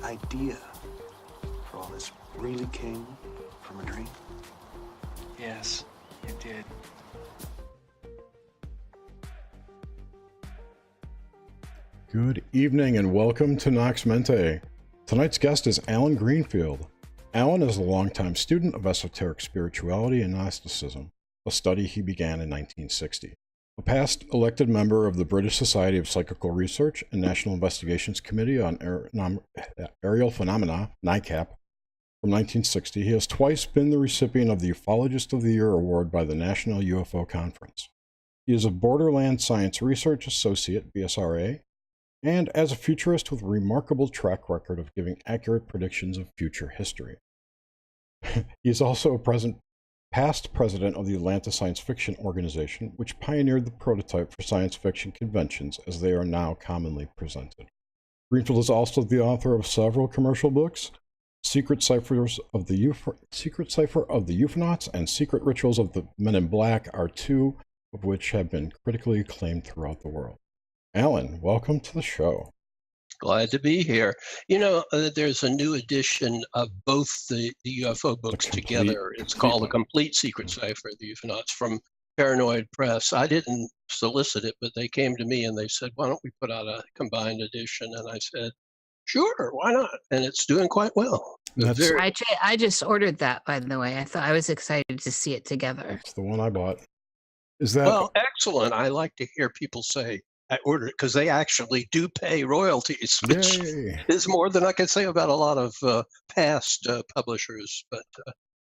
idea for all this really came from a dream? Yes, it did. Good evening and welcome to Nox Mente. Tonight's guest is Allen Greenfield. Allen is a longtime student of esoteric spirituality and Gnosticism, a study he began in 1960. A past elected member of the British Society of Psychical Research and National Investigations Committee on Aerial Phenomena, NICAP, from 1960, he has twice been the recipient of the Ufologist of the Year award by the National UFO Conference. He is a Borderland Science Research Associate, BSRA, and as a futurist with a remarkable track record of giving accurate predictions of future history. He is also a past president of the Atlanta Science Fiction Organization, which pioneered the prototype for science fiction conventions as they are now commonly presented. Greenfield is also the author of several commercial books, Secret Cipher of the Ufonauts and Secret Rituals of the Men in Black are two of which have been critically acclaimed throughout the world. Allen, welcome to the show. Glad to be here. You know, there's a new edition of both the UFO books together. It's called The Complete Secret Cipher of the Ufonauts from Paranoid Press. I didn't solicit it, but they came to me and they said, why don't we put out a combined edition? And I said, sure, why not? And it's doing quite well. I just ordered that, by the way. I was excited to see it together. That's the one I bought. Is that... Well, excellent. I like to hear people say, I ordered it because they actually do pay royalties, which is more than I can say about a lot of past publishers. But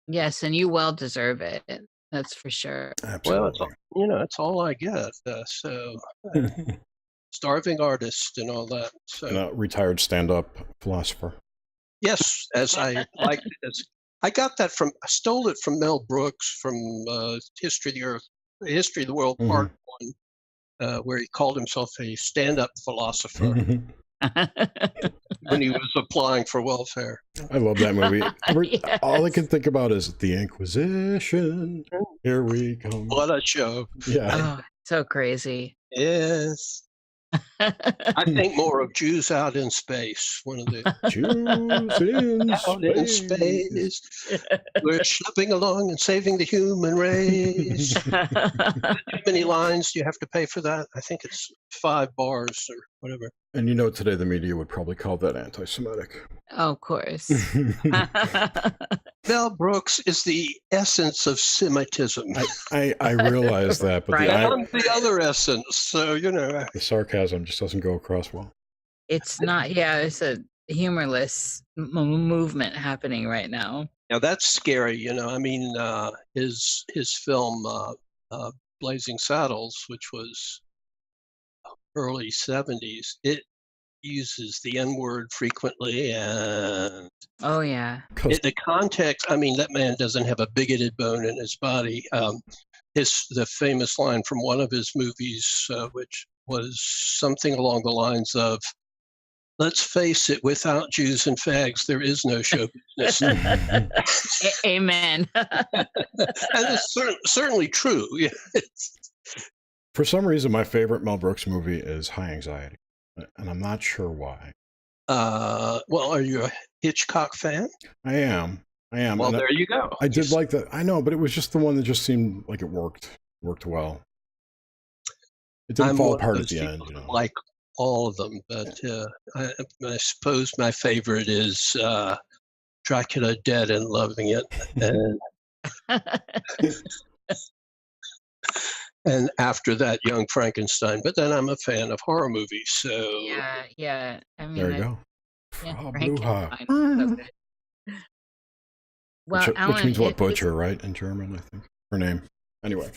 yes, and you well deserve it. That's for sure. Absolutely. Well, it's all I get. Starving artist and all that. So. And a retired stand-up philosopher. Yes, as I like. I got that I stole it from Mel Brooks from History of the Earth, History of the World, Part 1. Where he called himself a stand-up philosopher when he was applying for welfare. I love that movie. Yes. All I can think about is the Inquisition. Here we come. What a show. Yeah. Oh, so crazy. Yes. I think more of Jews Out in Space. One of the Jews out in space. We're slipping along and saving the human race. Too many lines. You have to pay for that. I think it's 5 bars or whatever. And you know, today the media would probably call that anti-Semitic. Oh, of course. Mel Brooks is the essence of Semitism. I realize that, but right. I'm the other essence, so you know. The sarcasm just doesn't go across well. It's not. Yeah, it's a humorless movement happening right now. Now that's scary, you know. I mean, his film Blazing Saddles, which was early 70s, it uses the N-word frequently, and oh yeah, the context. I mean, that man doesn't have a bigoted bone in his body. The famous line from one of his movies, which was something along the lines of, "Let's face it, without Jews and fags, there is no show business." Amen. And it's certainly true. For some reason, my favorite Mel Brooks movie is High Anxiety, and I'm not sure why. Well, are you a Hitchcock fan? I am. Well, and there you go. I did like that. I know, but it was just the one that just seemed like it worked well. It didn't fall apart at the end. You know. Like all of them, but I suppose my favorite is Dracula Dead and Loving It. And after that, Young Frankenstein. But then I'm a fan of horror movies, so yeah. I mean, there you go. Yeah, Bruja. Well, which means what? Butcher, right? In German, I think. Her name. Anyway,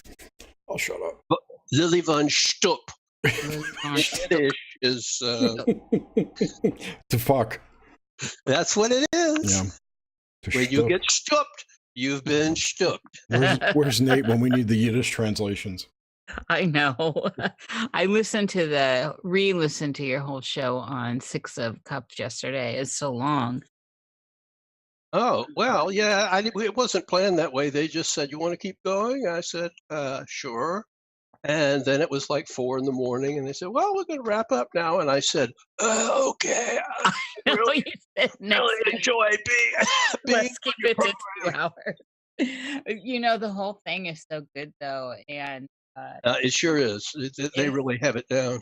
I'll shut up. Lily von Stupp. Yiddish is to fuck. That's what it is. Yeah. When you get stupped, you've been stupped. Where's Nate when we need the Yiddish translations? I know. I re-listened to your whole show on 6 of Cups yesterday. It's so long. Oh, well, yeah, it wasn't planned that way. They just said, "You want to keep going?" I said, "Sure." And then it was like 4 in the morning, and they said, "Well, we're going to wrap up now." And I said, "Okay, I No, really, you said next really time. enjoy being Let's keep on it your to 2 hours. The whole thing is so good though, and It sure is. They it, really have it down,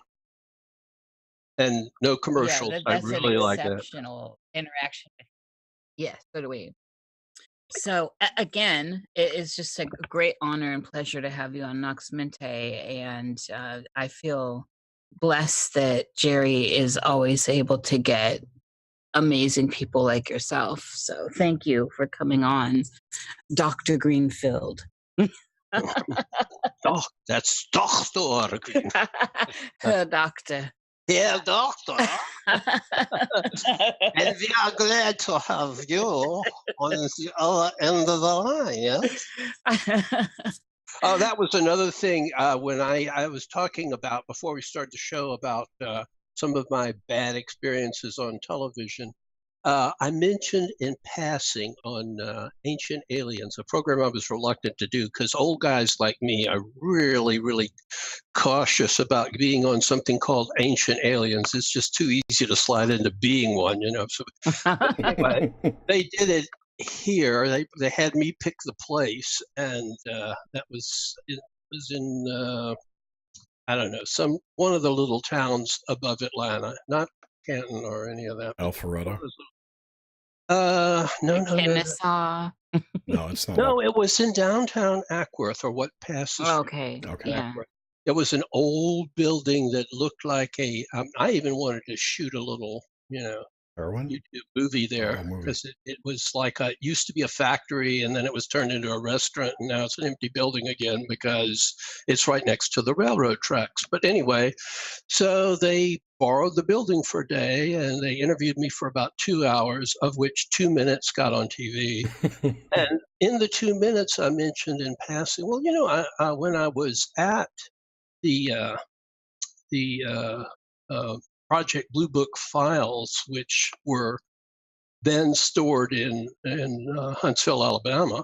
and no yeah, commercials. I that's an really like that. exceptional interaction. Yes, so do we. So again, it is just a great honor and pleasure to have you on Nox Mente, and I feel blessed that Jerry is always able to get amazing people like yourself. So thank you for coming on, Dr. Greenfield. Oh, that's Doctor. Herr Doctor. Yeah, Doctor. And we are glad to have you on the other end of the line, yeah? Oh, that was another thing when I was talking about, before we started the show, about some of my bad experiences on television. I mentioned in passing on Ancient Aliens, a program I was reluctant to do because old guys like me are really, really cautious about being on something called Ancient Aliens. It's just too easy to slide into being one, So anyway, they did it here. They had me pick the place, and it was in I don't know, one of the little towns above Atlanta, not Canton or any of that. Alpharetta? No. Kennesaw. No, it's not. No, it was in downtown Ackworth, or what passes for Okay. Yeah. Ackworth. It was an old building that looked like I even wanted to shoot a little, Heroin? YouTube movie there, movie. because it was like it used to be a factory, and then it was turned into a restaurant, and now it's an empty building again because it's right next to the railroad tracks. But anyway, so they borrowed the building for a day, and they interviewed me for about 2 hours, of which 2 minutes got on TV. And in the 2 minutes, I mentioned in passing, well, when I was at the Project Blue Book files, which were then stored in Huntsville, Alabama.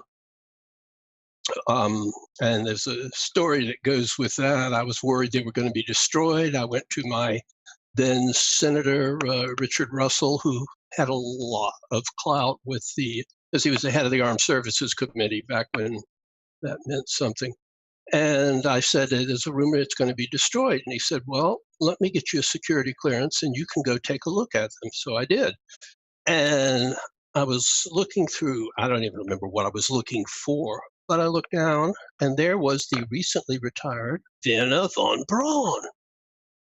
And there's a story that goes with that. I was worried they were going to be destroyed. I went to my then Senator Richard Russell, who had a lot of clout because he was the head of the Armed Services Committee back when that meant something. And I said, there's a rumor it's going to be destroyed. And he said, well, let me get you a security clearance and you can go take a look at them. So I did. And I was looking through, I don't even remember what I was looking for, but I looked down and there was the recently retired Wernher von Braun.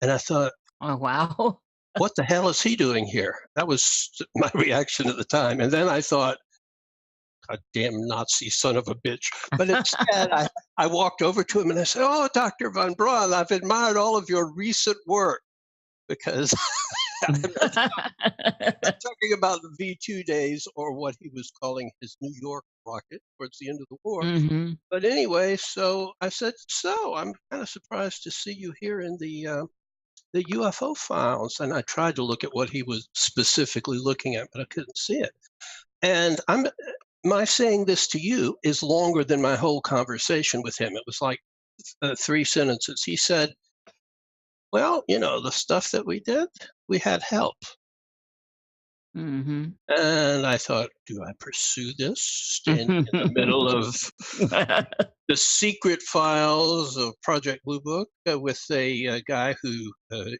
And I thought, Oh, wow. what the hell is he doing here? That was my reaction at the time. And then I thought, a damn Nazi son of a bitch. But instead, I walked over to him and I said, oh, Dr. von Braun, I've admired all of your recent work, because I'm not talking about the V2 days or what he was calling his New York rocket towards the end of the war. Mm-hmm. But anyway, so I said, so I'm kind of surprised to see you here in the UFO files. And I tried to look at what he was specifically looking at, but I couldn't see it. And my saying this to you is longer than my whole conversation with him. It was like 3 sentences. He said, well, the stuff that we did, we had help. Mm-hmm. And I thought, do I pursue this? Standing in the middle of the secret files of Project Blue Book with a guy who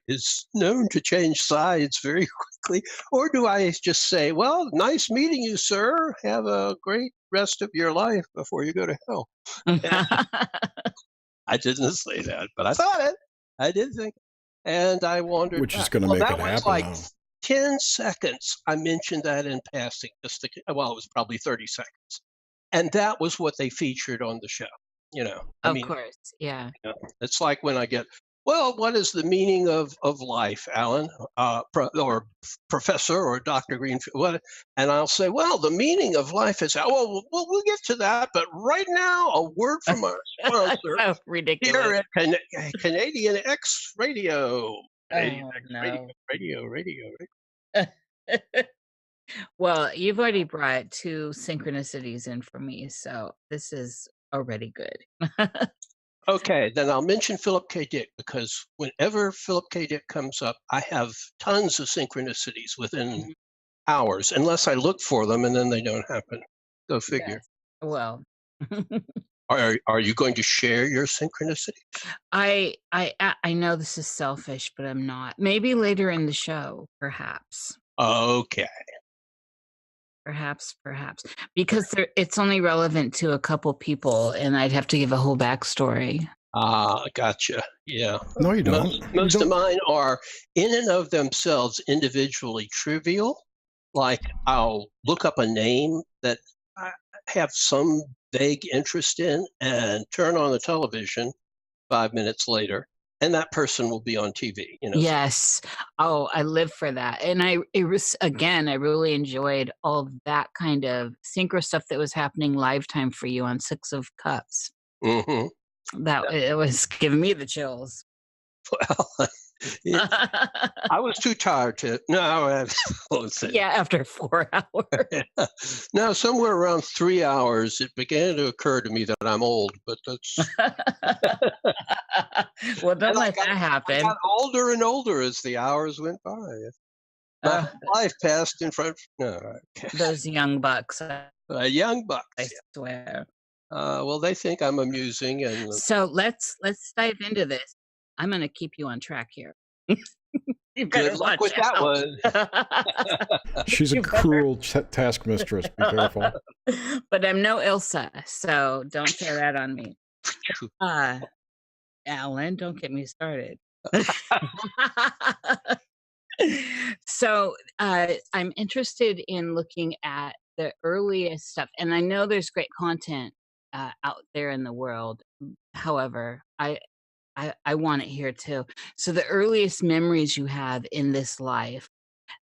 is known to change sides very quickly? Or do I just say, well, nice meeting you, sir. Have a great rest of your life before you go to hell? I didn't say that, but I thought it. I did think. And I wondered. Which is going to make it happen like now. 10 seconds, I mentioned that in passing. It was probably 30 seconds. And that was what they featured on the show. Of course, yeah. It's like when I get, well, what is the meaning of life, Alan, or Professor or Dr. Greenfield? What? And I'll say, well, the meaning of life is, well, we'll get to that. But right now, a word from our sponsor So ridiculous. here at Canadian X Radio. Oh, no. Radio. Well, you've already brought 2 synchronicities in for me, so this is already good. Okay, then I'll mention Philip K. Dick, because whenever Philip K. Dick comes up, I have tons of synchronicities within hours, unless I look for them and then they don't happen. Go figure. Yes. Well, Are you going to share your synchronicity? I know this is selfish, but I'm not. Maybe later in the show, perhaps. Okay. Perhaps, because it's only relevant to a couple people, and I'd have to give a whole backstory. Gotcha. Yeah. No, you don't. Most of mine are in and of themselves individually trivial. Like I'll look up a name that I have some vague interest in and turn on the television 5 minutes later, and that person will be on TV. Yes. Oh, I live for that. And I really enjoyed all of that kind of synchro stuff that was happening live time for you on Six of Cups. Mm-hmm. It was giving me the chills. Well, I was too tired to. No, I won't say. Yeah, after 4 hours. Now, somewhere around 3 hours, it began to occur to me that I'm old, but that's. Well, don't let that happen. I got older and older as the hours went by. My life passed in front. No, okay. Those young bucks. Young bucks. I swear. Well, they think I'm amusing, and so let's dive into this. I'm going to keep you on track here. Good luck with that one. She's a cruel task mistress. Be careful. But I'm no Ilsa, so don't say that on me. Alan, don't get me started. So I'm interested in looking at the earliest stuff, and I know there's great content out there in the world. However, I want it here too. So the earliest memories you have in this life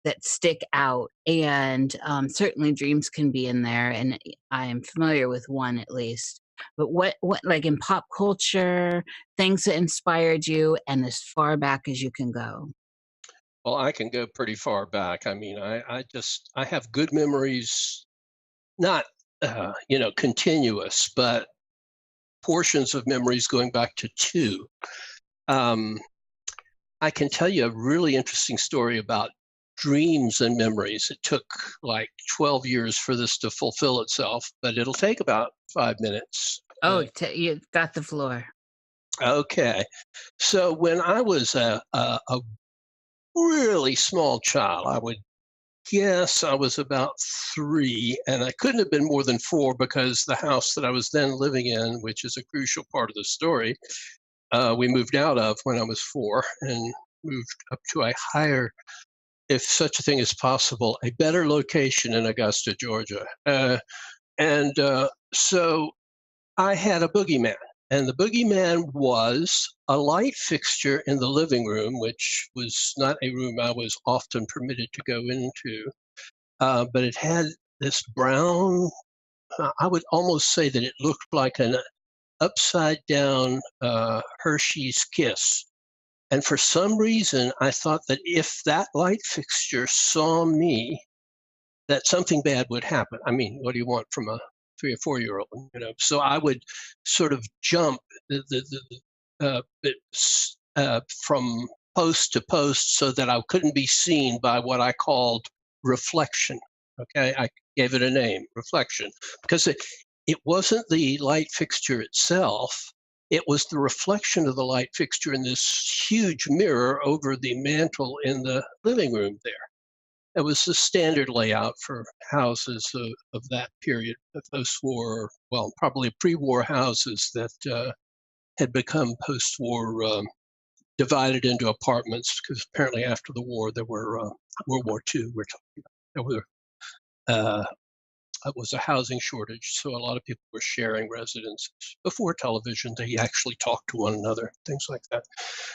that stick out, and certainly dreams can be in there, and I am familiar with one at least. But what like in pop culture, things that inspired you, and as far back as you can go? Well, I can go pretty far back. I mean, I have good memories, not continuous, but portions of memories going back to 2. I can tell you a really interesting story about dreams and memories. It took like 12 years for this to fulfill itself, but it'll take about 5 minutes. Oh, you got the floor. Okay. So when I was a really small child, I would guess I was about 3, and I couldn't have been more than 4 because the house that I was then living in, which is a crucial part of the story, we moved out of when I was 4 and moved up to a higher, if such a thing is possible, a better location in Augusta, Georgia. So I had a boogeyman. And the boogeyman was a light fixture in the living room, which was not a room I was often permitted to go into. But it had this brown, I would almost say that it looked like an upside down Hershey's Kiss. And for some reason, I thought that if that light fixture saw me, that something bad would happen. I mean, what do you want from a 3 or 4-year-old? So I would sort of jump from post to post so that I couldn't be seen by what I called reflection. Okay, I gave it a name, reflection, because it wasn't the light fixture itself. It was the reflection of the light fixture in this huge mirror over the mantle in the living room there. It was the standard layout for houses of that period, post-war, well, probably pre-war houses that had become post-war divided into apartments, because apparently after the war there were World War II. We're talking about it was a housing shortage, so a lot of people were sharing residences. Before television, they actually talked to one another, things like that.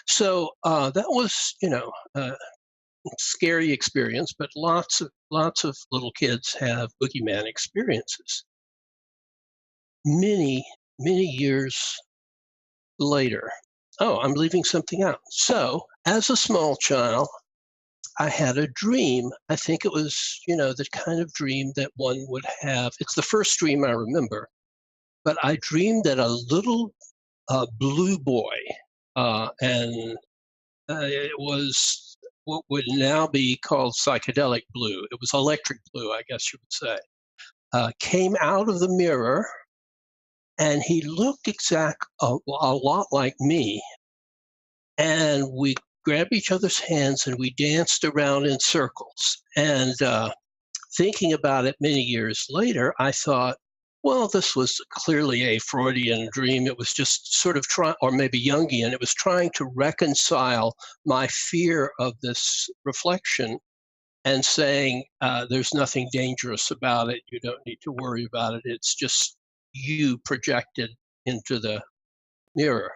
So that was, scary experience, but lots of little kids have boogeyman experiences. Many years later, I'm leaving something out. So as a small child, I had a dream. I think it was, the kind of dream that one would have. It's the first dream I remember, but I dreamed that a little blue boy, and it was what would now be called psychedelic blue. It was electric blue, I guess you would say. Came out of the mirror, and he looked a lot like me. And we grabbed each other's hands and we danced around in circles. And thinking about it many years later, I thought, well, this was clearly a Freudian dream. It was just sort of trying, or maybe Jungian, it was trying to reconcile my fear of this reflection and saying, there's nothing dangerous about it. You don't need to worry about it. It's just you projected into the mirror.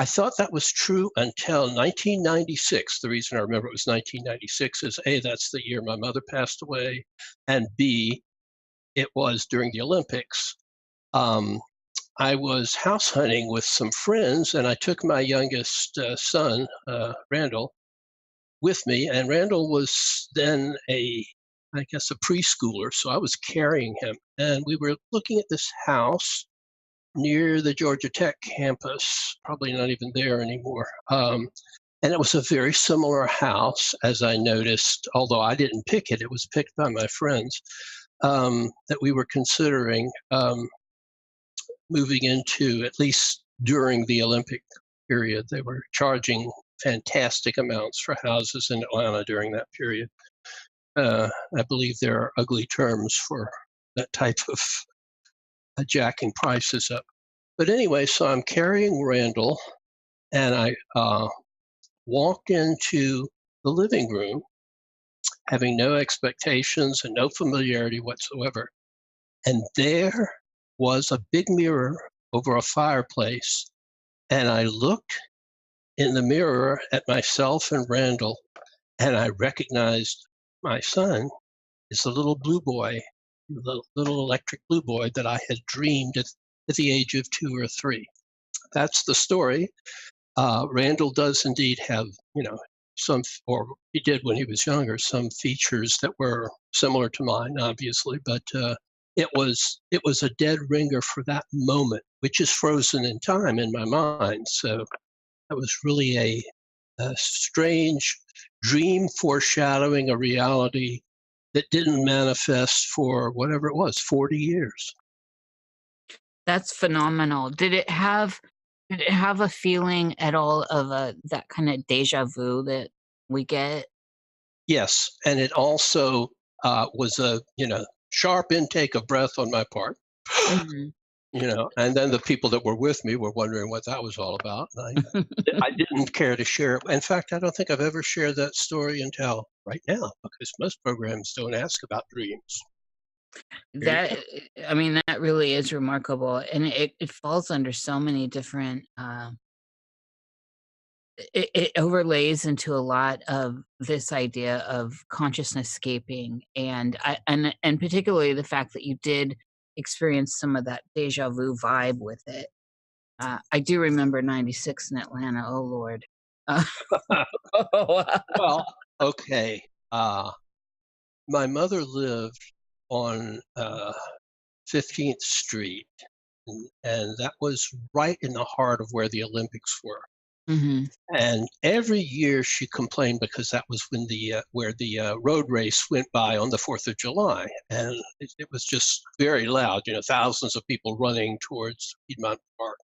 I thought that was true until 1996. The reason I remember it was 1996 is A, that's the year my mother passed away, and B, it was during the Olympics. I was house hunting with some friends, and I took my youngest son, Randall, with me, and Randall was then a preschooler, so I was carrying him, and we were looking at this house near the Georgia Tech campus, probably not even there anymore. And it was a very similar house, as I noticed, although I didn't pick it, it was picked by my friends, that we were considering moving into, at least during the Olympic period. They were charging fantastic amounts for houses in Atlanta during that period. I believe there are ugly terms for that type of jacking prices up. But anyway, so I'm carrying Randall, and I walked into the living room, having no expectations and no familiarity whatsoever. And there was a big mirror over a fireplace, and I looked in the mirror at myself and Randall, and I recognized my son is the little blue boy, the little electric blue boy that I had dreamed at the age of 2 or 3. That's the story. Randall does indeed have, some, or he did when he was younger, some features that were similar to mine, obviously, but it was a dead ringer for that moment, which is frozen in time in my mind. So that was really a strange dream foreshadowing a reality that didn't manifest for whatever it was, 40 years. That's phenomenal. Did it have a feeling at all of that kind of deja vu that we get? Yes, and it also was a sharp intake of breath on my part. Mhm. And then the people that were with me were wondering what that was all about. And I didn't care to share it. In fact, I don't think I've ever shared that story until right now, because most programs don't ask about dreams. That really is remarkable, and it falls under so many different. It overlays into a lot of this idea of consciousness escaping, and particularly the fact that you did experience some of that deja vu vibe with it. I do remember '96 in Atlanta. Oh Lord. Well, okay. My mother lived on 15th Street, and that was right in the heart of where the Olympics were. Mm-hmm. And every year she complained because that was when where the road race went by on the 4th of July, and it was just very loud. Thousands of people running towards Piedmont Park,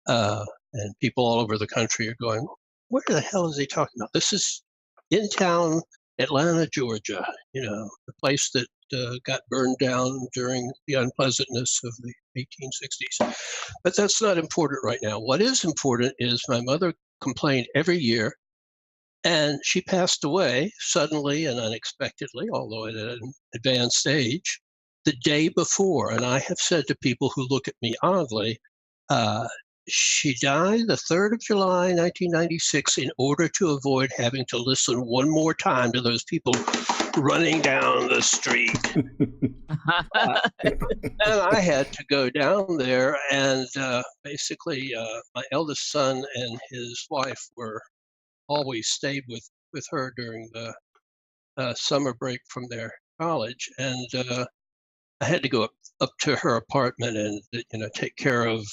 and people all over the country are going, "Where the hell is he talking about? This is in town, Atlanta, Georgia. The place that got burned down during the unpleasantness of the 1860s." But that's not important right now. What is important is my mother complained every year, and she passed away suddenly and unexpectedly, although at an advanced age, the day before. And I have said to people who look at me oddly, she died the 3rd of July, 1996, in order to avoid having to listen one more time to those people running down the street. And I had to go down there, and basically my eldest son and his wife always stayed with her during the summer break from their college. And I had to go up to her apartment and take care of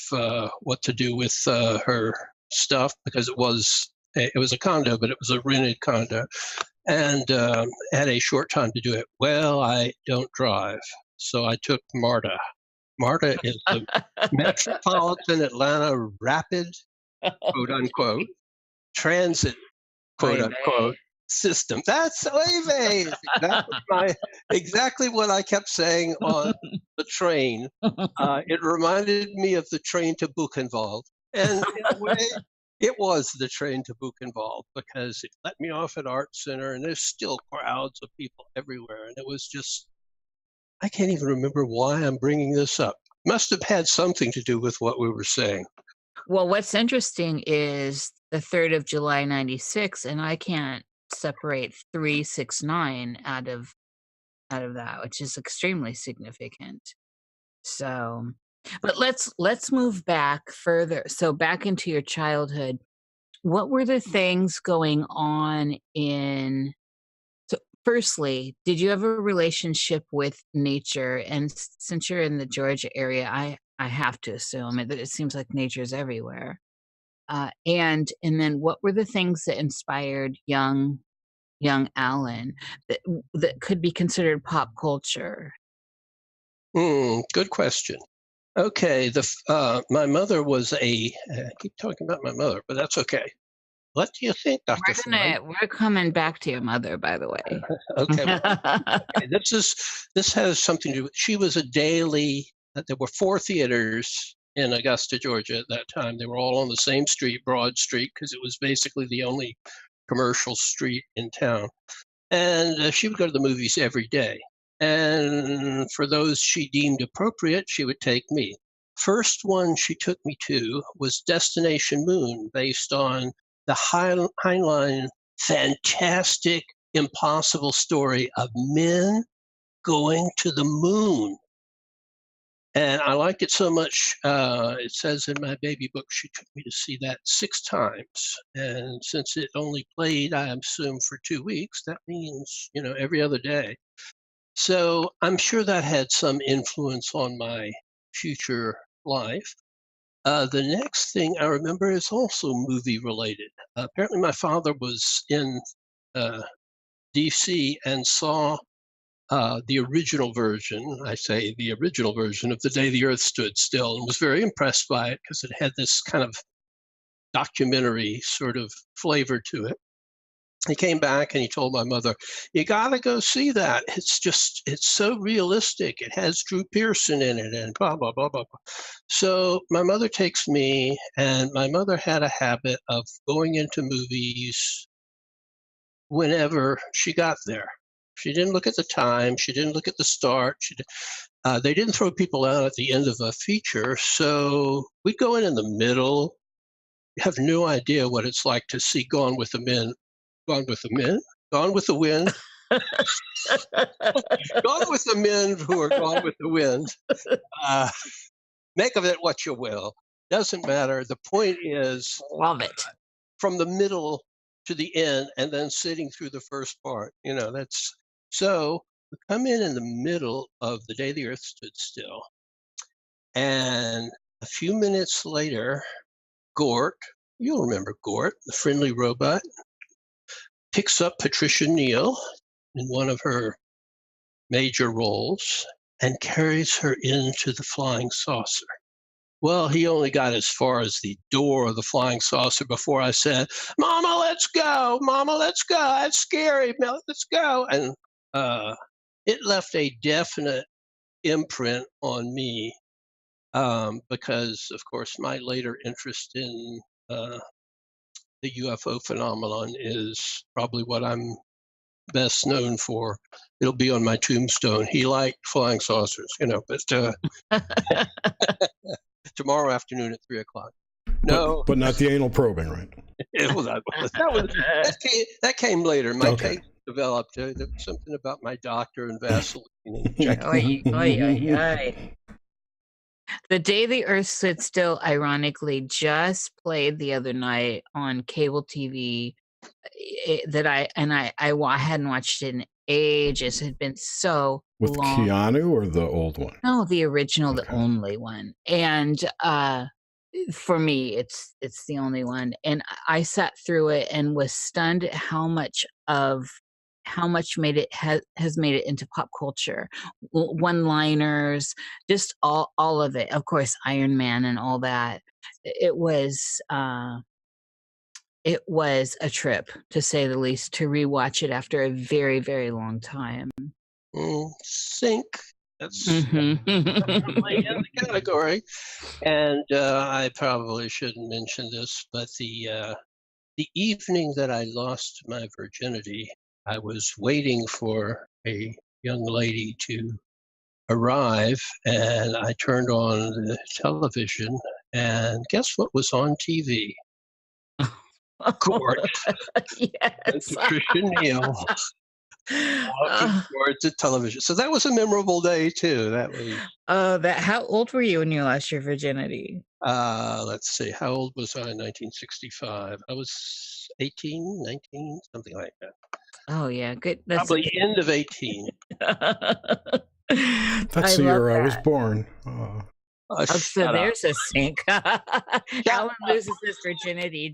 what to do with her stuff, because it was a condo, but it was a rented condo, and had a short time to do it. Well, I don't drive, so I took MARTA. MARTA is the Metropolitan Atlanta Rapid, quote unquote, transit, quote unquote, system. That's Oy That was exactly what I kept saying on the train. It reminded me of the train to Buchenwald. And in a way, it was the train to Buchenwald, because it let me off at Art Center, and there's still crowds of people everywhere. And it was just, I can't even remember why I'm bringing this up. Must have had something to do with what we were saying. Well, what's interesting is the 3rd of July, 96, and I can't separate 369 out of that, which is extremely significant. So, but let's move back further. So back into your childhood, what were the things going on so firstly, did you have a relationship with nature? And since you're in the Georgia area, I have to assume that it seems like nature's everywhere. And then what were the things that inspired young Alan that could be considered pop culture? Good question. Okay, my mother was I keep talking about my mother, but that's okay. What do you think, Dr. We're coming back to your mother, by the way. Okay. Okay. This has something to do with, she was a daily, there were 4 theaters in Augusta, Georgia at that time. They were all on the same street, Broad Street, because it was basically the only commercial street in town. And she would go to the movies every day. And for those she deemed appropriate, she would take me. First one she took me to was Destination Moon, based on the Heinlein fantastic, impossible story of men going to the moon. And I liked it so much, it says in my baby book, she took me to see that 6 times. And since it only played, I assume, for 2 weeks, that means, every other day. So I'm sure that had some influence on my future life. The next thing I remember is also movie related. Apparently my father was in DC and saw the original version, I say the original version of The Day the Earth Stood Still, and was very impressed by it because it had this kind of documentary sort of flavor to it. He came back and he told my mother, "You got to go see that. It's so realistic. It has Drew Pearson in it and blah, blah, blah, blah, blah." So my mother takes me, and my mother had a habit of going into movies whenever she got there. She didn't look at the time. She didn't look at the start. They didn't throw people out at the end of a feature. So we'd go in the middle. You have no idea what it's like to see Gone with the Wind. Gone with the Wind. Gone with the men who are gone with the wind. Make of it what you will. Doesn't matter. The point is, Love it. From the middle to the end, and then sitting through the first part. That's so. We come in the middle of The Day the Earth Stood Still, and a few minutes later, Gort, you'll remember Gort, the friendly robot, picks up Patricia Neal in one of her major roles and carries her into the flying saucer. Well, he only got as far as the door of the flying saucer before I said, "Mama, let's go. Mama, let's go. That's scary. Let's go." And it left a definite imprint on me because, of course, my later interest in the UFO phenomenon is probably what I'm best known for. It'll be on my tombstone. He liked flying saucers, but tomorrow afternoon at 3:00. No, but not the anal probing, right? That came later. My taste developed. There was something about my doctor and Vaseline. The Day the Earth Stood Still, ironically, just played the other night on cable TV. I hadn't watched it in ages. It had been so With long. Keanu or the old one? No, the original, the Okay. only one. And for me, it's the only one. And I sat through it and was stunned at how much made it has made it into pop culture. One-liners, just all of it. Of course, Iron Man and all that. It was a trip, to say the least, to rewatch it after a very, very long time. Sync. That's Mhm. probably in the category. And I probably shouldn't mention this, but the evening that I lost my virginity, I was waiting for a young lady to arrive, and I turned on the television, and guess what was on TV? Court. Yes. Patricia Neal walking towards the television. So that was a memorable day too. That was. How old were you when you lost your virginity? Let's see. How old was I in 1965? I was 18, 19, something like that. Oh yeah, good. That's Probably end of 18. That's the year I was born. So Shut up. there's a sync. Alan loses his virginity.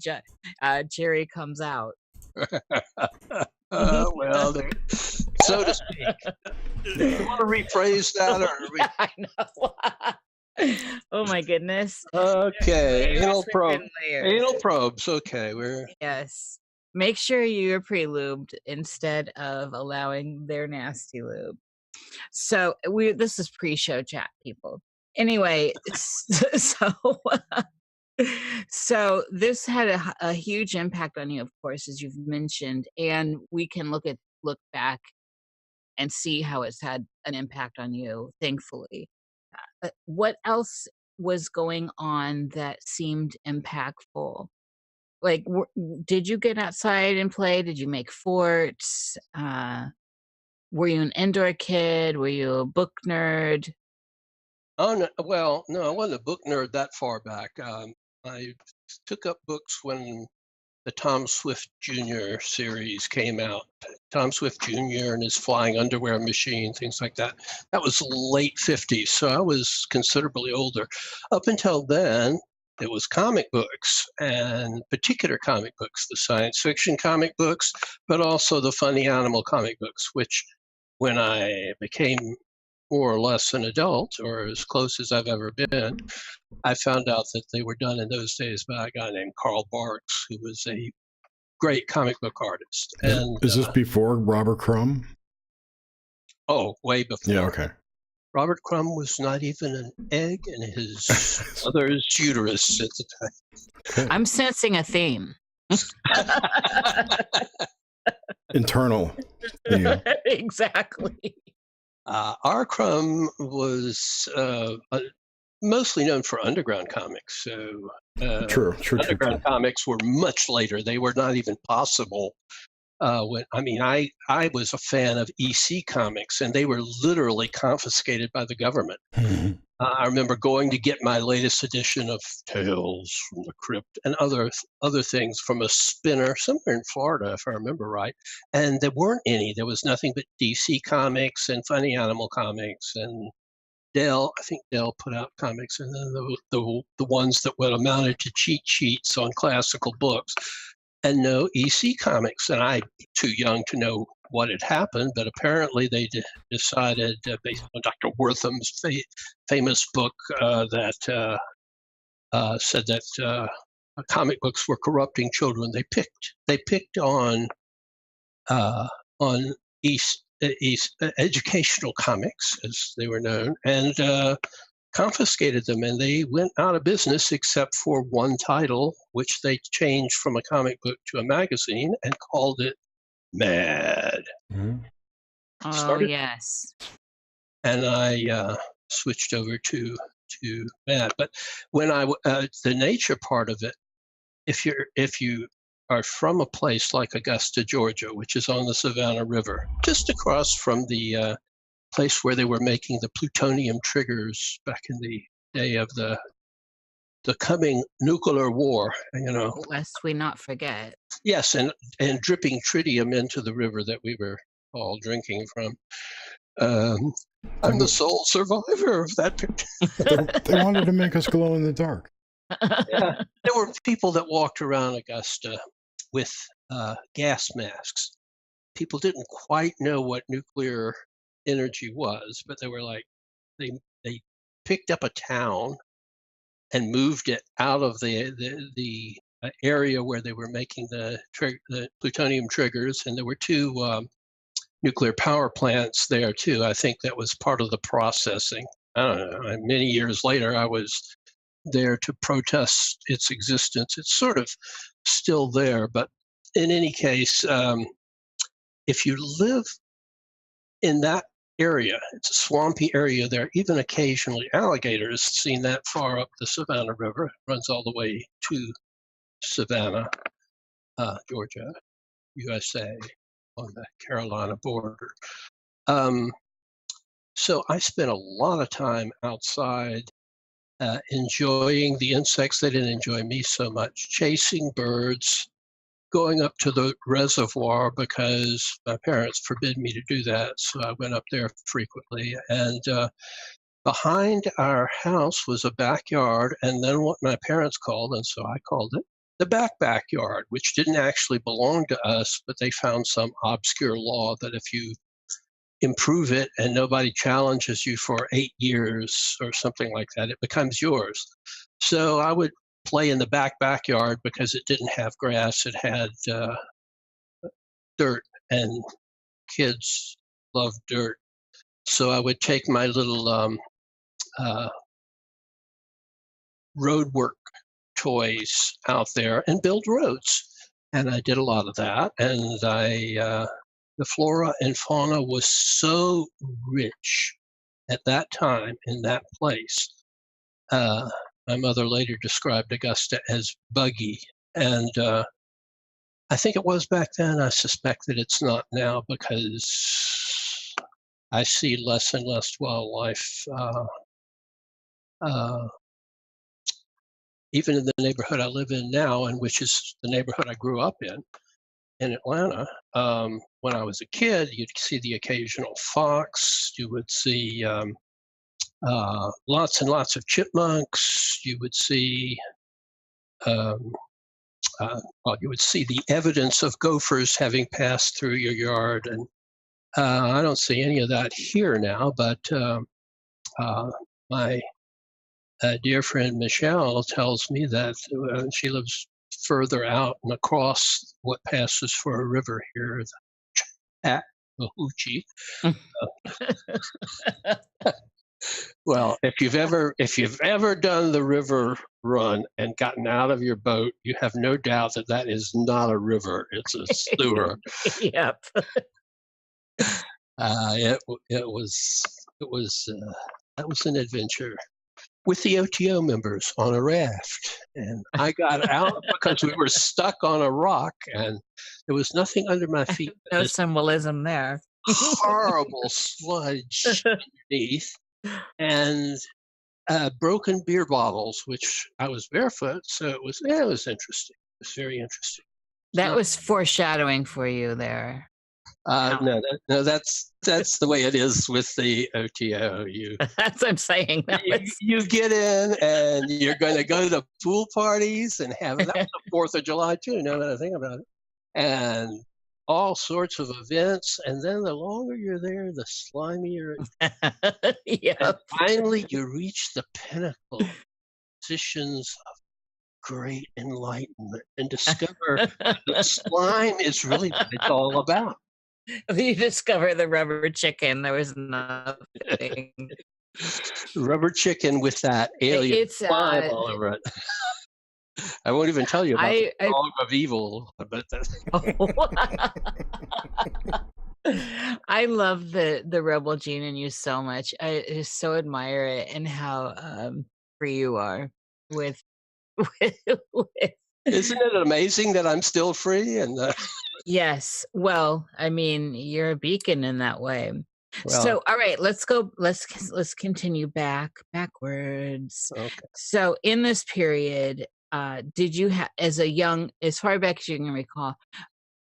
Jerry comes out. Well, so to speak. Do you want to rephrase that? Or I know. Oh my goodness. Okay, anal Layers probe. within layers. Anal probes. Okay, Yes. Make sure you're pre-lubed instead of allowing their nasty lube. So this is pre-show chat, people. Anyway, so this had a huge impact on you, of course, as you've mentioned, and we can look back and see how it's had an impact on you, thankfully. What else was going on that seemed impactful? Like, did you get outside and play? Did you make forts? Were you an indoor kid? Were you a book nerd? Oh, no, well, no, I wasn't a book nerd that far back. I took up books when the Tom Swift Jr. series came out. Tom Swift Jr. and his flying underwear machine, things like that. That was late 50s, so I was considerably older. Up until then, it was comic books, and particular comic books, the science fiction comic books, but also the funny animal comic books, which when I became more or less an adult, or as close as I've ever been, I found out that they were done in those days by a guy named Carl Barks, who was a great comic book artist. And Is this before Robert Crumb? Oh, way before. Yeah, okay. Robert Crumb was not even an egg in his mother's uterus at the time. I'm sensing a theme. Internal. Yeah. Exactly. R. Crumb was mostly known for underground comics. So True. underground comics were much later. They were not even possible. I was a fan of EC comics, and they were literally confiscated by the government. Mm-hmm. I remember going to get my latest edition of Tales from the Crypt and other things from a spinner somewhere in Florida, if I remember right. And there weren't any. There was nothing but DC comics and funny animal comics. And Dell, I think Dell put out comics, and then the ones that would amounted to cheat sheets on classical books. And no EC comics. And I'm too young to know what had happened, but apparently they decided, based on Dr. Wortham's famous book that said that comic books were corrupting children, they picked on East educational comics, as they were known, and confiscated them, and they went out of business except for one title, which they changed from a comic book to a magazine and called it Mad. Mm-hmm. Oh, yes. And I switched over to Mad. But when the nature part of it, if you are from a place like Augusta, Georgia, which is on the Savannah River, just across from the place where they were making the plutonium triggers back in the day of the coming nuclear war, Lest we not forget. Yes, and dripping tritium into the river that we were all drinking from. I'm the sole survivor of that picture. They wanted to make us glow in the dark. Yeah. There were people that walked around Augusta with gas masks. People didn't quite know what nuclear energy was, but they were like, they picked up a town and moved it out of the area where they were making the plutonium triggers, and there were two nuclear power plants there too. I think that was part of the processing. I don't know. Many years later, I was there to protest its existence. It's sort of still there, but in any case, if you live in that area, it's a swampy area. There are even occasionally alligators seen that far up the Savannah River. It runs all the way to Savannah, Georgia, USA, on the Carolina border. So I spent a lot of time outside enjoying the insects. They didn't enjoy me so much. Chasing birds, going up to the reservoir because my parents forbid me to do that. So I went up there frequently. And behind our house was a backyard, and then what my parents called, and so I called it, the backyard, which didn't actually belong to us, but they found some obscure law that if you improve it and nobody challenges you for 8 years or something like that, it becomes yours. So I would play in the backyard because it didn't have grass. It had dirt, and kids love dirt. So I would take my little road work toys out there and build roads. And I did a lot of that. And the flora and fauna was so rich at that time in that place. My mother later described Augusta as buggy. And I think it was back then. I suspect that it's not now because I see less and less wildlife. Even in the neighborhood I live in now, and which is the neighborhood I grew up in Atlanta. When I was a kid, you'd see the occasional fox. You would see lots and lots of chipmunks. You would see, you would see the evidence of gophers having passed through your yard. And I don't see any of that here now, but my dear friend Michelle tells me that she lives further out and across what passes for a river here, at the Hoochie. Well, if you've ever done the river run and gotten out of your boat, you have no doubt that that is not a river; it's a sewer. Yep. That was an adventure with the OTO members on a raft, and I got out because we were stuck on a rock and there was nothing under my feet. No symbolism there. Horrible sludge underneath, and broken beer bottles, which I was barefoot, so it was interesting. It was very interesting. That was foreshadowing for you there. No, that's the way it is with the OTO. That's what I'm saying. You get in and you're going to go to pool parties and that was the 4th of July too, now that I think about it. And all sorts of events. And then the longer you're there, the slimier. Yeah. And finally, you reach the pinnacle positions of great enlightenment and discover the slime is really what it's all about. You discover the rubber chicken. There was nothing. Rubber chicken with that alien slime all over it. I won't even tell you about the dog of evil. But I love the rebel gene in you so much. I just so admire it and how free you are with. Isn't it amazing that I'm still free? And yes. Well, I mean, you're a beacon in that way. Well, so, all right, let's go. Let's continue backwards. Okay. So, in this period, did you have, as far back as you can recall,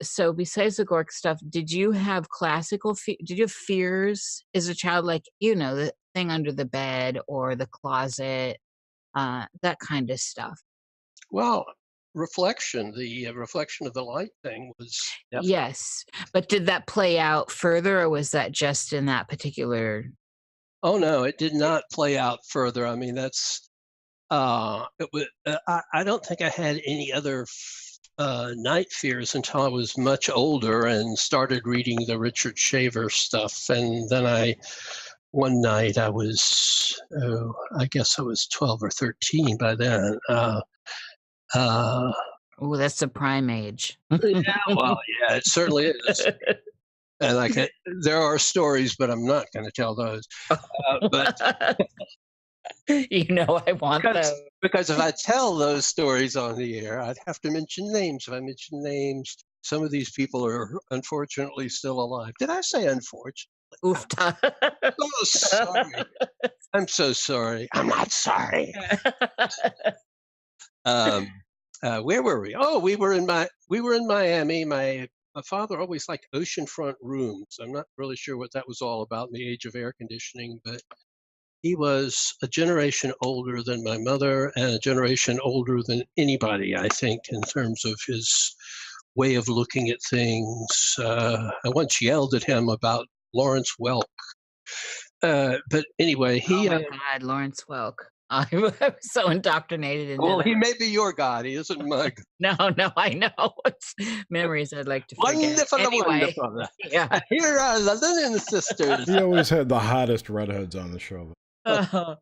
so besides the Gork stuff, did you have did you have fears as a child, like, the thing under the bed or the closet, that kind of stuff? Well, the reflection of the light thing was definitely. Yes, but did that play out further, or was that just in that particular? Oh no, it did not play out further. I mean, that's it was. I don't think I had any other night fears until I was much older and started reading the Richard Shaver stuff. And then one night I was, I guess I was 12 or 13 by then. Oh, that's the prime age. Yeah, well, yeah, it certainly is. And there are stories, but I'm not going to tell those. But I want those. Because if I tell those stories on the air, I'd have to mention names. If I mention names, some of these people are unfortunately still alive. Did I say unfortunately? Oof. Oh, sorry. I'm so sorry. I'm not sorry. Where were we? Oh, we were in Miami. My father always liked oceanfront rooms. I'm not really sure what that was all about in the age of air conditioning, but he was a generation older than my mother and a generation older than anybody, I think, in terms of his way of looking at things. I once yelled at him about Lawrence Welk. But anyway, oh my God, Lawrence Welk. I was so indoctrinated in well, he may be your God. He isn't my God. No, I know. It's memories I'd like to forget. Wonderful, anyway, wonderful. Yeah. Here are the Linen Sisters. He always had the hottest redheads on the show. Oh,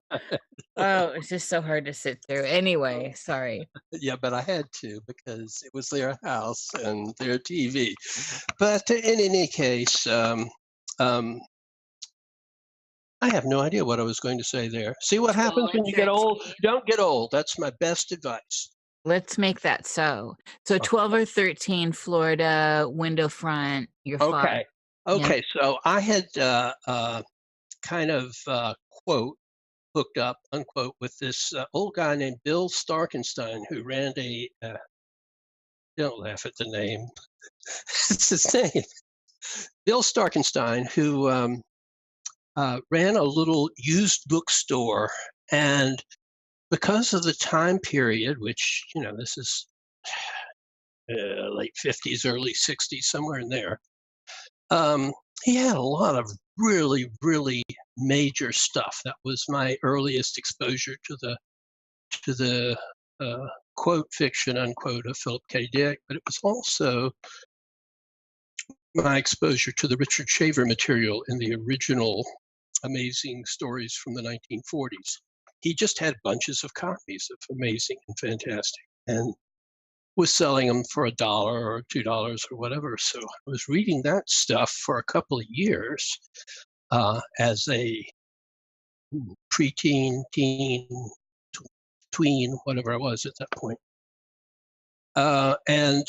it's just so hard to sit through. Anyway, sorry. Yeah, but I had to because it was their house and their TV. But in any case, I have no idea what I was going to say there. See what happens when you get old? Don't get old. That's my best advice. Let's make that so. So 12 or 13, Florida, window front, your father. Okay, so I had kind of quote, hooked up, unquote, with this old guy named Bill Starkenstein, who ran don't laugh at the name. It's his name. Bill Starkenstein, who ran a little used bookstore. And because of the time period, which, this is late 50s, early 60s, somewhere in there, he had a lot of really, really major stuff. That was my earliest exposure to the quote fiction, unquote, of Philip K. Dick, but it was also my exposure to the Richard Shaver material in the original Amazing Stories from the 1940s. He just had bunches of copies of Amazing and Fantastic and was selling them for $1 or $2 or whatever. So I was reading that stuff for a couple of years as a preteen, teen, tween, whatever I was at that point. And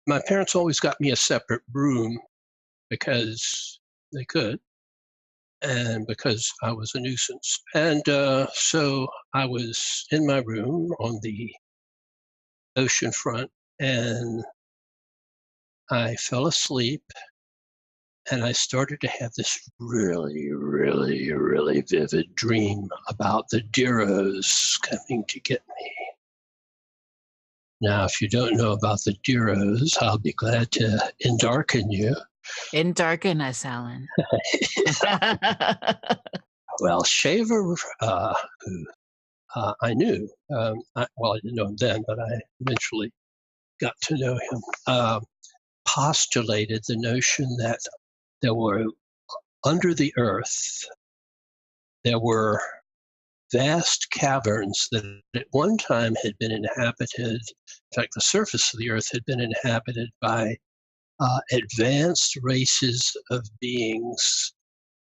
my parents always got me a separate room because they could, and because I was a nuisance. And so I was in my room on the ocean front, and I fell asleep, and I started to have this really, really, really vivid dream about the Diros coming to get me. Now, if you don't know about the Diros, I'll be glad to endarken you. Endarken us, Alan. Well, Shaver, who I knew, I didn't know him then, but I eventually got to know him, postulated the notion that there were, under the earth, there were vast caverns that at one time had been inhabited. In fact, the surface of the earth had been inhabited by advanced races of beings,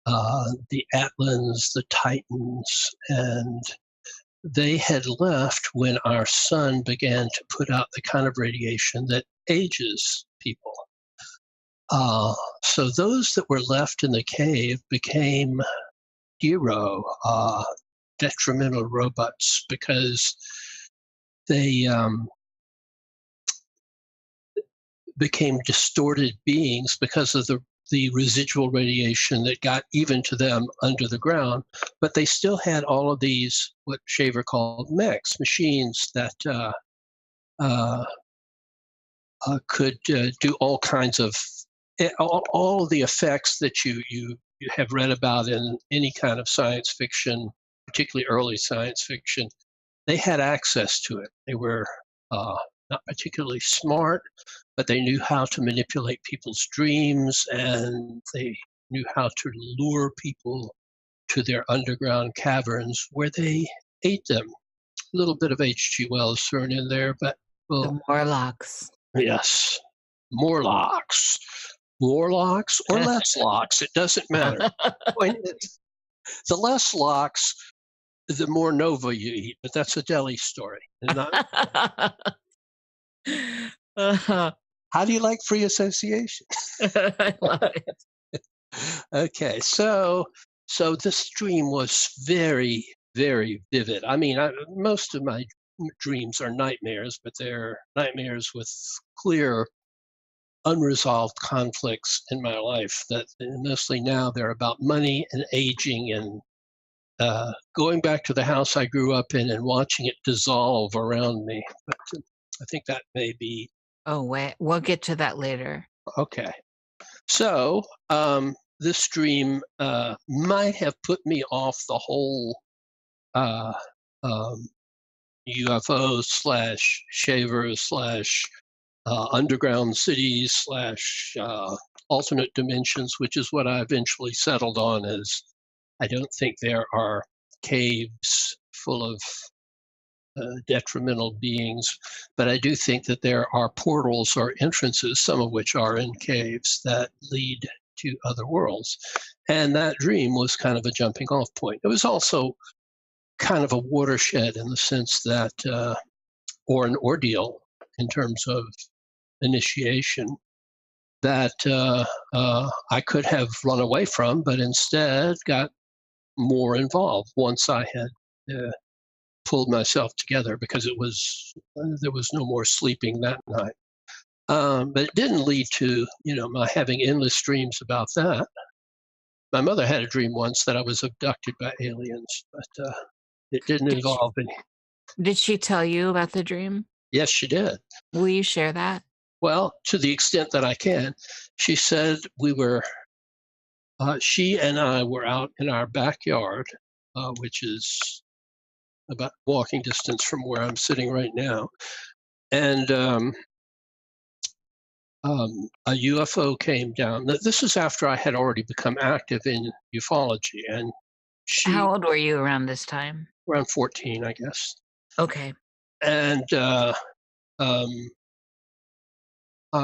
the Atlans, the Titans, and they had left when our sun began to put out the kind of radiation that ages people. So those that were left in the cave became detrimental robots, because they became distorted beings because of the residual radiation that got even to them under the ground. But they still had all of these, what Shaver called mechs, machines that could do all kinds of, all the effects that you have read about in any kind of science fiction, particularly early science fiction. They had access to it. They were not particularly smart, but they knew how to manipulate people's dreams, and they knew how to lure people to their underground caverns where they ate them. A little bit of H.G. Wells thrown in there, but well, The Morlocks. yes, Morlocks. Warlocks or less locks, it doesn't matter. Point is, the less locks, the more Nova you eat, but that's a deli story. How do you like free association? I love it. Okay, so this dream was very, very vivid. I mean, most of my dreams are nightmares, but they're nightmares with clear, unresolved conflicts in my life. That mostly now they're about money and aging and going back to the house I grew up in and watching it dissolve around me. But I think that may be. Oh, wait. We'll get to that later. Okay. So this dream might have put me off the whole UFO / Shaver / underground cities / alternate dimensions, which is what I eventually settled on. As I don't think there are caves full of detrimental beings, but I do think that there are portals or entrances, some of which are in caves, that lead to other worlds. And that dream was kind of a jumping off point. It was also kind of a watershed in the sense that, or an ordeal in terms of initiation, that I could have run away from, but instead got more involved once I had pulled myself together, because there was no more sleeping that night. But it didn't lead to my having endless dreams about that. My mother had a dream once that I was abducted by aliens, but it didn't involve any. Did she tell you about the dream? Yes, she did. Will you share that? Well, to the extent that I can. She said she and I were out in our backyard, which is about walking distance from where I'm sitting right now. And a UFO came down. This is after I had already become active in ufology. And how old were you around this time? Around 14, I guess. Okay. And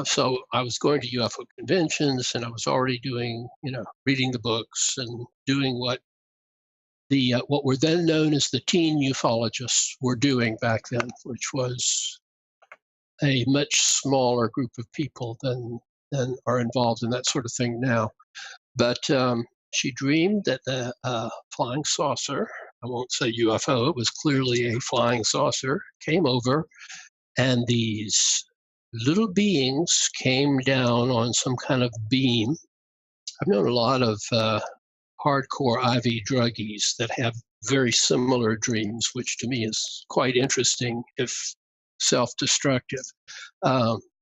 so I was going to UFO conventions, and I was already doing, reading the books and doing what were then known as the teen ufologists were doing back then, which was a much smaller group of people than are involved in that sort of thing now. But she dreamed that the flying saucer, I won't say UFO, it was clearly a flying saucer, came over, and these little beings came down on some kind of beam. I've known a lot of hardcore IV druggies that have very similar dreams, which to me is quite interesting, if self-destructive.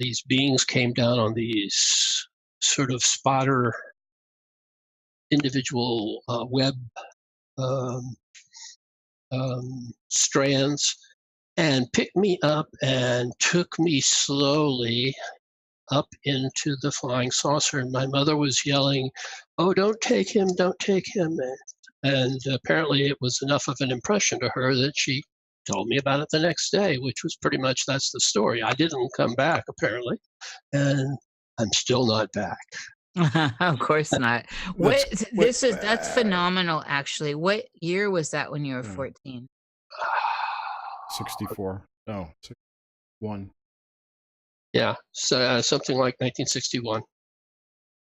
These beings came down on these sort of spotter individual web strands, and picked me up and took me slowly up into the flying saucer. And my mother was yelling, "Oh, don't take him, don't take him." And apparently it was enough of an impression to her that she told me about it the next day, which was pretty much, that's the story. I didn't come back, apparently, and I'm still not back. Of course not. That's phenomenal, actually. What year was that when you were 14? 64. No, 61. Yeah, so something like 1961.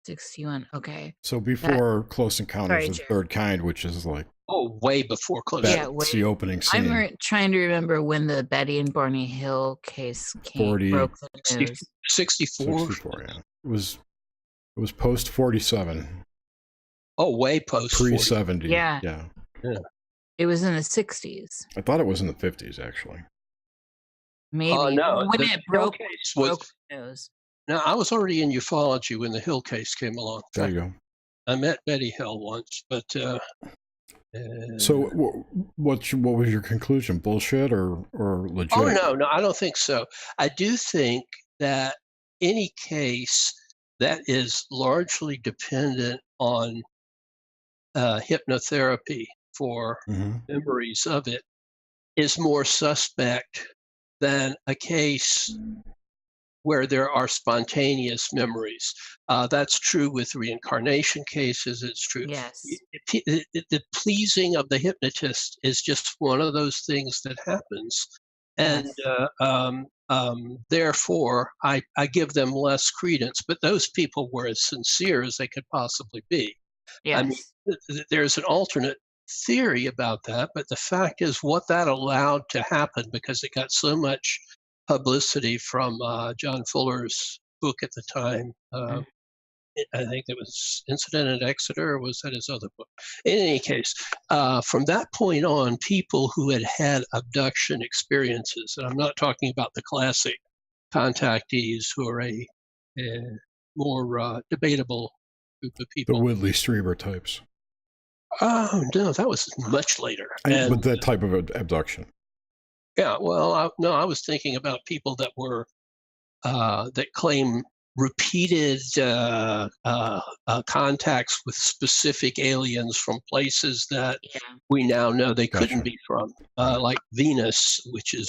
61. Okay. So before Close Encounters of the Third Kind, which is like Oh, way before close. Yeah, That's the opening scene. I'm trying to remember when the Betty and Barney Hill case broke the news. 64. 64, yeah. It was post 47. Oh, way post Pre 70. Yeah. Yeah. It was in the 60s. I thought it was in the 50s, actually. Maybe. No, when the it broke was, the news. No, I was already in ufology when the Hill case came along. There you go. I met Betty Hill once, but so what was your conclusion? Bullshit or legit? Oh no, I don't think so. I do think that any case that is largely dependent on hypnotherapy for memories of it is more suspect than a case where there are spontaneous memories. That's true with reincarnation cases. It's true. Yes. The pleasing of the hypnotist is just one of those things that happens. And therefore, I give them less credence. But those people were as sincere as they could possibly be. Yes. I mean, there's an alternate theory about that, but the fact is what that allowed to happen, because it got so much publicity from John Fuller's book at the time. I think it was Incident at Exeter, or was that his other book? In any case, from that point on, people who had abduction experiences, and I'm not talking about the classic contactees who are a more debatable group of people. The Whitley Strieber types. Oh, no, that was much later. With that type of abduction. Yeah, well, I was thinking about people that were that claim repeated contacts with specific aliens from places that we now know they couldn't be from, like Venus, which is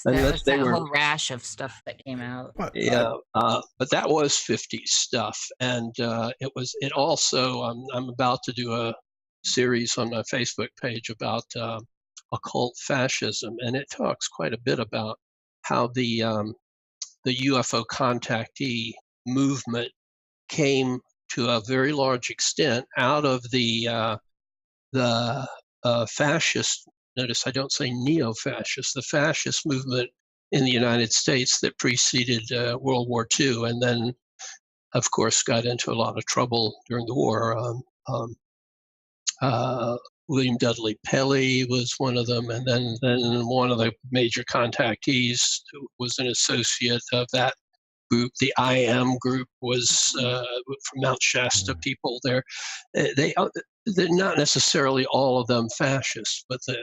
that whole rash of stuff that came out. But that was 50s stuff, and it also. I'm about to do a series on my Facebook page about occult fascism, and it talks quite a bit about how the UFO contactee movement came to a very large extent out of the fascist. Notice I don't say neo-fascist. The fascist movement in the United States that preceded World War II, and then, of course, got into a lot of trouble during the war. William Dudley Pelley was one of them, and then one of the major contactees was an associate of that group. The IM group was from Mount Shasta people there. They're not necessarily all of them fascists, but the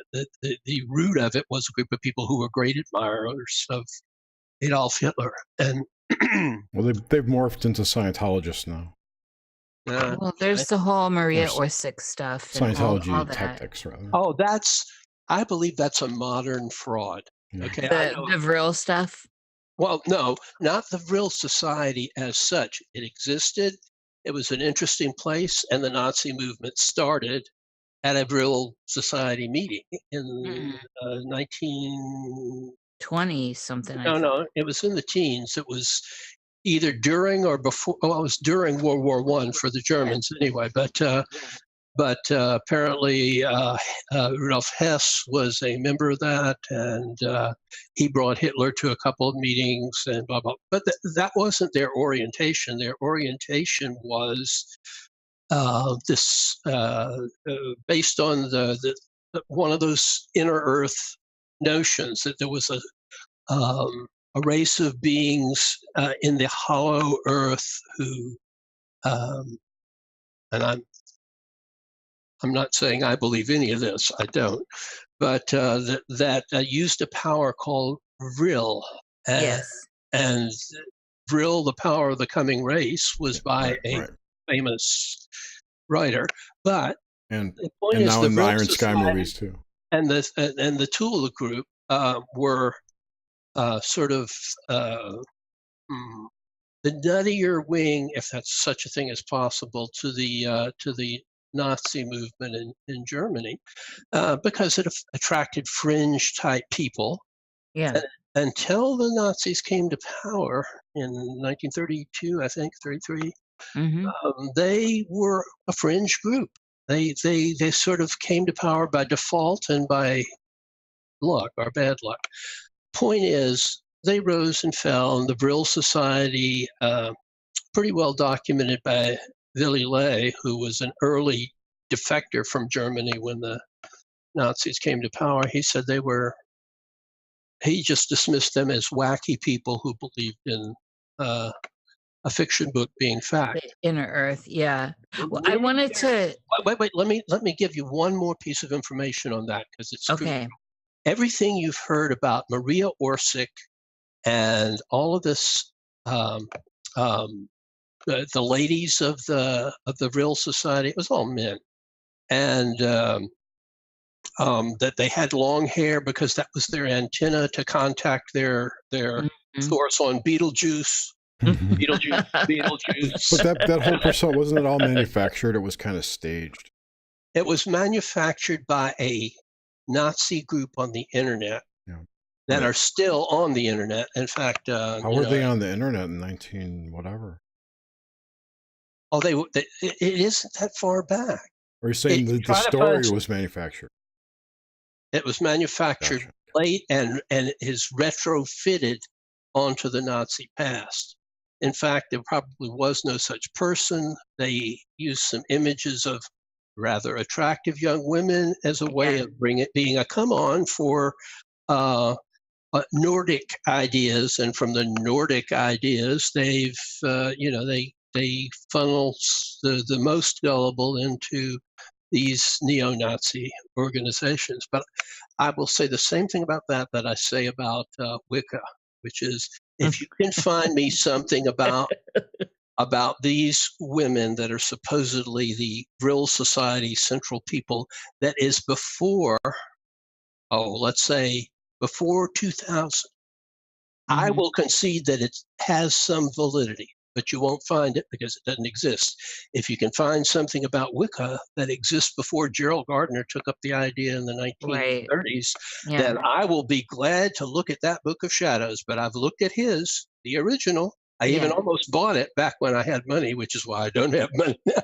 root of it was a group of people who were great admirers of Adolf Hitler. And well, they've morphed into Scientologists now. Well, there's the whole Maria Orsic stuff. Scientology all tactics, rather. Oh, I believe that's a modern fraud. Yeah. Okay, the Vril stuff. Well, no, not the Vril Society as such. It existed. It was an interesting place, and the Nazi movement started at a Vril Society meeting in 1920 something. No, it was in the teens. It was either during or before. Well, it was during World War I for the Germans anyway. But apparently Rudolf Hess was a member of that, and he brought Hitler to a couple of meetings and blah blah. But that wasn't their orientation. Their orientation was this based on the one of those inner Earth notions that there was a race of beings in the hollow earth who, and I'm not saying I believe any of this, I don't, but that used a power called Vril. And Vril, the power of the coming race, was by a famous writer. But the point is, now the in the Vril Iron Sky Society movies too. And the Tula group were sort of the nuttier wing, if that's such a thing as possible, to the Nazi movement in Germany, because it attracted fringe type people. Yeah. Until the Nazis came to power in 1932, I think 33, they were a fringe group. They sort of came to power by default and by luck or bad luck. Point is, they rose and fell, and the Vril Society, pretty well documented by Willy Ley, who was an early defector from Germany when the Nazis came to power. He said he just dismissed them as wacky people who believed in a fiction book being fact. The inner earth, yeah. Well, I wanted to wait. Let me give you one more piece of information on that, because it's okay. True. Everything you've heard about Maria Orsic and all of this, the ladies of the Vril Society, it was all men, and that they had long hair because that was their antenna to contact their source on Beetlejuice. Beetlejuice. But that whole persona, wasn't it all manufactured? It was kind of staged. It was manufactured by a Nazi group on the internet that are still on the internet. In fact, how were they on the internet in 19 whatever? Oh, it isn't that far back. Are you saying the story was manufactured? It was manufactured late and is retrofitted onto the Nazi past. In fact, there probably was no such person. They used some images of rather attractive young women as a way of being a come on for Nordic ideas, and from the Nordic ideas, they've they funnel the most gullible into these neo-Nazi organizations. But I will say the same thing about that I say about Wicca, which is, if you can find me something about these women that are supposedly the Vril Society central people that is before, let's say before 2000, I will concede that it has some validity, but you won't find it because it doesn't exist. If you can find something about Wicca that exists before Gerald Gardner took up the idea in the 1930s, then I will be glad to look at that Book of Shadows. But I've looked at the original. I even almost bought it back when I had money, which is why I don't have money now.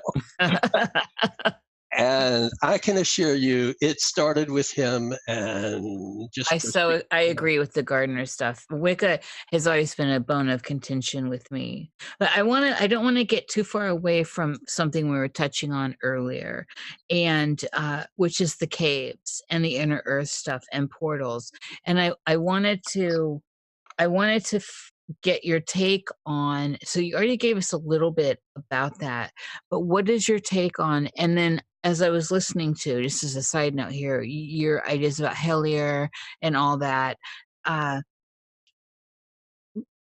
And I can assure you, it started with him, and I agree with the Gardner stuff. Wicca has always been a bone of contention with me, but I don't want to get too far away from something we were touching on earlier, and which is the caves and the inner earth stuff and portals. And I wanted to get your take on. So you already gave us a little bit about that, but what is your take on? And then, as I was listening to, just as a side note here, your ideas about Hellier and all that,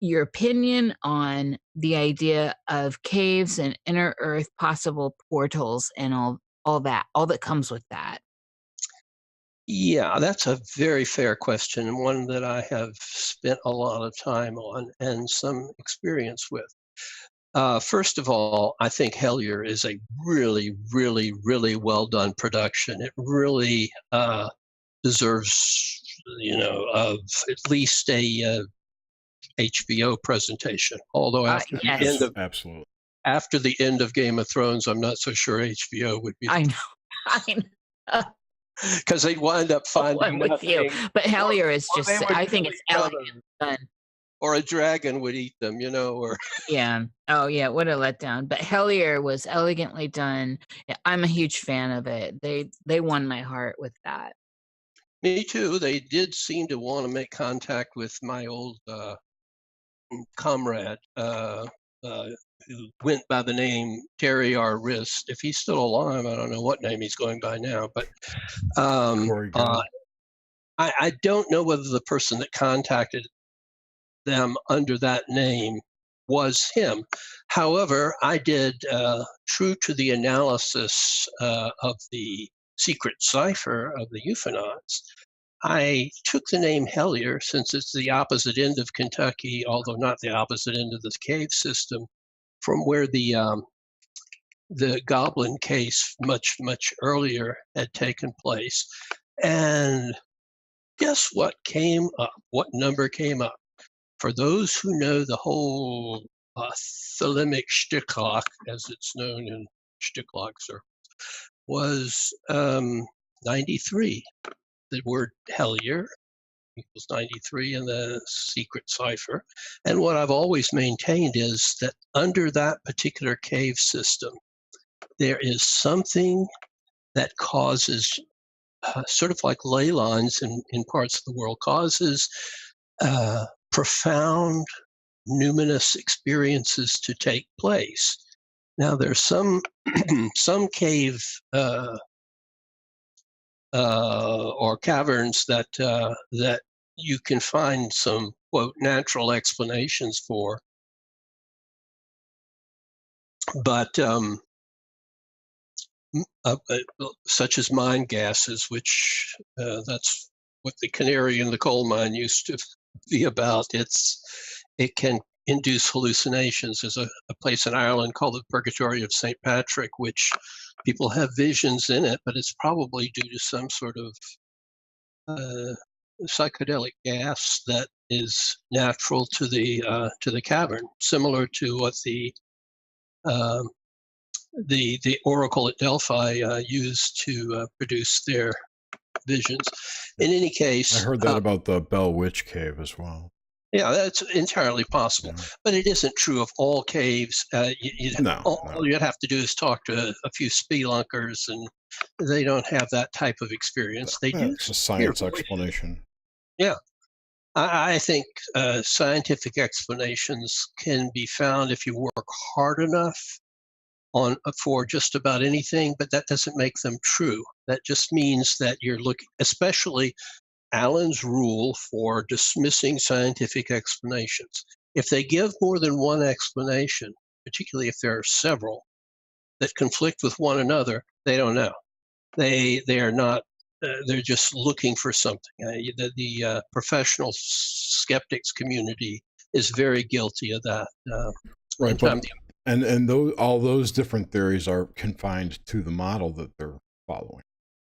your opinion on the idea of caves and inner earth, possible portals, and all that comes with that. Yeah, that's a very fair question, and one that I have spent a lot of time on and some experience with. First of all, I think Hellier is a really, really, really well done production. It really deserves, of at least a HBO presentation. Although after the end of Game of Thrones, I'm not so sure HBO would be. I know. Because they'd wind up finding. I'm with you, but Hellier is just. I think it's elegant done. Or a dragon would eat them, or. Yeah. Oh, yeah. What a letdown. But Hellier was elegantly done. I'm a huge fan of it. They won my heart with that. Me too. They did seem to want to make contact with my old comrade who went by the name Terry R. Rist. If he's still alive, I don't know what name he's going by now. But I don't know whether the person that contacted them under that name was him. However, I did, true to the analysis of the secret cipher of the ufonauts, I took the name Hellier, since it's the opposite end of Kentucky, although not the opposite end of the cave system, from where the goblin case much, much earlier had taken place. And guess what came up? What number came up? For those who know the whole thelemic shticklock, as it's known in shticklock circles, was 93. The word Hellier equals 93 in the secret cipher. And what I've always maintained is that under that particular cave system, there is something that causes, sort of like ley lines in parts of the world, causes profound numinous experiences to take place. Now, there's some cave or caverns that you can find some, quote, natural explanations for, but such as mine gases, which that's what the canary in the coal mine used to be about. It can induce hallucinations. There's a place in Ireland called the Purgatory of St. Patrick, which people have visions in it, but it's probably due to some sort of psychedelic gas that is natural to the cavern, similar to what the oracle at Delphi used to produce their visions. In any case, I heard that about the Bell Witch Cave as well. Yeah, that's entirely possible, but it isn't true of all caves. All you'd have to do is talk to a few spelunkers, and they don't have that type of experience. They do. It's a science explanation. Yeah. I think scientific explanations can be found if you work hard enough for just about anything, but that doesn't make them true. That just means that you're looking, especially Allen's rule for dismissing scientific explanations. If they give more than one explanation, particularly if there are several that conflict with one another, they don't know. They are not. They're just looking for something. The professional skeptics community is very guilty of that. Right, but, and all those different theories are confined to the model that they're following.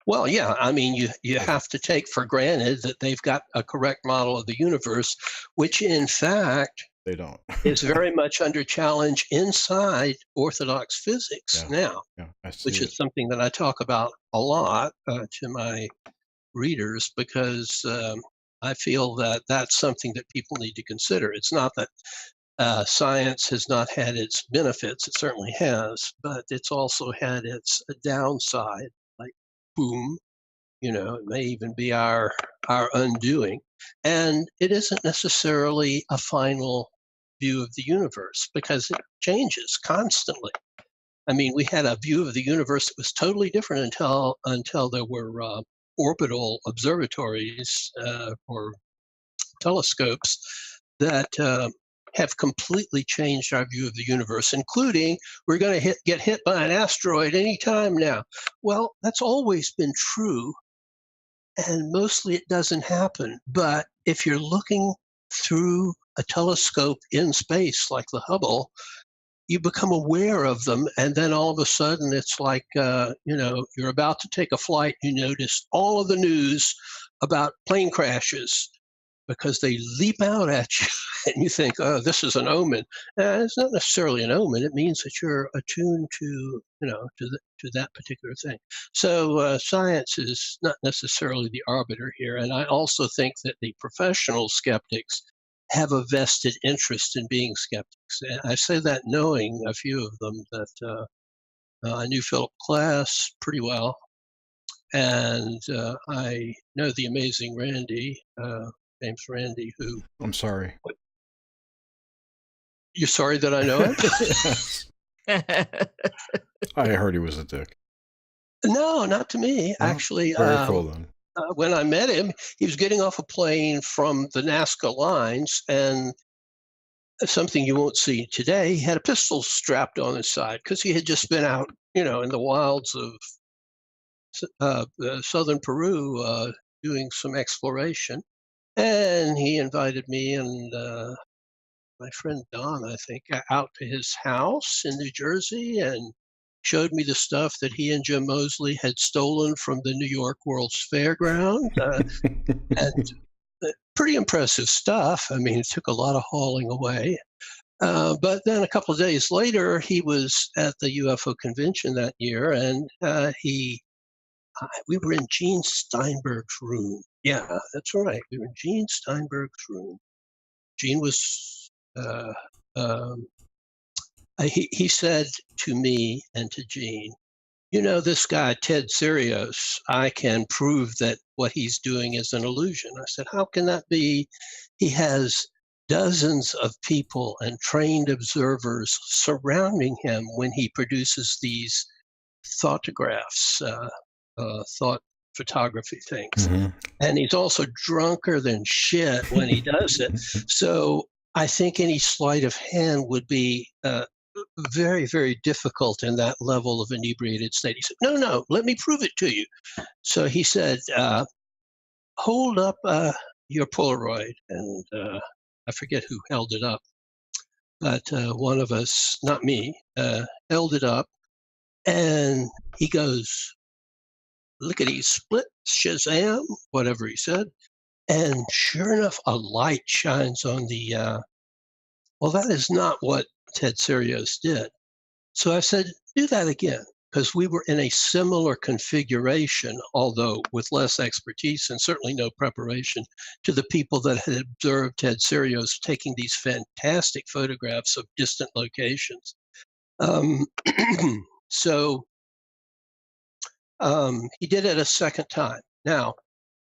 Well, yeah, I mean, you have to take for granted that they've got a correct model of the universe, which in fact they don't. is very much under challenge inside Orthodox physics now, which is something that I talk about a lot to my readers, because I feel that that's something that people need to consider. It's not that science has not had its benefits. It certainly has, but it's also had its downside. Boom, it may even be our undoing. And it isn't necessarily a final view of the universe, because it changes constantly. I mean, we had a view of the universe that was totally different until there were orbital observatories or telescopes that have completely changed our view of the universe, including we're going to get hit by an asteroid any time now. Well, that's always been true, and mostly it doesn't happen. But if you're looking through a telescope in space like the Hubble, you become aware of them, and then all of a sudden it's like, you're about to take a flight, you notice all of the news about plane crashes, because they leap out at you and you think, oh, this is an omen. It's not necessarily an omen. It means that you're attuned to, to that particular thing. So science is not necessarily the arbiter here. And I also think that the professional skeptics have a vested interest in being skeptics. And I say that knowing a few of them, that I knew Philip Klass pretty well. And I know the amazing Randy, James Randi, who... I'm sorry. You're sorry that I know him? I heard he was a dick. No, not to me. Oh, actually, very cool then. When I met him, he was getting off a plane from the Nazca lines, and something you won't see today, he had a pistol strapped on his side because he had just been out, in the wilds of southern Peru doing some exploration. And he invited me and my friend Don, I think, out to his house in New Jersey and showed me the stuff that he and Jim Moseley had stolen from the New York World's Fairground. And pretty impressive stuff. I mean, it took a lot of hauling away. But then a couple of days later, he was at the UFO convention that year, and we were in Gene Steinberg's room. Yeah, that's right. We were in Gene Steinberg's room. Gene was, he said to me and to Gene, you know, this guy, Ted Sirios, I can prove that what he's doing is an illusion. I said, how can that be? He has dozens of people and trained observers surrounding him when he produces these thoughtographs, thought photography things. Mm-hmm. And he's also drunker than shit when he does it. So I think any sleight of hand would be very, very difficult in that level of inebriated state. He said, no, let me prove it to you. So he said, hold up your Polaroid. And I forget who held it up, but one of us, not me, held it up. And he goes, lickety split, Shazam, whatever he said. And sure enough, a light shines on the, well, that is not what Ted Sirios did. So I said, do that again, because we were in a similar configuration, although with less expertise and certainly no preparation to the people that had observed Ted Sirios taking these fantastic photographs of distant locations. So he did it a second time. Now,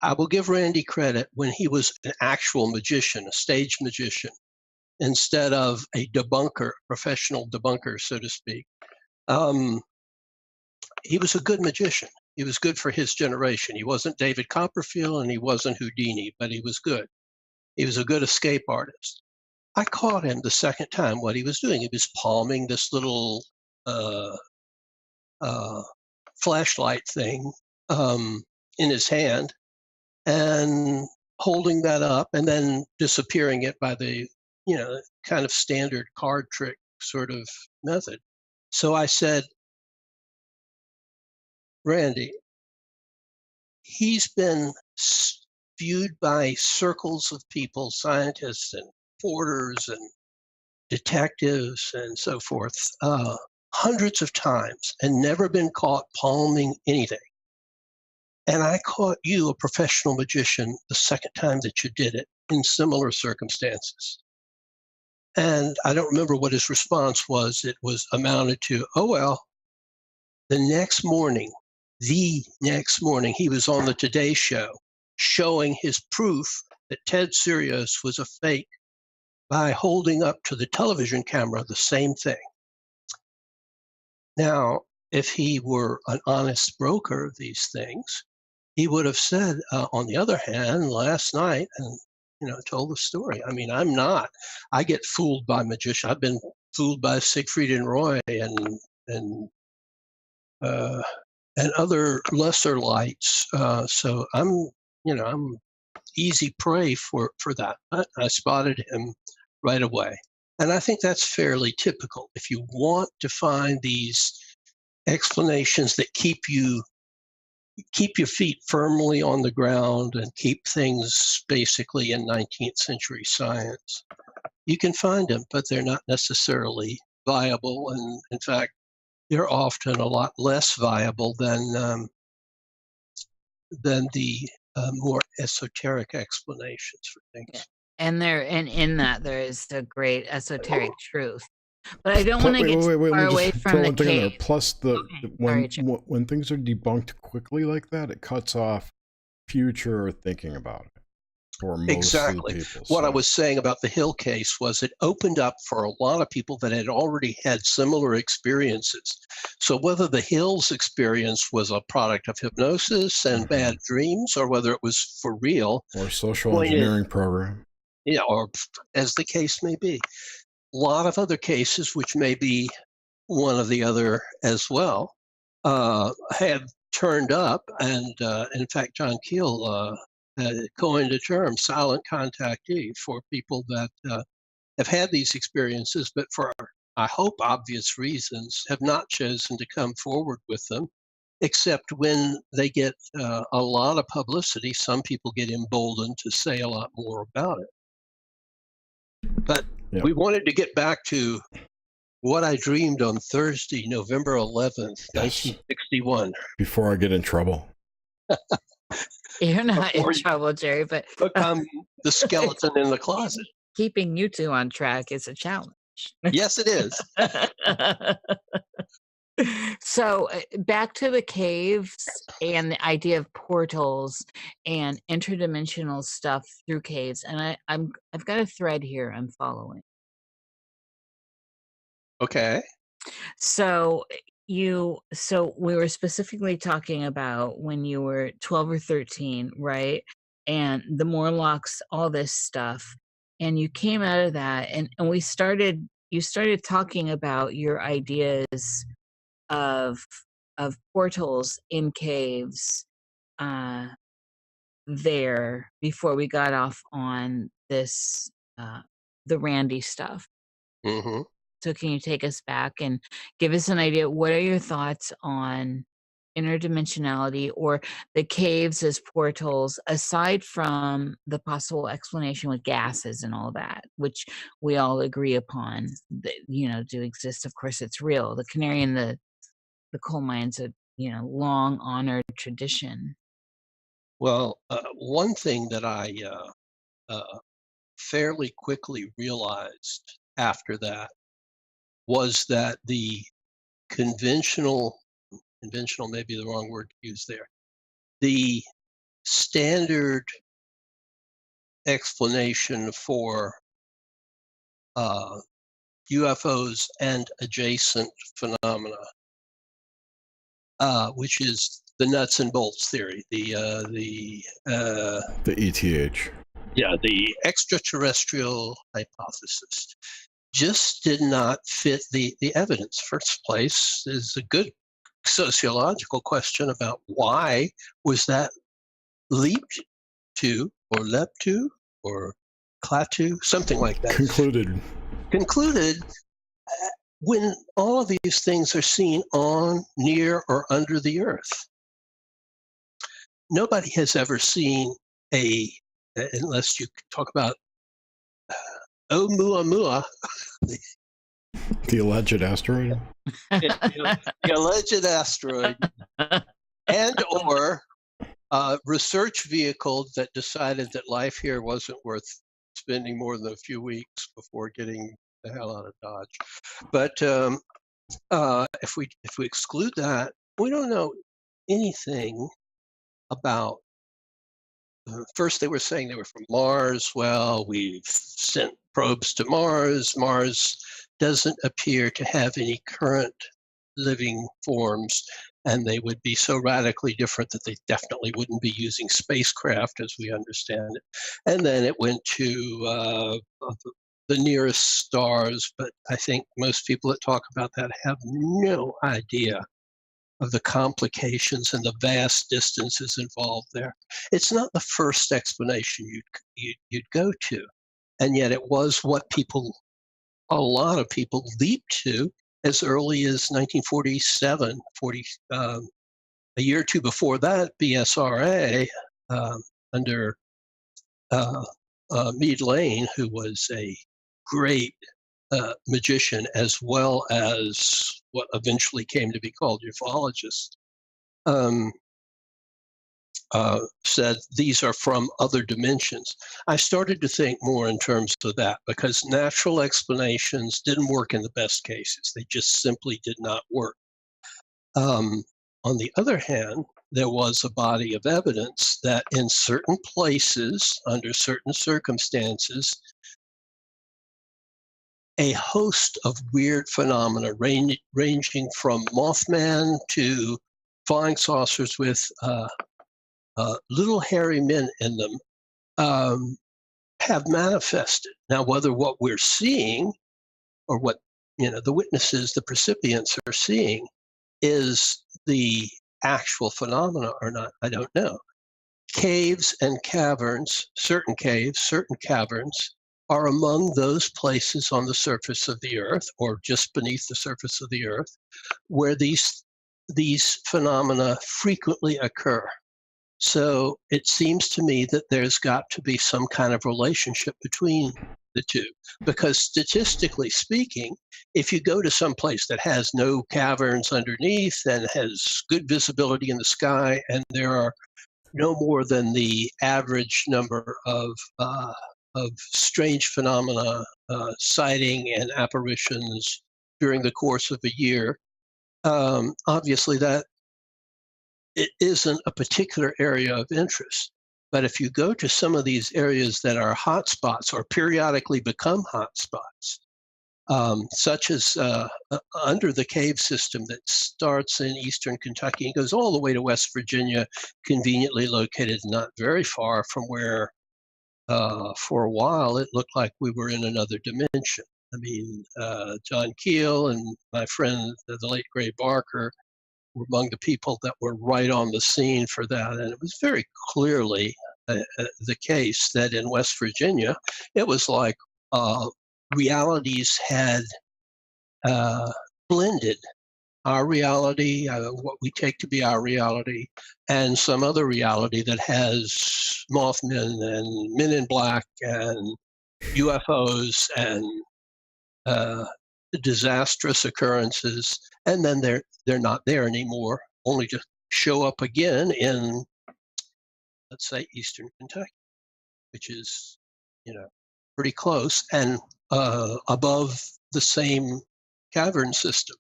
I will give Randy credit when he was an actual magician, a stage magician, instead of a debunker, professional debunker, so to speak. He was a good magician. He was good for his generation. He wasn't David Copperfield and he wasn't Houdini, but he was good. He was a good escape artist. I caught him the second time what he was doing. He was palming this little flashlight thing in his hand and holding that up and then disappearing it by the, kind of standard card trick sort of method. So I said, Randy, he's been viewed by circles of people, scientists and reporters and detectives and so forth, hundreds of times and never been caught palming anything. And I caught you, a professional magician, the second time that you did it in similar circumstances. And I don't remember what his response was. It was amounted to, oh, well, the next morning, he was on the Today Show showing his proof that Ted Sirios was a fake by holding up to the television camera the same thing. Now, if he were an honest broker of these things, he would have said, on the other hand, last night, and told the story. I mean, I'm not. I get fooled by magicians. I've been fooled by Siegfried and Roy and other lesser lights. So I'm easy prey for that. But I spotted him right away. And I think that's fairly typical. If you want to find these explanations that keep your feet firmly on the ground and keep things basically in 19th century science, you can find them, but they're not necessarily viable. And in fact, they're often a lot less viable than the more esoteric explanations for things. Yeah. And in that there is a great esoteric truth. But I don't want to get too far away from the case. Plus, when things are debunked quickly like that, it cuts off future thinking about it for most exactly. of the people. What I was saying about the Hill case was it opened up for a lot of people that had already had similar experiences. So whether the Hill's experience was a product of hypnosis and bad dreams, or whether it was for real, or social engineering program, or as the case may be. A lot of other cases, which may be one or the other as well, have turned up. And in fact, John Keel coined a term, silent contactee, for people that have had these experiences, but for, I hope, obvious reasons, have not chosen to come forward with them, except when they get a lot of publicity. Some people get emboldened to say a lot more about it. But Yep. We wanted to get back to what I dreamed on Thursday, November 11th, 1961. Before I get in trouble. You're not Before in trouble, Jerry, but become the skeleton in the closet. keeping you two on track is a challenge. Yes, it is. So back to the caves and the idea of portals and interdimensional stuff through caves, and I've got a thread here I'm following. Okay. So we were specifically talking about when you were 12 or 13, right? And the Morlocks, all this stuff, and you came out of that, and you started talking about your ideas of portals in caves there before we got off on this the Randy stuff. Mm-hmm. So can you take us back and give us an idea? What are your thoughts on interdimensionality or the caves as portals, aside from the possible explanation with gases and all that, which we all agree upon that, do exist? Of course, it's real. The canary in the coal mine's a long honored tradition. Well, one thing that I fairly quickly realized after that was that the conventional may be the wrong word to use there, the standard explanation for UFOs and adjacent phenomena, which is the nuts and bolts theory, the ETH. Yeah, the extraterrestrial hypothesis just did not fit the evidence. First place is a good sociological question about why was that leaped to or leapt to or clatu, something like that. Concluded when all of these things are seen on, near, or under the earth. Nobody has ever seen unless you talk about Oumuamua, the alleged asteroid. The alleged asteroid, and or a research vehicle that decided that life here wasn't worth spending more than a few weeks before getting the hell out of Dodge. But if we exclude that, we don't know anything about. First, they were saying they were from Mars. Well, we've sent probes to Mars. Mars doesn't appear to have any current living forms, and they would be so radically different that they definitely wouldn't be using spacecraft as we understand it. And then it went to the nearest stars, but I think most people that talk about that have no idea of the complications and the vast distances involved there. It's not the first explanation you'd go to, and yet it was what a lot of people leaped to as early as 1947, a year or two before that. BSRA under Meade Lane, who was a great magician as well as what eventually came to be called ufologist, said these are from other dimensions. I started to think more in terms of that because natural explanations didn't work in the best cases. They just simply did not work. On the other hand, there was a body of evidence that in certain places, under certain circumstances, a host of weird phenomena ranging from Mothman to flying saucers with little hairy men in them have manifested. Now, whether what we're seeing or what the witnesses, the percipients are seeing is the actual phenomena or not, I don't know. Caves and caverns, certain caves, certain caverns, are among those places on the surface of the earth or just beneath the surface of the earth where these phenomena frequently occur. So it seems to me that there's got to be some kind of relationship between the two, because statistically speaking, if you go to some place that has no caverns underneath and has good visibility in the sky, and there are no more than the average number of strange phenomena, sighting and apparitions during the course of a year, obviously that it isn't a particular area of interest. But if you go to some of these areas that are hotspots or periodically become hotspots, such as under the cave system that starts in eastern Kentucky and goes all the way to West Virginia, conveniently located not very far from where, for a while, it looked like we were in another dimension. I mean, John Keel and my friend, the late Gray Barker, were among the people that were right on the scene for that. And it was very clearly the case that in West Virginia, it was like realities had blended our reality, what we take to be our reality, and some other reality that has Mothmen and Men in Black and UFOs and disastrous occurrences, and then they're not there anymore, only to show up again in, let's say, eastern Kentucky, which is, pretty close and above the same cavern system.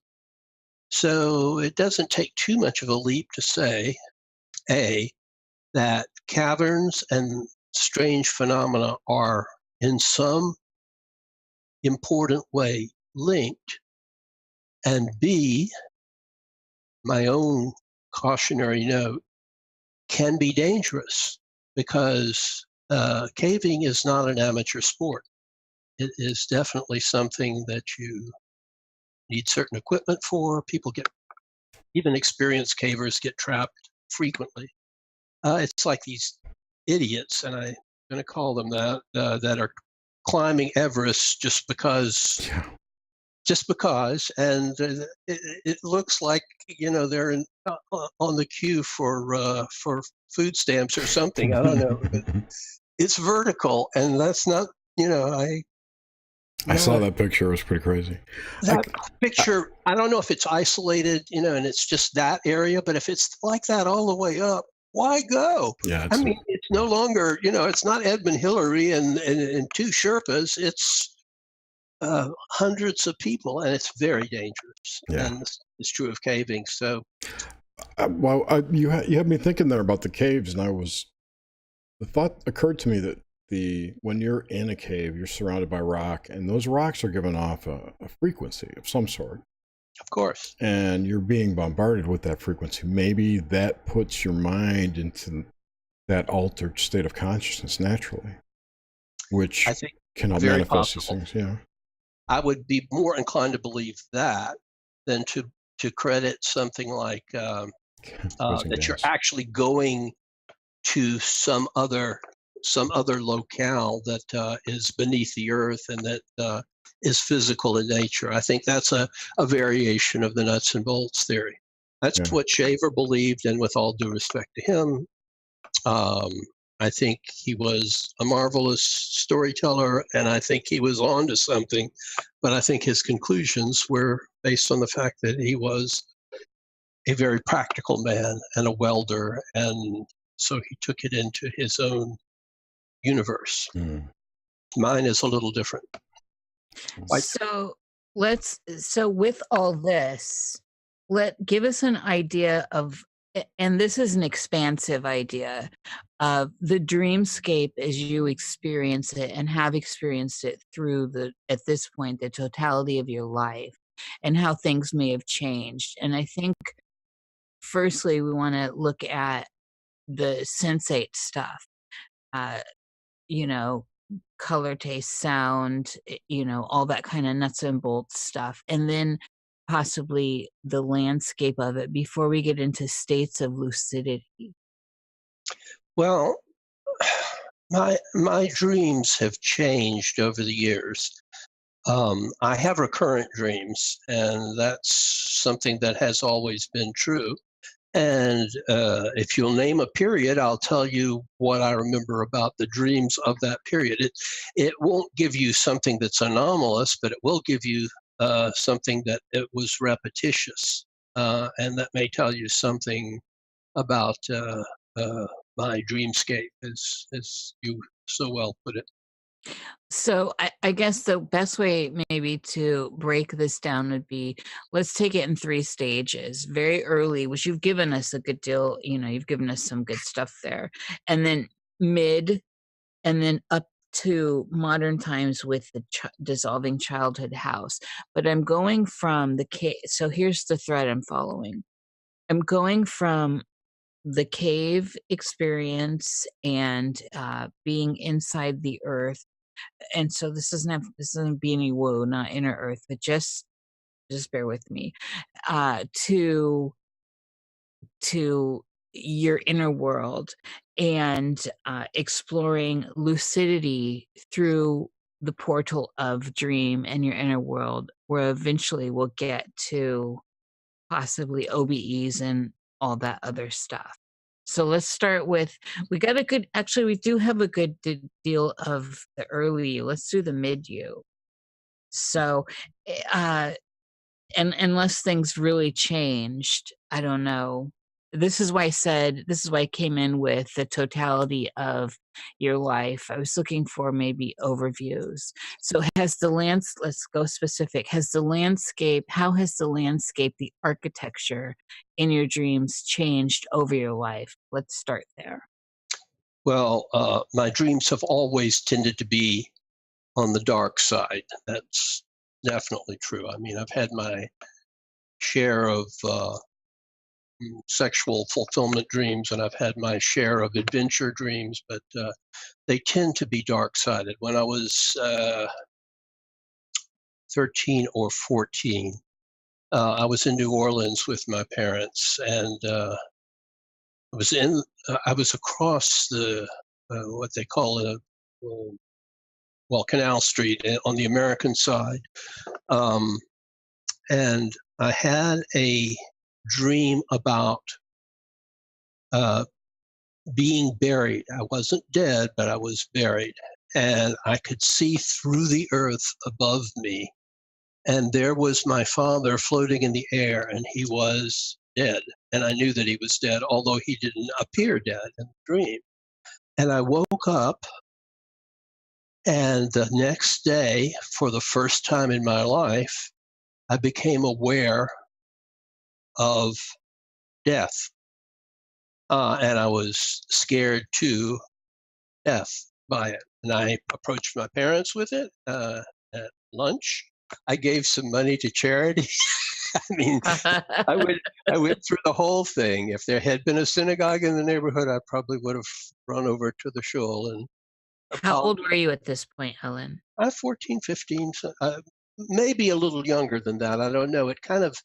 So it doesn't take too much of a leap to say, A, that caverns and strange phenomena are in some important way linked, and B, my own cautionary note, can be dangerous because caving is not an amateur sport. It is definitely something that you need certain equipment for. People even experienced cavers get trapped frequently. It's like these idiots, and I'm going to call them that, that are climbing Everest just because. Yeah. Just because, and it looks like they're on the queue for food stamps or something. I don't know. But it's vertical, and that's not. I saw that picture. It was pretty crazy. That picture, I don't know if it's isolated, and it's just that area. But if it's like that all the way up, why go? Yeah, I mean, it's no longer. It's not Edmund Hillary and two Sherpas. It's hundreds of people, and it's very dangerous. Yeah. And it's true of caving. So, you had me thinking there about the caves, and the thought occurred to me that when you're in a cave, you're surrounded by rock, and those rocks are giving off a frequency of some sort. Of course. And you're being bombarded with that frequency. Maybe that puts your mind into that altered state of consciousness naturally, which I think can help manifest these things. Yeah. I would be more inclined to believe that than to credit something like that you're actually going to some other locale that is beneath the earth and that is physical in nature. I think that's a variation of the nuts and bolts theory. That's what Shaver believed, and with all due respect to him, I think he was a marvelous storyteller, and I think he was on to something, but I think his conclusions were based on the fact that he was a very practical man and a welder, and so he took it into his own universe. Mine is a little different. So with all this, give us an idea of, and this is an expansive idea, of the dreamscape as you experience it and have experienced it through at this point, the totality of your life, and how things may have changed. And I think, firstly, we want to look at the sensate stuff, color, taste, sound, all that kind of nuts and bolts stuff. And then possibly the landscape of it before we get into states of lucidity. Well, my dreams have changed over the years. I have recurrent dreams, and that's something that has always been true. And if you'll name a period, I'll tell you what I remember about the dreams of that period. It won't give you something that's anomalous, but it will give you something that it was repetitious. And that may tell you something about my dreamscape, as you so well put it. So I guess the best way maybe to break this down would be, let's take it in 3 stages. Very early, which you've given us a good deal, you've given us some good stuff there. And then mid, and then up to modern times with the dissolving childhood house. But I'm going from so here's the thread I'm following. I'm going from the cave experience and being inside the earth. And so this doesn't be any woo, not inner earth, but just bear with me, to your inner world, and exploring lucidity through the portal of dream and your inner world, where eventually we'll get to possibly OBEs and all that other stuff. So let's start with, we do have a good deal of the early you. Let's do the mid you. So, and unless things really changed, I don't know. This is why I came in with the totality of your life. I was looking for maybe overviews. So let's go specific. How has the landscape, the architecture in your dreams changed over your life? Let's start there. Well, my dreams have always tended to be on the dark side. That's definitely true. I mean, I've had my share of sexual fulfillment dreams, and I've had my share of adventure dreams, but they tend to be dark-sided. When I was 13 or 14, I was in New Orleans with my parents, and I was across the what they call Canal Street on the American side, and I had a dream about being buried. I wasn't dead, but I was buried, and I could see through the earth above me, and there was my father floating in the air, and he was dead, and I knew that he was dead, although he didn't appear dead in the dream. And I woke up, and the next day, for the first time in my life, I became aware of death. And I was scared to death by it. And I approached my parents with it at lunch. I gave some money to charity. I mean, I went through the whole thing. If there had been a synagogue in the neighborhood, I probably would have run over to the shul. And how old were you at this point, Ellen? 14, 15, maybe a little younger than that. I don't know. It kind of,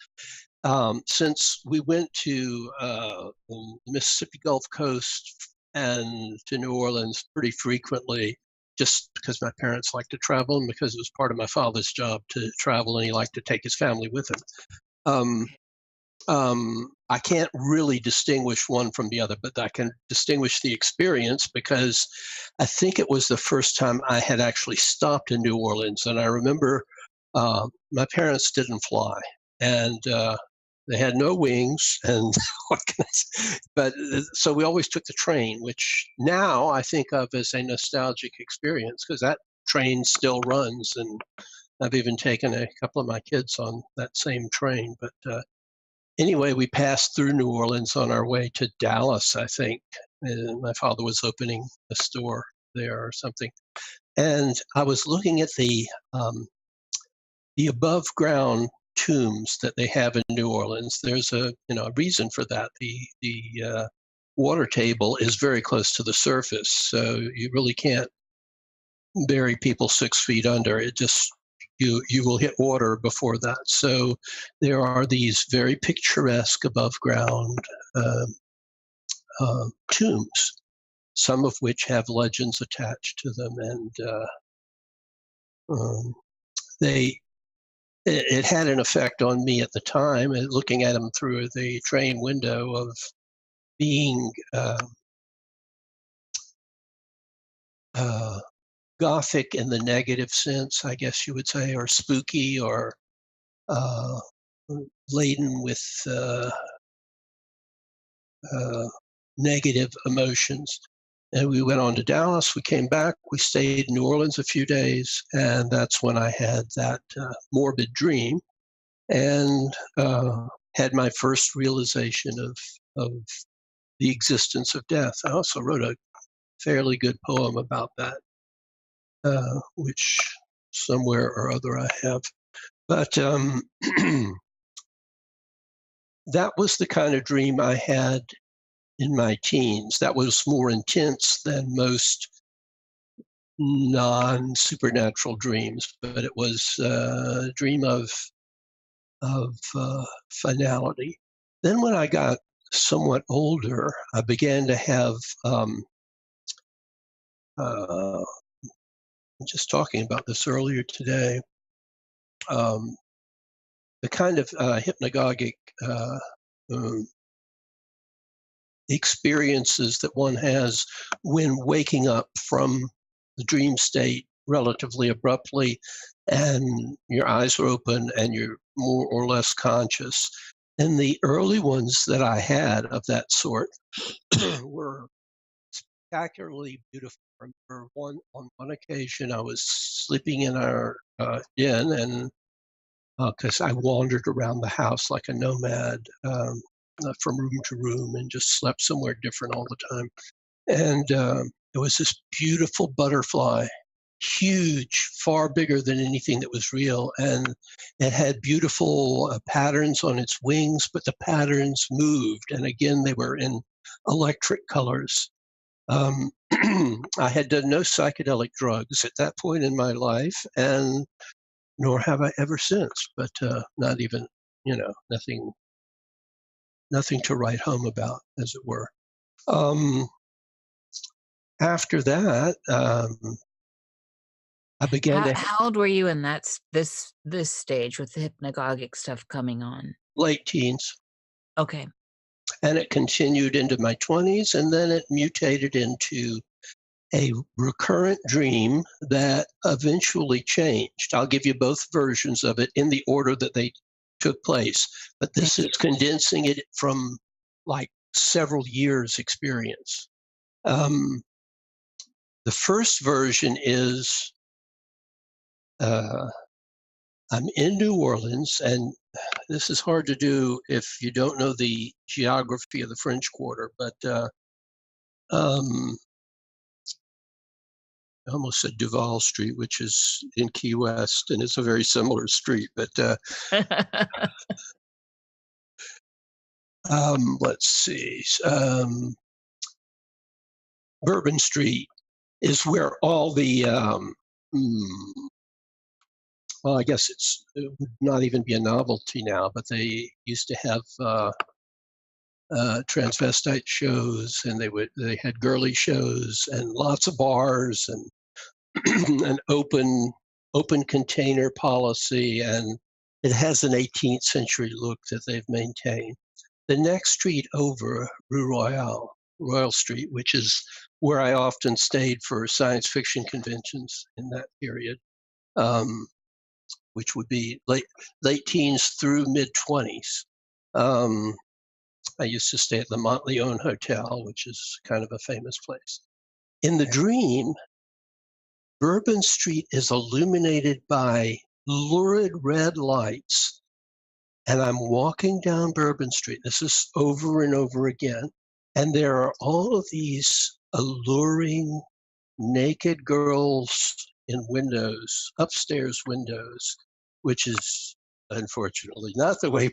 since we went to the Mississippi Gulf Coast and to New Orleans pretty frequently, just because my parents liked to travel and because it was part of my father's job to travel, and he liked to take his family with him. I can't really distinguish one from the other, but I can distinguish the experience because I think it was the first time I had actually stopped in New Orleans. And I remember my parents didn't fly, and they had no wings, and but so we always took the train, which now I think of as a nostalgic experience because that train still runs, and I've even taken a couple of my kids on that same train. But anyway, we passed through New Orleans on our way to Dallas, I think. And my father was opening a store there or something, and I was looking at the above ground tombs that they have in New Orleans. There's a reason for that. The water table is very close to the surface, so you really can't bury people 6 feet under. It just you will hit water before that. So there are these very picturesque above ground tombs, some of which have legends attached to them, and it had an effect on me at the time, looking at him through the train window of being Gothic in the negative sense, I guess you would say, or spooky, or laden with negative emotions. And we went on to Dallas. We came back. We stayed in New Orleans a few days, and that's when I had that morbid dream, and had my first realization of the existence of death. I also wrote a fairly good poem about that, which somewhere or other I have. But that was the kind of dream I had in my teens. That was more intense than most non-supernatural dreams, but it was a dream of finality. Then when I got somewhat older, I began to have, I'm just talking about this earlier today, the kind of hypnagogic experiences that one has when waking up from the dream state relatively abruptly, and your eyes are open and you're more or less conscious. And the early ones that I had of that sort were spectacularly beautiful. I remember on one occasion I was sleeping in our den, and because I wandered around the house like a nomad, from room to room, and just slept somewhere different all the time. And there was this beautiful butterfly, huge, far bigger than anything that was real. And it had beautiful patterns on its wings, but the patterns moved. And again, they were in electric colors. I had done no psychedelic drugs at that point in my life, and nor have I ever since, but not even, nothing to write home about, as it were. After that, I began to... How old were you in this stage with the hypnagogic stuff coming on? Late teens. Okay. And it continued into my 20s, and then it mutated into a recurrent dream that eventually changed. I'll give you both versions of it in the order that they took place, but this is condensing it from like several years' experience. The first version is I'm in New Orleans, and this is hard to do if you don't know the geography of the French Quarter, but I almost said Duval Street, which is in Key West, and it's a very similar street. But let's see. Bourbon Street is where all the, well, I guess it would not even be a novelty now, but they used to have transvestite shows, and they had girly shows and lots of bars and an open container policy, and it has an 18th century look that they've maintained. The next street over, Rue Royal Street, which is where I often stayed for science fiction conventions in that period, which would be late teens through mid-20s. I used to stay at the Montleone Hotel, which is kind of a famous place. In the dream, Bourbon Street is illuminated by lurid red lights, and I'm walking down Bourbon Street. This is over and over again, and there are all of these alluring naked girls in windows, upstairs windows, which is unfortunately not the way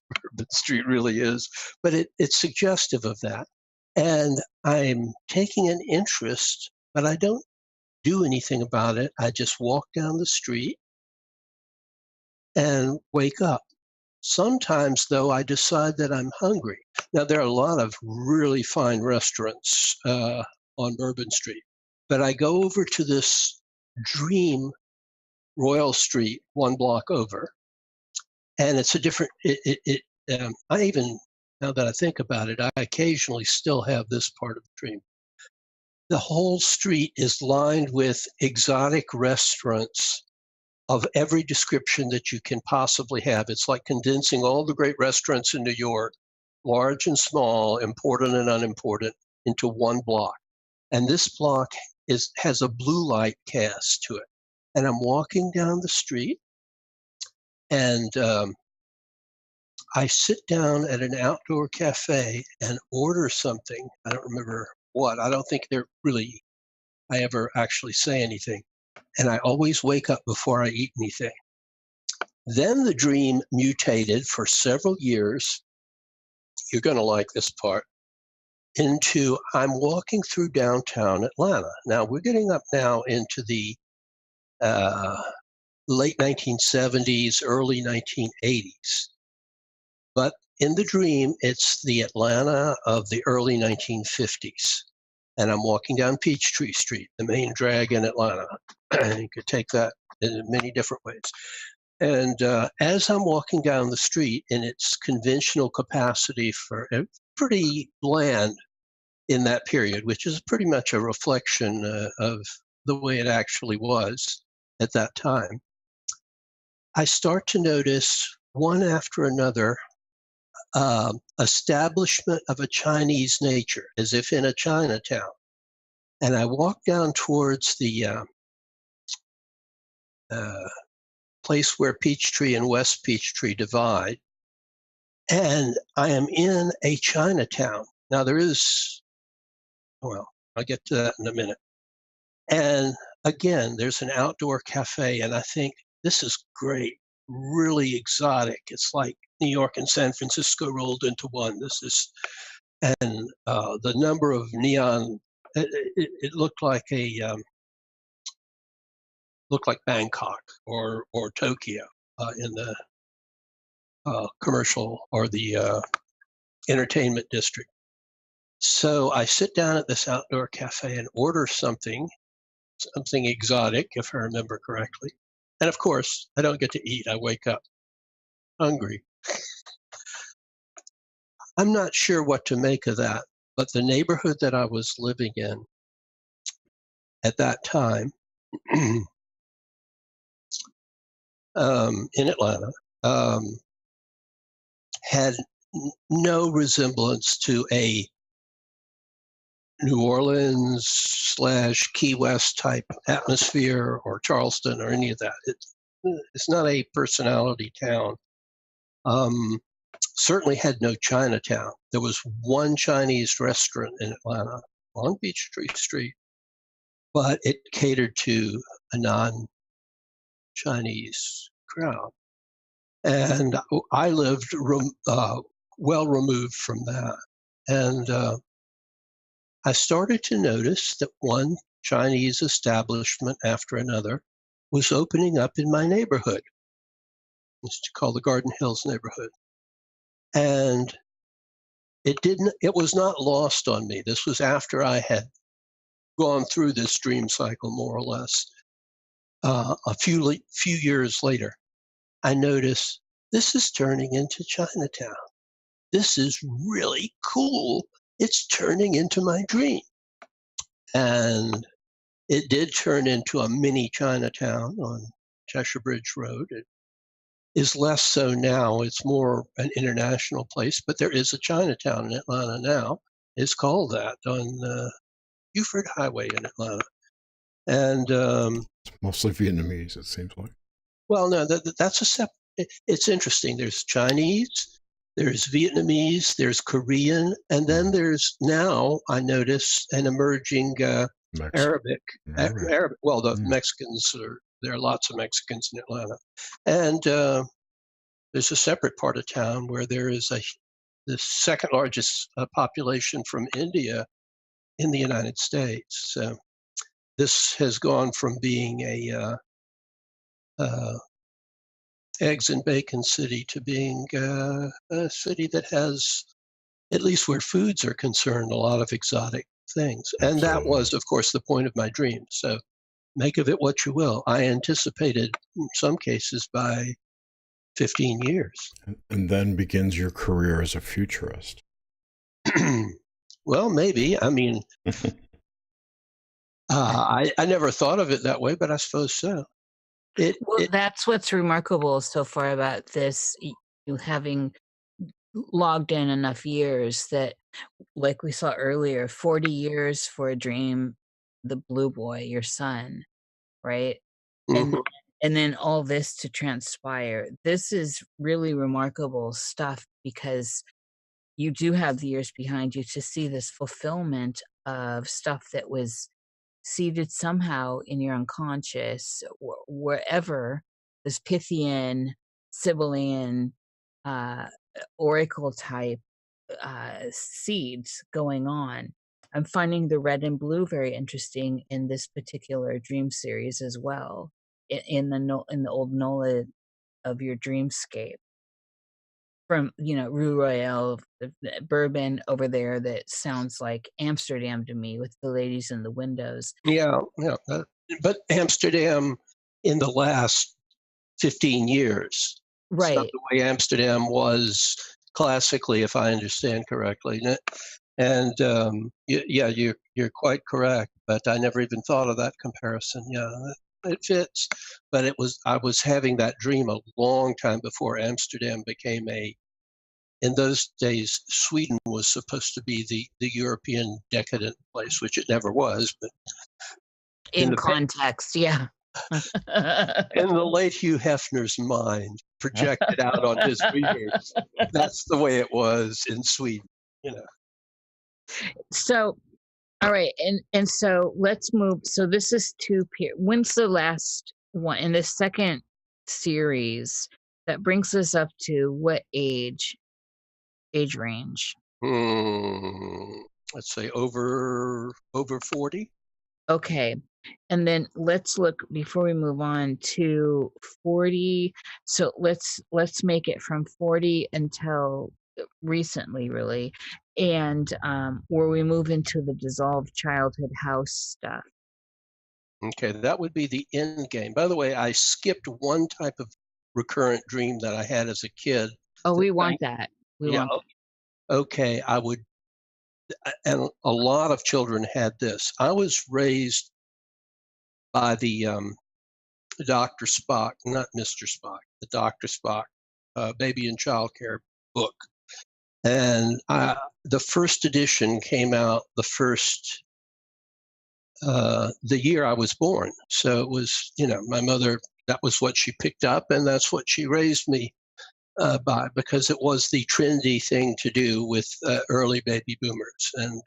Bourbon Street really is, but it's suggestive of that. And I'm taking an interest, but I don't do anything about it. I just walk down the street and wake up. Sometimes, though, I decide that I'm hungry. Now, there are a lot of really fine restaurants on Bourbon Street, but I go over to this dream Royal Street, one block over, and it's a different. I even, now that I think about it, I occasionally still have this part of the dream. The whole street is lined with exotic restaurants of every description that you can possibly have. It's like condensing all the great restaurants in New York, large and small, important and unimportant, into one block. And this block has a blue light cast to it. And I'm walking down the street, and I sit down at an outdoor cafe and order something. I don't remember what. I don't think I ever actually say anything. And I always wake up before I eat anything. Then the dream mutated for several years. You're going to like this part. Into I'm walking through downtown Atlanta. Now we're getting up now into the late 1970s, early 1980s. But in the dream, it's the Atlanta of the early 1950s. And I'm walking down Peachtree Street, the main drag in Atlanta. You could take that in many different ways. And as I'm walking down the street in its conventional capacity for pretty bland in that period, which is pretty much a reflection of the way it actually was at that time, I start to notice one after another establishment of a Chinese nature, as if in a Chinatown. And I walk down towards the place where Peachtree and West Peachtree divide, and I am in a Chinatown. Now there is, well, I'll get to that in a minute. And again, there's an outdoor cafe, and I think, this is great, really exotic. It's like New York and San Francisco rolled into one. And the number of neon, it looked like looked like Bangkok or Tokyo in the commercial or the entertainment district. So I sit down at this outdoor cafe and order something exotic, if I remember correctly. And of course, I don't get to eat. I wake up hungry. I'm not sure what to make of that, but the neighborhood that I was living in at that time in Atlanta had no resemblance to a New Orleans / Key West type atmosphere or Charleston or any of that. It's not a personality town. Certainly had no Chinatown. There was one Chinese restaurant in Atlanta on Peachtree Street, but it catered to a non-Chinese crowd. And I lived well removed from that. And I started to notice that one Chinese establishment after another was opening up in my neighborhood. It's called the Garden Hills neighborhood. And it was not lost on me. This was after I had gone through this dream cycle, more or less. A few years later, I noticed this is turning into Chinatown. This is really cool. It's turning into my dream. And it did turn into a mini Chinatown on Cheshire Bridge Road. It is less so now. It's more an international place, but there is a Chinatown in Atlanta now. It's called that on Buford Highway in Atlanta. And it's mostly Vietnamese, it seems like. Well, no, that's a separate. It's interesting. There's Chinese, there's Vietnamese, there's Korean, and then there's now, I notice, an emerging Arabic. Well, the Mexicans, there are lots of Mexicans in Atlanta. And there's a separate part of town where there is the second largest population from India in the United States. So this has gone from being a eggs and bacon city to being a city that has, at least where foods are concerned, a lot of exotic things. And that was, of course, the point of my dream. So make of it what you will. I anticipated, in some cases, by 15 years. And then begins your career as a futurist. Well, maybe. I mean, I never thought of it that way, but I suppose so. That's what's remarkable so far about this, you having logged in enough years that, like we saw earlier, 40 years for a dream, the blue boy, your son, right? Mhm. And then all this to transpire. This is really remarkable stuff because you do have the years behind you to see this fulfillment of stuff that was seated somehow in your unconscious, wherever this Pythian, Sibyllian, uh, oracle type seeds going on. I'm finding the red and blue very interesting in this particular dream series as well, in the old Nola of your dreamscape. From, Rue Royale, the bourbon over there that sounds like Amsterdam to me with the ladies in the windows. Yeah. But Amsterdam in the last 15 years. It's not Right. the way Amsterdam was classically, if I understand correctly. And you're quite correct, but I never even thought of that comparison. Yeah, it fits. But I was having that dream a long time before Amsterdam became in those days, Sweden was supposed to be the European decadent place, which it never was. But In context, yeah. in the late Hugh Hefner's mind, projected out on his readers, that's the way it was in Sweden. So, all right, and so let's move. So this is when's the last one in the second series? That brings us up to what age range? Let's say over 40. Okay. And then let's look before we move on to 40. So let's make it from 40 until recently, really, and where we move into the dissolved childhood house stuff. Okay, that would be the end game. By the way, I skipped one type of recurrent dream that I had as a kid. Oh, we want that. Okay, I would, and a lot of children had this. I was raised by the Dr. Spock, not Mr. Spock, the Dr. Spock baby and child care book. And the first edition came out the year I was born. So it was, my mother, that was what she picked up, and that's what she raised me by, because it was the trendy thing to do with early baby boomers. And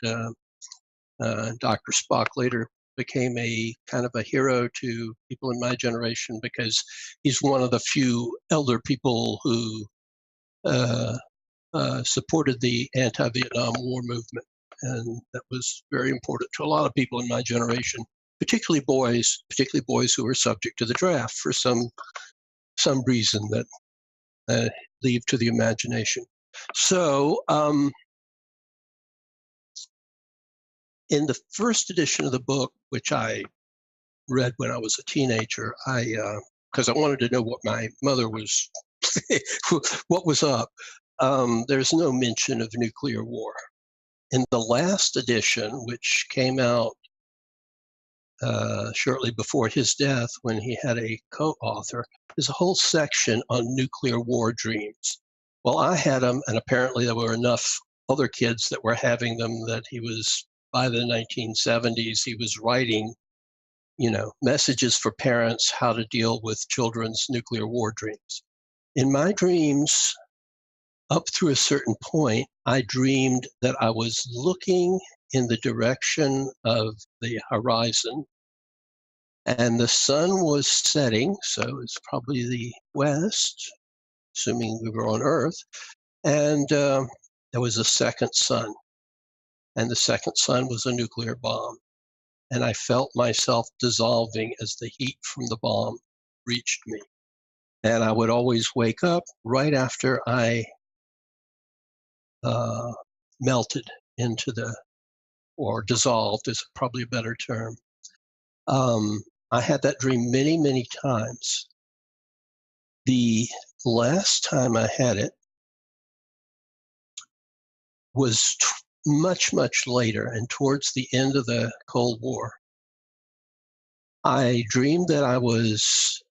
Dr. Spock later became a kind of a hero to people in my generation because he's one of the few elder people who supported the anti-Vietnam War movement. And that was very important to a lot of people in my generation, particularly boys who were subject to the draft for some reason that leave to the imagination. So in the first edition of the book, which I read when I was a teenager, because I wanted to know what my mother was, what was up. There's no mention of nuclear war. In the last edition, which came out shortly before his death when he had a co-author, there's a whole section on nuclear war dreams. Well, I had them, and apparently there were enough other kids that were having them that by the 1970s, he was writing, messages for parents how to deal with children's nuclear war dreams. In my dreams, up through a certain point, I dreamed that I was looking in the direction of the horizon, and the sun was setting, so it's probably the west, assuming we were on Earth, and there was a second sun, and the second sun was a nuclear bomb, and I felt myself dissolving as the heat from the bomb reached me. And I would always wake up right after I melted into or dissolved is probably a better term. I had that dream many, many times. The last time I had it was much, much later and towards the end of the Cold War. I dreamed that I was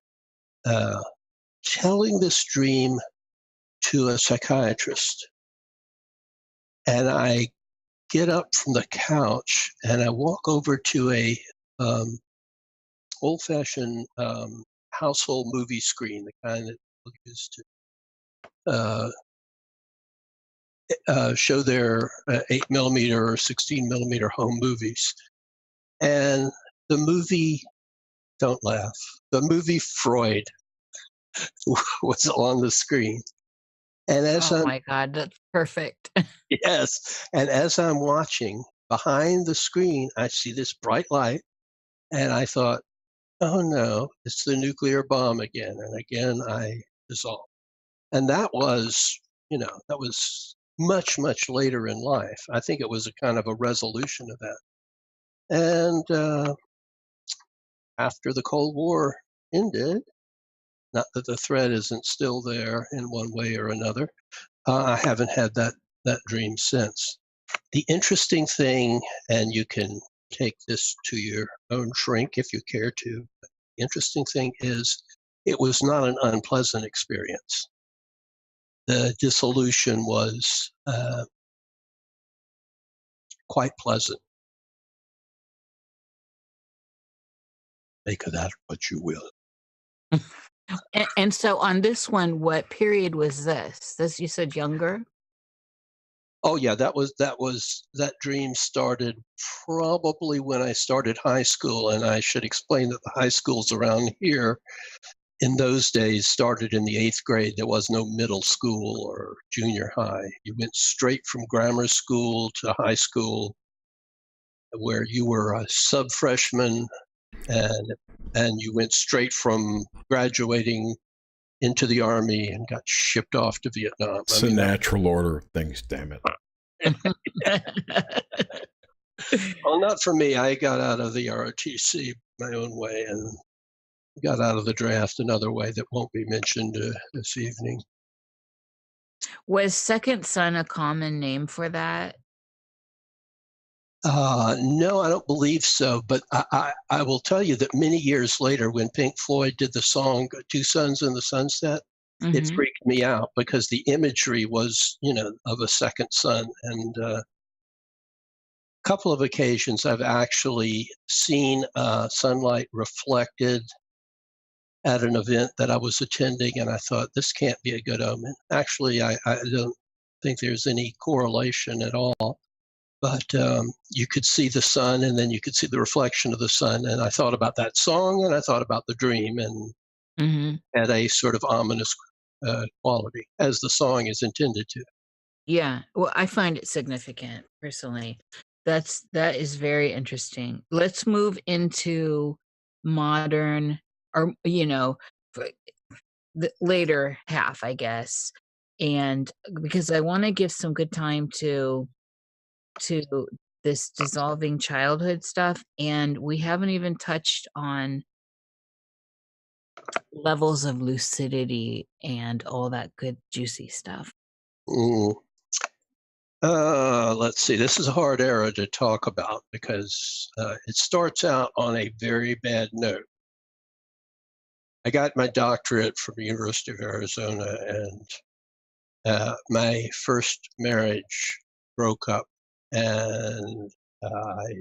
telling this dream to a psychiatrist. And I get up from the couch and I walk over to a old-fashioned household movie screen, the kind that people use to show their 8mm or 16mm home movies. And the movie, don't laugh, the movie Freud was on the screen. And as Oh my God, that's perfect. yes, and as I'm watching, behind the screen, I see this bright light, and I thought, oh no, it's the nuclear bomb again. And again, I dissolved. And that was, that was much, much later in life. I think it was a kind of a resolution of that. And after the Cold War ended, not that the threat isn't still there in one way or another, I haven't had that dream since. The interesting thing, and you can take this to your own shrink if you care to, the interesting thing is it was not an unpleasant experience. The dissolution was quite pleasant. Make of that what you will. And so on this one, what period was this? This, you said younger? Oh yeah, that dream started probably when I started high school, and I should explain that the high schools around here in those days started in the 8th grade. There was no middle school or junior high. You went straight from grammar school to high school, where you were a sub-freshman, and you went straight from graduating into the Army and got shipped off to Vietnam. It's a natural order of things, damn it. Well, not for me. I got out of the ROTC my own way and got out of the draft another way that won't be mentioned this evening. Was Second Son a common name for that? No, I don't believe so. But I will tell you that many years later, when Pink Floyd did the song Two Suns in the Sunset, it freaked me out because the imagery was, of a second sun. And a couple of occasions I've actually seen sunlight reflected at an event that I was attending, and I thought, this can't be a good omen. Actually, I don't think there's any correlation at all. But you could see the sun, and then you could see the reflection of the sun. And I thought about that song, and I thought about the dream, and had a sort of ominous quality, as the song is intended to. Yeah, well, I find it significant personally. That is very interesting. Let's move into modern, or the later half, I guess, and because I want to give some good time to this dissolving childhood stuff, and we haven't even touched on levels of lucidity and all that good juicy stuff. Let's see. This is a hard era to talk about because it starts out on a very bad note. I got my doctorate from the University of Arizona, and my first marriage broke up. And I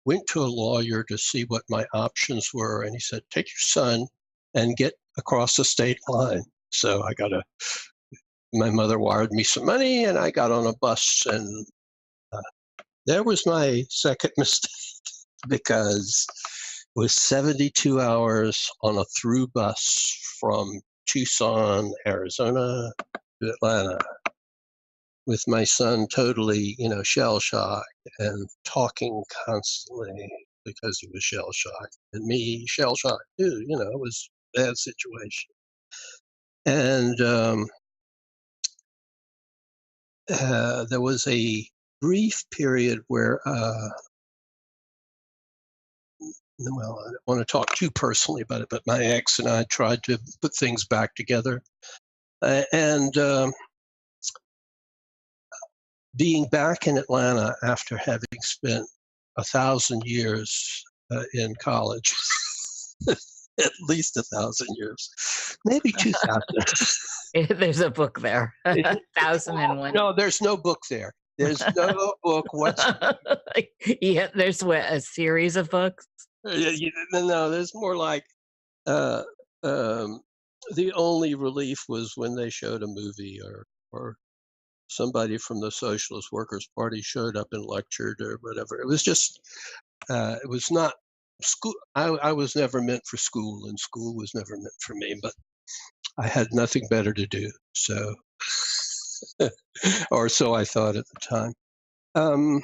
went to a lawyer to see what my options were, and he said, take your son and get across the state line. So my mother wired me some money, and I got on a bus, and there was my second mistake because it was 72 hours on a through bus from Tucson, Arizona to Atlanta, with my son totally, shell-shocked and talking constantly because he was shell-shocked, and me shell-shocked too. It was a bad situation. And there was a brief period where well, I don't want to talk too personally about it, but my ex and I tried to put things back together. And being back in Atlanta after having spent 1,000 years in college, at least 1,000 years, maybe 2,000. There's a book there. 1,001. No, there's no book there. There's no book whatsoever. Yeah, there's what, a series of books? No, there's more like the only relief was when they showed a movie or somebody from the Socialist Workers' Party showed up and lectured or whatever. It was just, it was not school. I was never meant for school, and school was never meant for me, but I had nothing better to do. So, or so I thought at the time.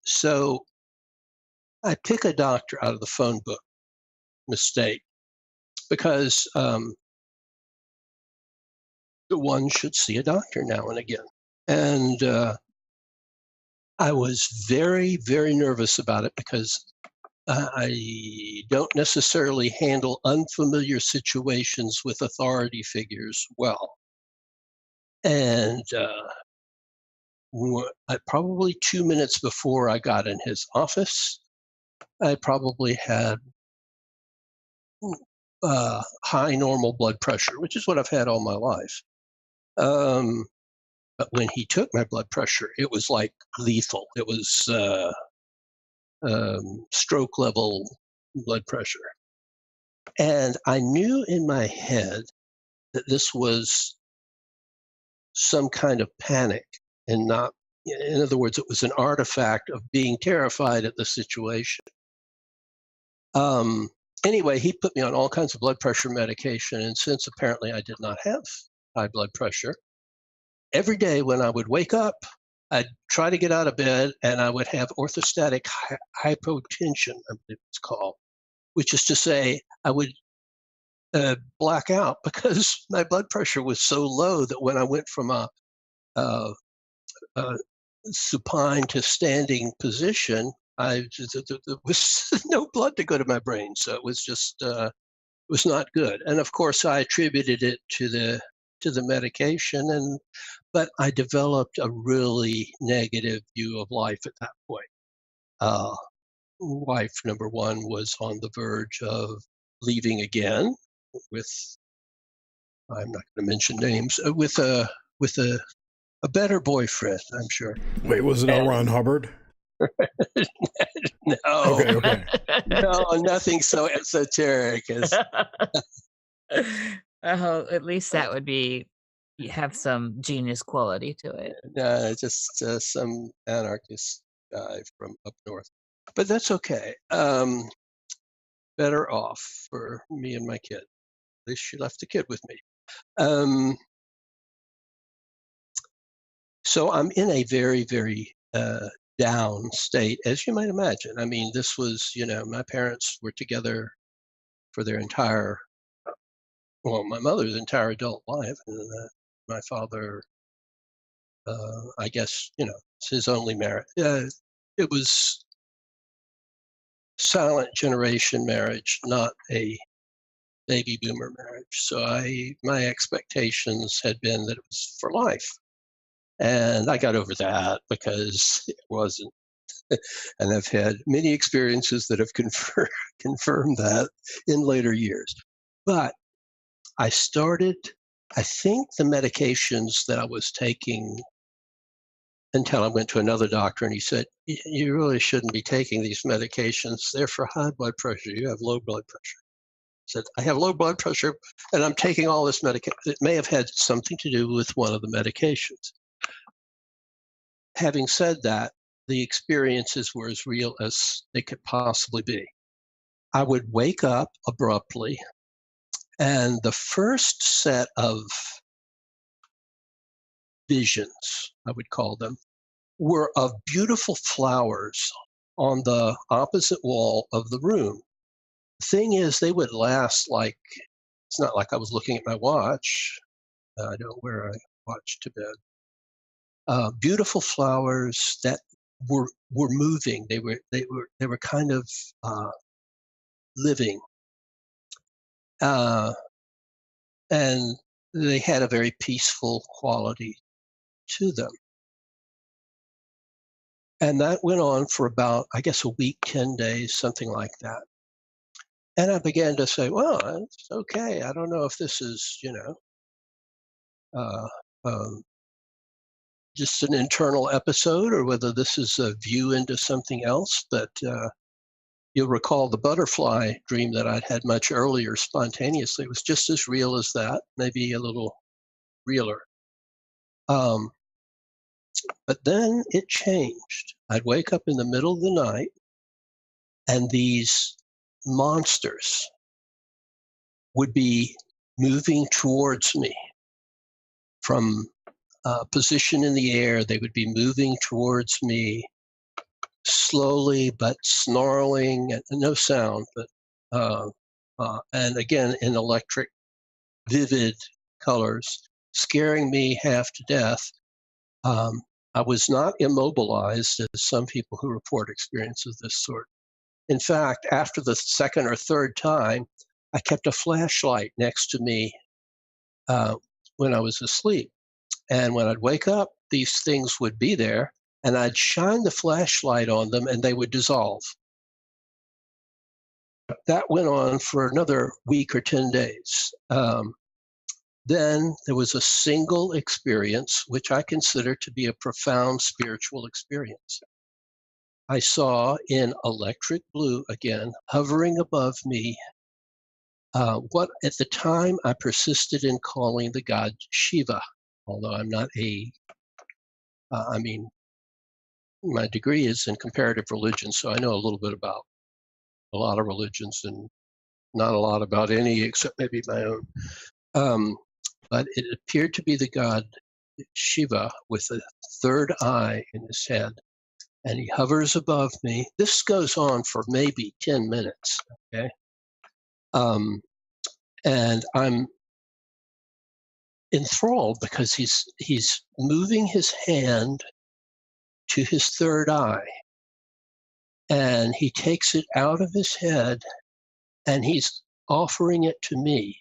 So I pick a doctor out of the phone book, mistake, because one should see a doctor now and again. And I was very, very nervous about it because I don't necessarily handle unfamiliar situations with authority figures well. And probably 2 minutes before I got in his office, I probably had high normal blood pressure, which is what I've had all my life. But when he took my blood pressure, it was like lethal. It was stroke level blood pressure. And I knew in my head that this was some kind of panic and not, in other words, it was an artifact of being terrified at the situation. Anyway, he put me on all kinds of blood pressure medication. And since apparently I did not have high blood pressure, every day when I would wake up, I'd try to get out of bed and I would have orthostatic hypotension, I believe it's called, which is to say I would black out because my blood pressure was so low that when I went from a supine to standing position, there was no blood to go to my brain. So it was just, it was not good. And of course I attributed it to the medication, but I developed a really negative view of life at that point. Wife number one was on the verge of leaving again with, I'm not going to mention names, with a better boyfriend, I'm sure. Wait, was it L. Ron Hubbard? No. Okay. No, nothing so esoteric as. Oh, at least that would be, you have some genius quality to it. No, just some anarchist guy from up north. But that's okay. Better off for me and my kid. At least she left the kid with me. So I'm in a very, very down state, as you might imagine. I mean, this was, my parents were together for their entire, my mother's entire adult life, and my father, I guess, it's his only marriage. It was silent generation marriage, not a baby boomer marriage. So my expectations had been that it was for life. And I got over that because it wasn't. And I've had many experiences that have confirmed that in later years. But I think the medications that I was taking until I went to another doctor and he said, you really shouldn't be taking these medications. They're for high blood pressure. You have low blood pressure. I said, I have low blood pressure and I'm taking all this medication. It may have had something to do with one of the medications. Having said that, the experiences were as real as they could possibly be. I would wake up abruptly, and the first set of visions, I would call them, were of beautiful flowers on the opposite wall of the room. The thing is, they would last it's not like I was looking at my watch. I don't wear a watch to bed. Beautiful flowers that were moving. They were kind of living, and they had a very peaceful quality to them. And that went on for about, I guess, a week, 10 days, something like that. And I began to say, well, it's okay. I don't know if this is, just an internal episode or whether this is a view into something else. But you'll recall the butterfly dream that I'd had much earlier spontaneously. It was just as real as that, maybe a little realer. But then it changed. I'd wake up in the middle of the night, and these monsters would be moving towards me from a position in the air. They would be moving towards me slowly, but snarling, and no sound, but and again in electric, vivid colors, scaring me half to death. I was not immobilized as some people who report experiences of this sort. In fact, after the second or third time, I kept a flashlight next to me when I was asleep. And when I'd wake up, these things would be there, and I'd shine the flashlight on them, and they would dissolve. That went on for another week or 10 days. Then there was a single experience, which I consider to be a profound spiritual experience. I saw in electric blue, again, hovering above me, what at the time I persisted in calling the god Shiva, although I'm not my degree is in comparative religion, so I know a little bit about a lot of religions and not a lot about any except maybe my own. But it appeared to be the god Shiva with a third eye in his head, and he hovers above me. This goes on for maybe 10 minutes, okay? And I'm enthralled because he's moving his hand to his third eye, and he takes it out of his head, and he's offering it to me.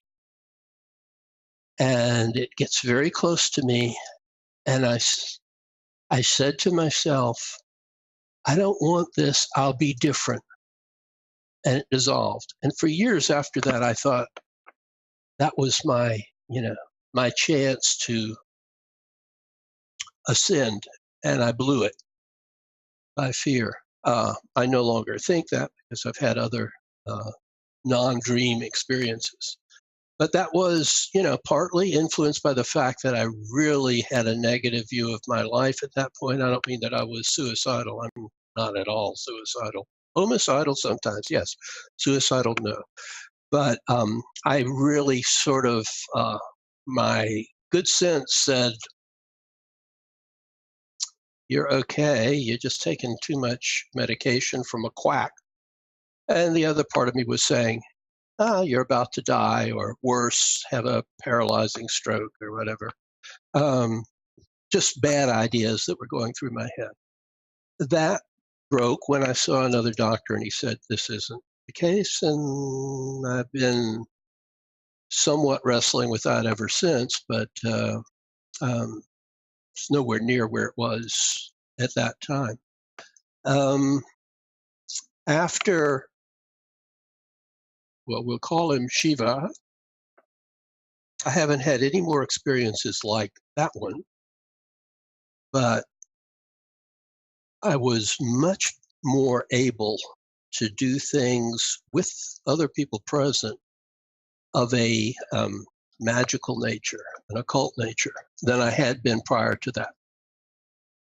And it gets very close to me, and I said to myself, I don't want this, I'll be different. And it dissolved. And for years after that, I thought that was my chance to ascend, and I blew it by fear. I no longer think that because I've had other non-dream experiences. But that was, partly influenced by the fact that I really had a negative view of my life at that point. I don't mean that I was suicidal. I'm not at all suicidal. Homicidal sometimes, yes. Suicidal, no. But I really sort of, my good sense said, you're okay. You're just taking too much medication from a quack. And the other part of me was saying, you're about to die, or worse, have a paralyzing stroke or whatever. Just bad ideas that were going through my head. That broke when I saw another doctor, and he said, this isn't the case. And I've been somewhat wrestling with that ever since, but it's nowhere near where it was at that time. After, well, we'll call him Shiva, I haven't had any more experiences like that one, but I was much more able to do things with other people present of a magical nature, an occult nature, than I had been prior to that.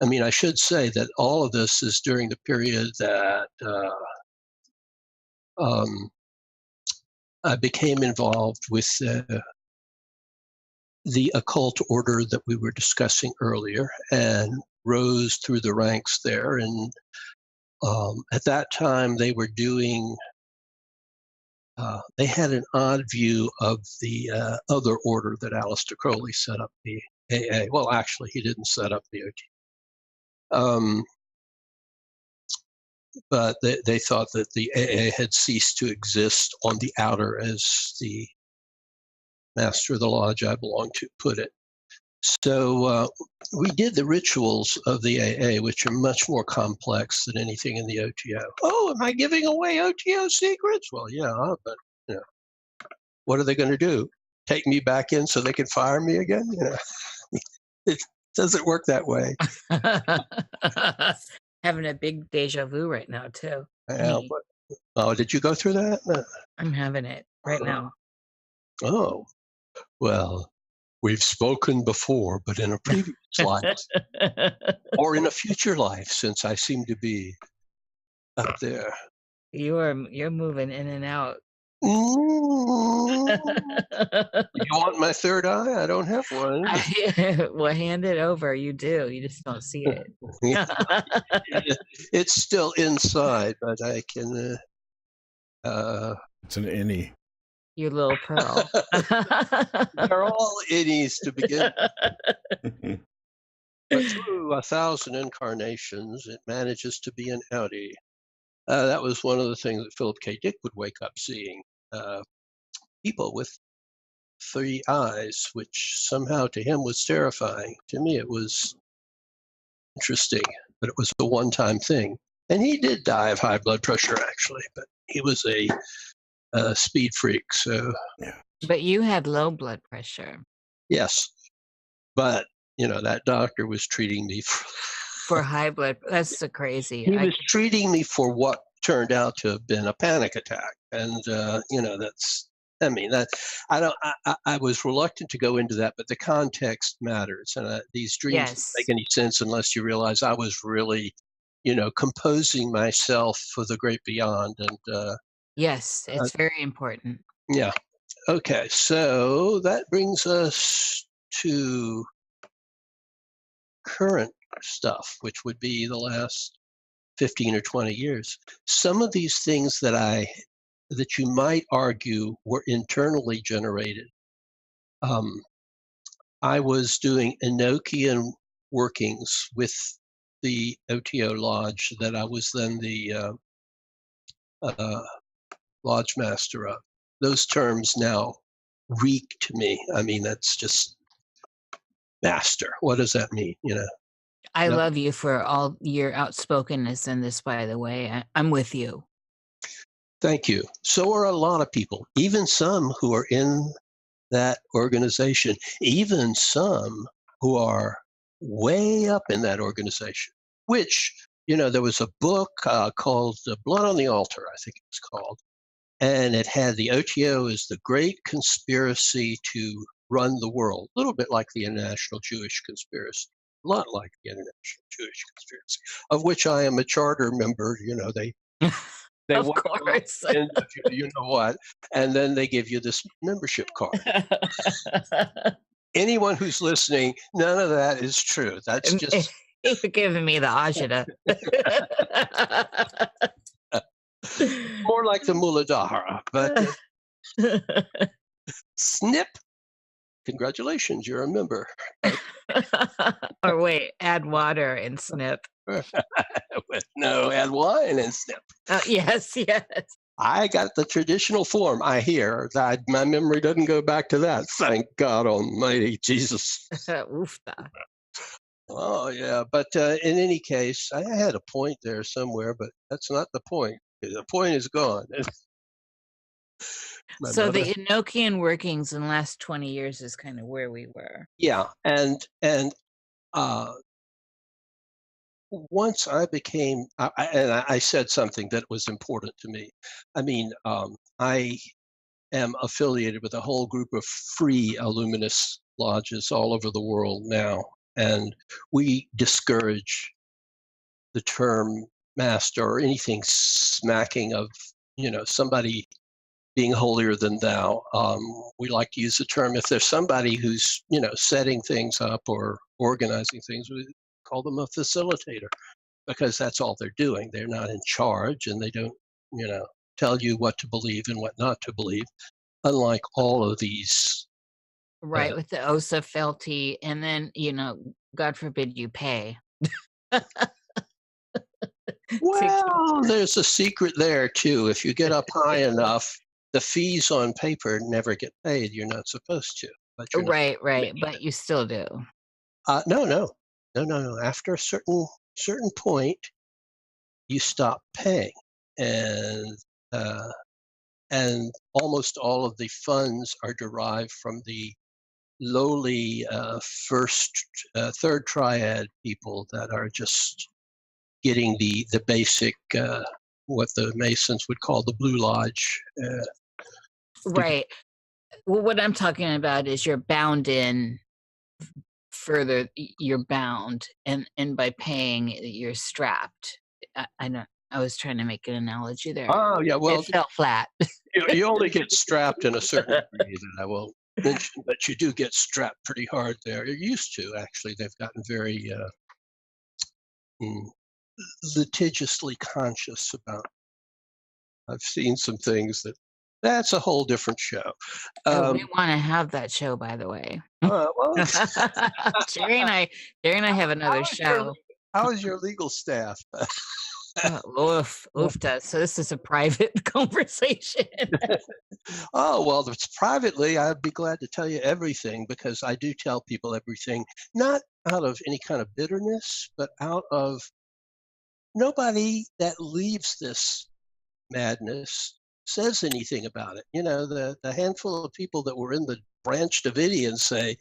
I mean, I should say that all of this is during the period that I became involved with the occult order that we were discussing earlier, and rose through the ranks there. And at that time, they were doing, they had an odd view of the other order that Aleister Crowley set up, the AA. Well, actually, he didn't set up the OT. but they thought that the AA had ceased to exist on the outer, as the master of the lodge I belonged to put it. So we did the rituals of the AA, which are much more complex than anything in the OTO. Oh, am I giving away OTO secrets? Well, yeah, but you know, what are they going to do? Take me back in so they can fire me again? You know, it doesn't work that way. Having a big deja vu right now too. Yeah, but, oh, did you go through that? No. I'm having it right now. Oh, well, we've spoken before, but in a previous life or in a future life, since I seem to be up there. You're moving in and out. You want my third eye? I don't have one. Well, hand it over. You do. You just don't see it. It's still inside, but I can. It's an innie. Your little pearl. They're all innies to begin with. But through 1,000 incarnations, it manages to be an outie. That was one of the things that Philip K. Dick would wake up seeing. People with 3 eyes, which somehow to him was terrifying. To me, it was interesting, but it was a one-time thing. And he did die of high blood pressure, actually, but he was a speed freak. So, yeah. But you had low blood pressure. Yes, but you know that doctor was treating me for high blood. That's so crazy. He was treating me for what turned out to have been a panic attack, and you know that's. I mean that I was reluctant to go into that, but the context matters, and these dreams don't make any sense unless you realize I was really, you know, composing myself for the great beyond. And yes, it's very important. Yeah. Okay, so that brings us to current stuff, which would be the last 15 or 20 years. Some of these things that you might argue were internally generated. I was doing Enochian workings with the OTO Lodge that I was then the lodge master of. Those terms now reek to me. I mean, that's just master. What does that mean? You know. I love you for all your outspokenness in this, by the way. I'm with you. Thank you. So are a lot of people, even some who are in that organization, even some who are way up in that organization, which, you know, there was a book called Blood on the Altar, I think it's called, and it had the OTO as the great conspiracy to run the world, a little bit like the International Jewish Conspiracy, a lot like the International Jewish Conspiracy, of which I am a charter member. You know, they of course. You know what? And then they give you this membership card. Anyone who's listening, none of that is true. That's just... You're giving me the agita. More like the Muladhara, but snip. Congratulations, you're a member. Or wait, add water and snip. No, add wine and snip. Yes. I got the traditional form. I hear that my memory doesn't go back to that. Thank God Almighty, Jesus. Oh, yeah. But in any case, I had a point there somewhere, but that's not the point. The point is gone. So the Enochian workings in the last 20 years is kind of where we were. Yeah. And once I became, I said something that was important to me. I mean, I am affiliated with a whole group of free Illuminist lodges all over the world now. And we discourage the term master or anything smacking of, you know, somebody being holier than thou. We like to use the term, if there's somebody who's, you know, setting things up or organizing things, we call them a facilitator, because that's all they're doing. They're not in charge, and they don't, you know, tell you what to believe and what not to believe, unlike all of these. Right, with the OSA fealty, and then, you know, God forbid you pay. Well, there's a secret there too. If you get up high enough, the fees on paper never get paid. You're not supposed to, but you're not. Right, but you still do. No. After a certain point, you stop paying, and almost all of the funds are derived from the lowly third triad people that are just getting the basic what the Masons would call the Blue Lodge. Right. Well, what I'm talking about is you're bound in further. You're bound, and by paying, you're strapped. I know. I was trying to make an analogy there. Oh yeah, well, it fell flat. you only get strapped in a certain degree that I will mention, but you do get strapped pretty hard there. You're used to, actually. They've gotten very litigiously conscious about. I've seen some things that's a whole different show. We want to have that show, by the way. Well, Jerry and I have another show. How is your legal staff? Oof does. So this is a private conversation. Oh, well, it's privately, I'd be glad to tell you everything, because I do tell people everything, not out of any kind of bitterness, but out of nobody that leaves this madness says anything about it. You know, the handful of people that were in the Branch Davidians say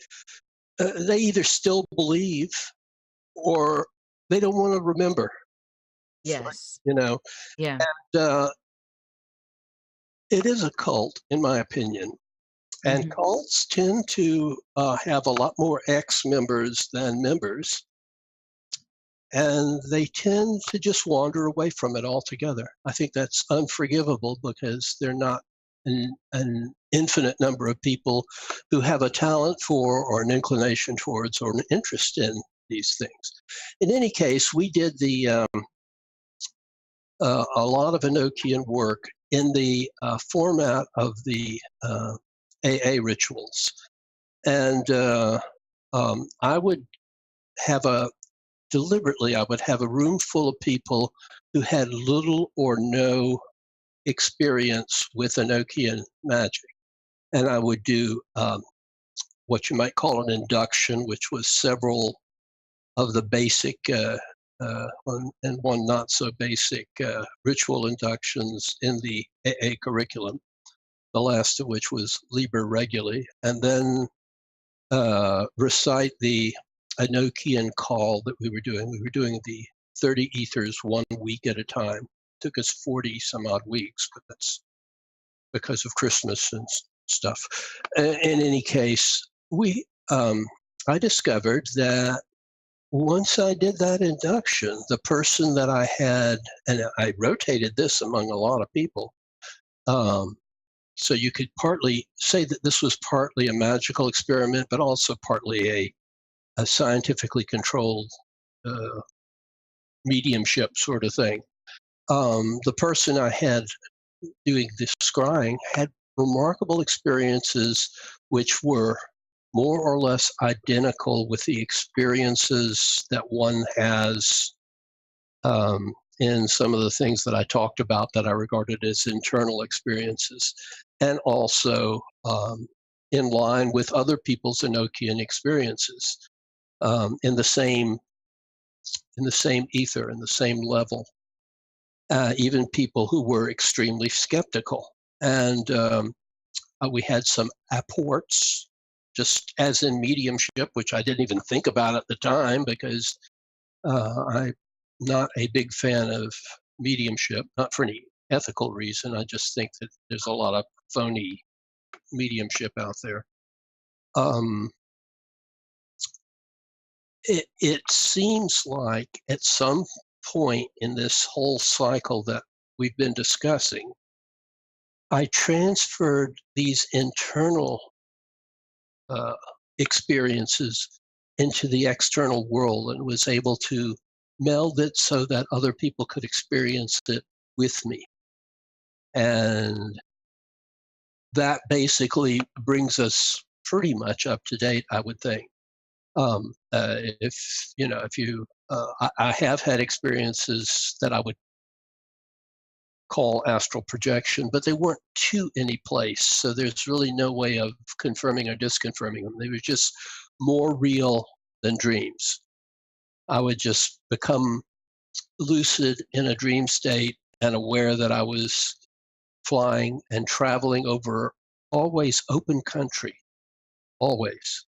they either still believe or they don't want to remember. Yes. You know? Yeah. And it is a cult, in my opinion. And cults tend to have a lot more ex-members than members. And they tend to just wander away from it altogether. I think that's unforgivable, because they're not an infinite number of people who have a talent for, or an inclination towards, or an interest in these things. In any case, we did a lot of Enochian work in the format of the AA rituals. And I would have deliberately, I would have a room full of people who had little or no experience with Enochian magic. And I would do what you might call an induction, which was several of the basic and one not so basic ritual inductions in the AA curriculum, the last of which was Liber Reguli, and then recite the Enochian call that we were doing. We were doing the 30 ethers 1 week at a time. It took us 40 some odd weeks, but that's because of Christmas and stuff. In any case, I discovered that once I did that induction, the person that I had, and I rotated this among a lot of people, so you could partly say that this was partly a magical experiment, but also partly a scientifically controlled mediumship sort of thing. The person I had doing this scrying had remarkable experiences which were more or less identical with the experiences that one has in some of the things that I talked about that I regarded as internal experiences, and also in line with other people's Enochian experiences in the same ether, in the same level. Even people who were extremely skeptical. And we had some apports, just as in mediumship, which I didn't even think about at the time, because I'm not a big fan of mediumship, not for any ethical reason. I just think that there's a lot of phony mediumship out there. It seems like at some point in this whole cycle that we've been discussing, I transferred these internal experiences into the external world and was able to meld it so that other people could experience it with me. And that basically brings us pretty much up to date, I would think. I have had experiences that I would call astral projection, but they weren't to any place. So there's really no way of confirming or disconfirming them. They were just more real than dreams. I would just become lucid in a dream state and aware that I was flying and traveling over always open country, always.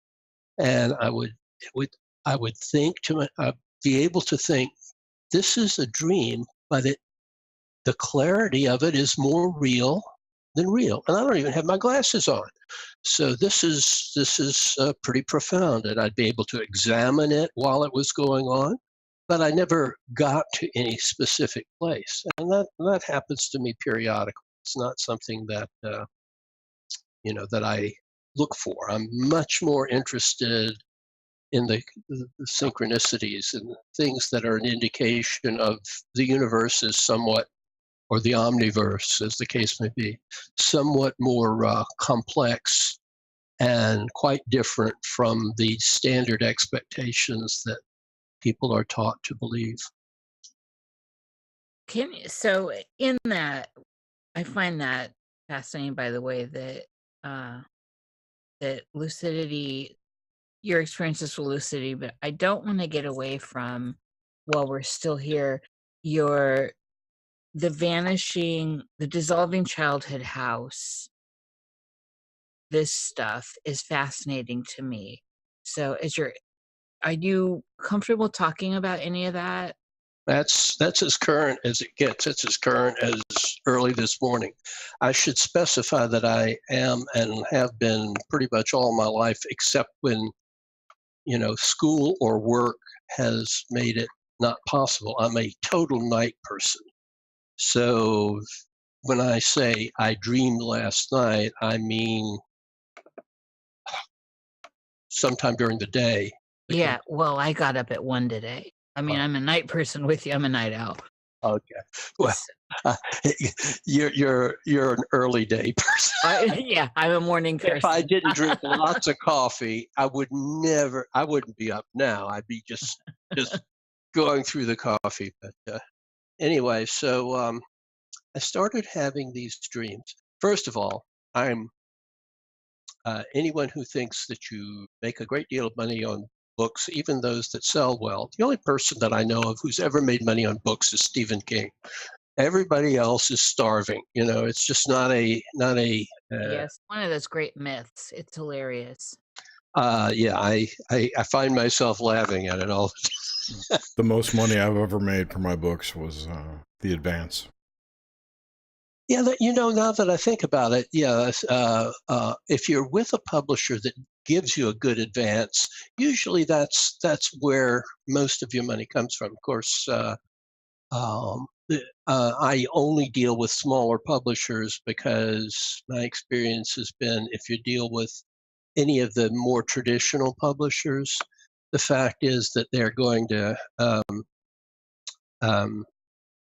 And I would think I'd be able to think, this is a dream, but the clarity of it is more real than real. And I don't even have my glasses on. So this is pretty profound, and I'd be able to examine it while it was going on, but I never got to any specific place. And that happens to me periodically. It's not something that, that I look for. I'm much more interested in the synchronicities and things that are an indication of the universe is somewhat, or the omniverse, as the case may be, somewhat more complex and quite different from the standard expectations that people are taught to believe. So in that, I find that fascinating, by the way, that lucidity, your experiences with lucidity, but I don't want to get away from, while we're still here, the dissolving childhood house. This stuff is fascinating to me. So are you comfortable talking about any of that? That's as current as it gets. It's as current as early this morning. I should specify that I am and have been pretty much all my life, except when, school or work has made it not possible. I'm a total night person. So when I say I dreamed last night, I mean sometime during the day. Yeah, well, I got up at 1 today. I mean, I'm a night person with you. I'm a night owl. Okay. Well, you're an early day person. Yeah, I'm a morning person. If I didn't drink lots of coffee, I wouldn't be up now. I'd be just going through the coffee. But anyway, so I started having these dreams. First of all, I'm anyone who thinks that you make a great deal of money on books, even those that sell well. The only person that I know of who's ever made money on books is Stephen King. Everybody else is starving. It's just not a. Yes, one of those great myths. It's hilarious. Yeah, I find myself laughing at it all. The most money I've ever made for my books was the advance. Yeah, now that I think about it, if you're with a publisher that gives you a good advance, usually that's where most of your money comes from. Of course, I only deal with smaller publishers because my experience has been, if you deal with any of the more traditional publishers, the fact is that they're going to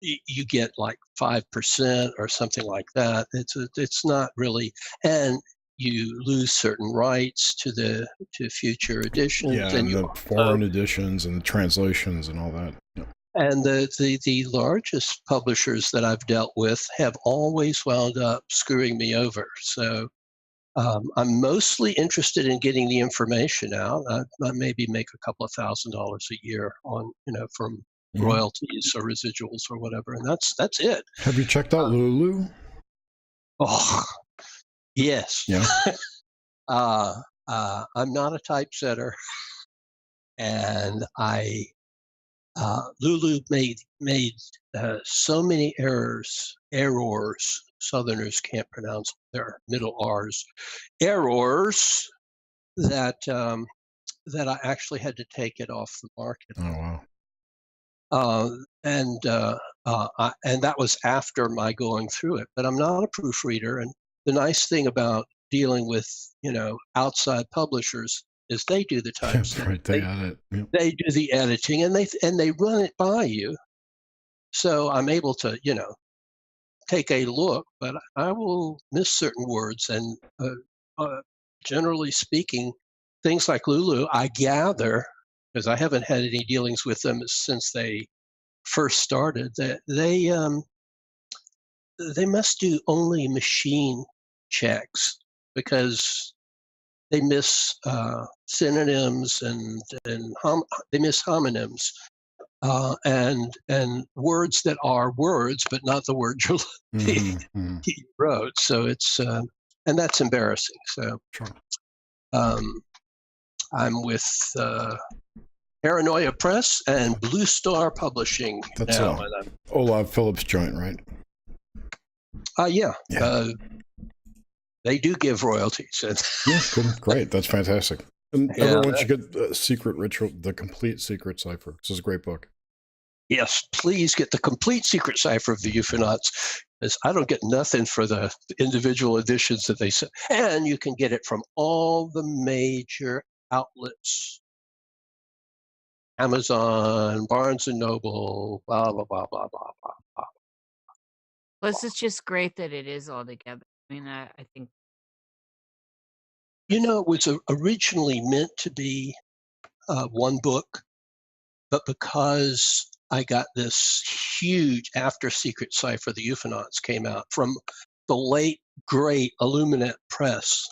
you get like 5% or something like that. It's not really, and you lose certain rights to future editions. Yeah, and the foreign editions and translations and all that. Yeah. And the largest publishers that I've dealt with have always wound up screwing me over. So I'm mostly interested in getting the information out. I maybe make a couple of $1,000 a year on, from royalties or residuals or whatever, and that's it. Have you checked out Lulu? Oh, yes. Yeah. I'm not a typesetter, and Lulu made so many errors. Southerners can't pronounce their middle R's. Errors that I actually had to take it off the market. Oh wow. And that was after my going through it. But I'm not a proofreader, and the nice thing about dealing with outside publishers is they do the typesetting. Right, they edit. Yep. They do the editing, and they run it by you. So I'm able to take a look, but I will miss certain words. And generally speaking, things like Lulu, I gather, because I haven't had any dealings with them since they first started, that they must do only machine checks because they miss synonyms and they miss homonyms and words that are words, but not the word he wrote. So it's and that's embarrassing. So Sure. I'm with Paranoia Press and Blue Star Publishing That's now. Olav Phillips joint, right? Yeah. They do give royalties. Yeah, good. Great. That's fantastic. And everyone should get Secret Ritual, The Complete Secret Cipher. This is a great book. Yes, please get the complete secret cipher of the ufonauts, because I don't get nothing for the individual editions that they send. And you can get it from all the major outlets. Amazon, Barnes & Noble, blah, blah, blah, blah, blah, blah, blah. Plus, it's just great that it is all together. I mean, I think. You know, it was originally meant to be one book, but because I got this huge after Secret Cipher, the ufonauts came out from the late, great Illuminate Press,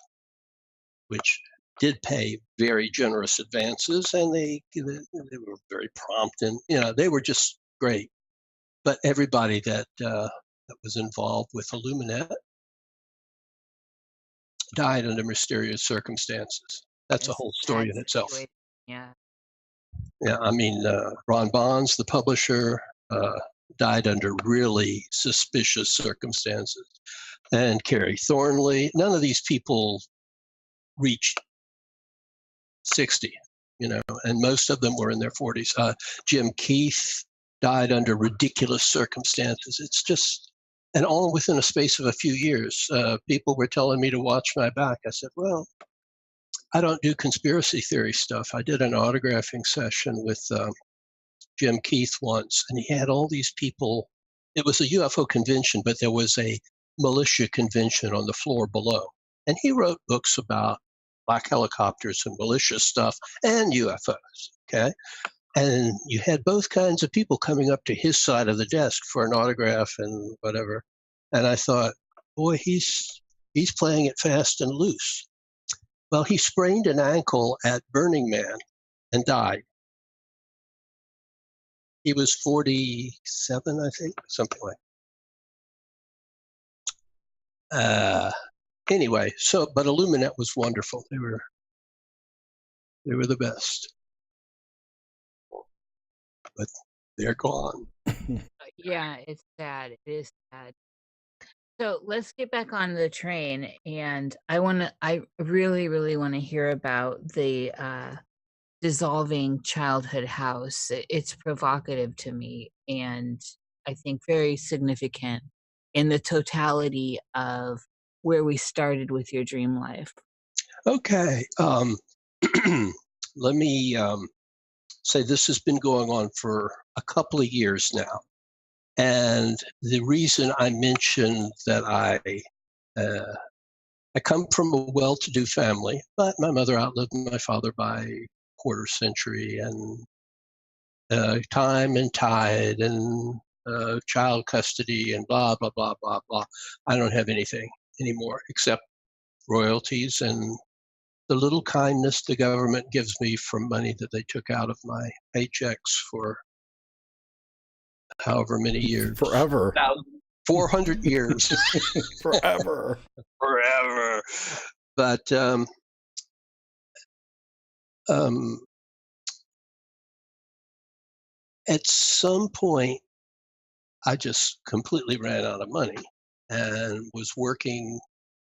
which did pay very generous advances, and they were very prompt, and they were just great. But everybody that was involved with Illuminate died under mysterious circumstances. That's a whole story in itself. Yeah. Yeah, I mean, Ron Bonds, the publisher, died under really suspicious circumstances. And Carrie Thornley, none of these people reached 60, and most of them were in their 40s. Jim Keith died under ridiculous circumstances. It's just, and all within a space of a few years. People were telling me to watch my back. I said, well, I don't do conspiracy theory stuff. I did an autographing session with Jim Keith once, and he had all these people. It was a UFO convention, but there was a militia convention on the floor below. And he wrote books about black helicopters and militia stuff and UFOs, okay? And you had both kinds of people coming up to his side of the desk for an autograph and whatever. And I thought, boy, he's playing it fast and loose. Well, he sprained an ankle at Burning Man and died. He was 47, I think, something like. Anyway, but Illuminate was wonderful. They were the best. But they're gone. Yeah, it's sad. It is sad. So let's get back on the train, and I really, really want to hear about the dissolving childhood house. It's provocative to me, and I think very significant in the totality of where we started with your dream life. Okay. Let me say this has been going on for a couple of years now. And the reason I mentioned that I come from a well-to-do family, but my mother outlived my father by a quarter century, and time and tide and child custody and blah, blah, blah, blah, blah. I don't have anything anymore except royalties and the little kindness the government gives me from money that they took out of my paychecks for however many years. Forever. 400 years. Forever. Forever. But at some point, I just completely ran out of money and was working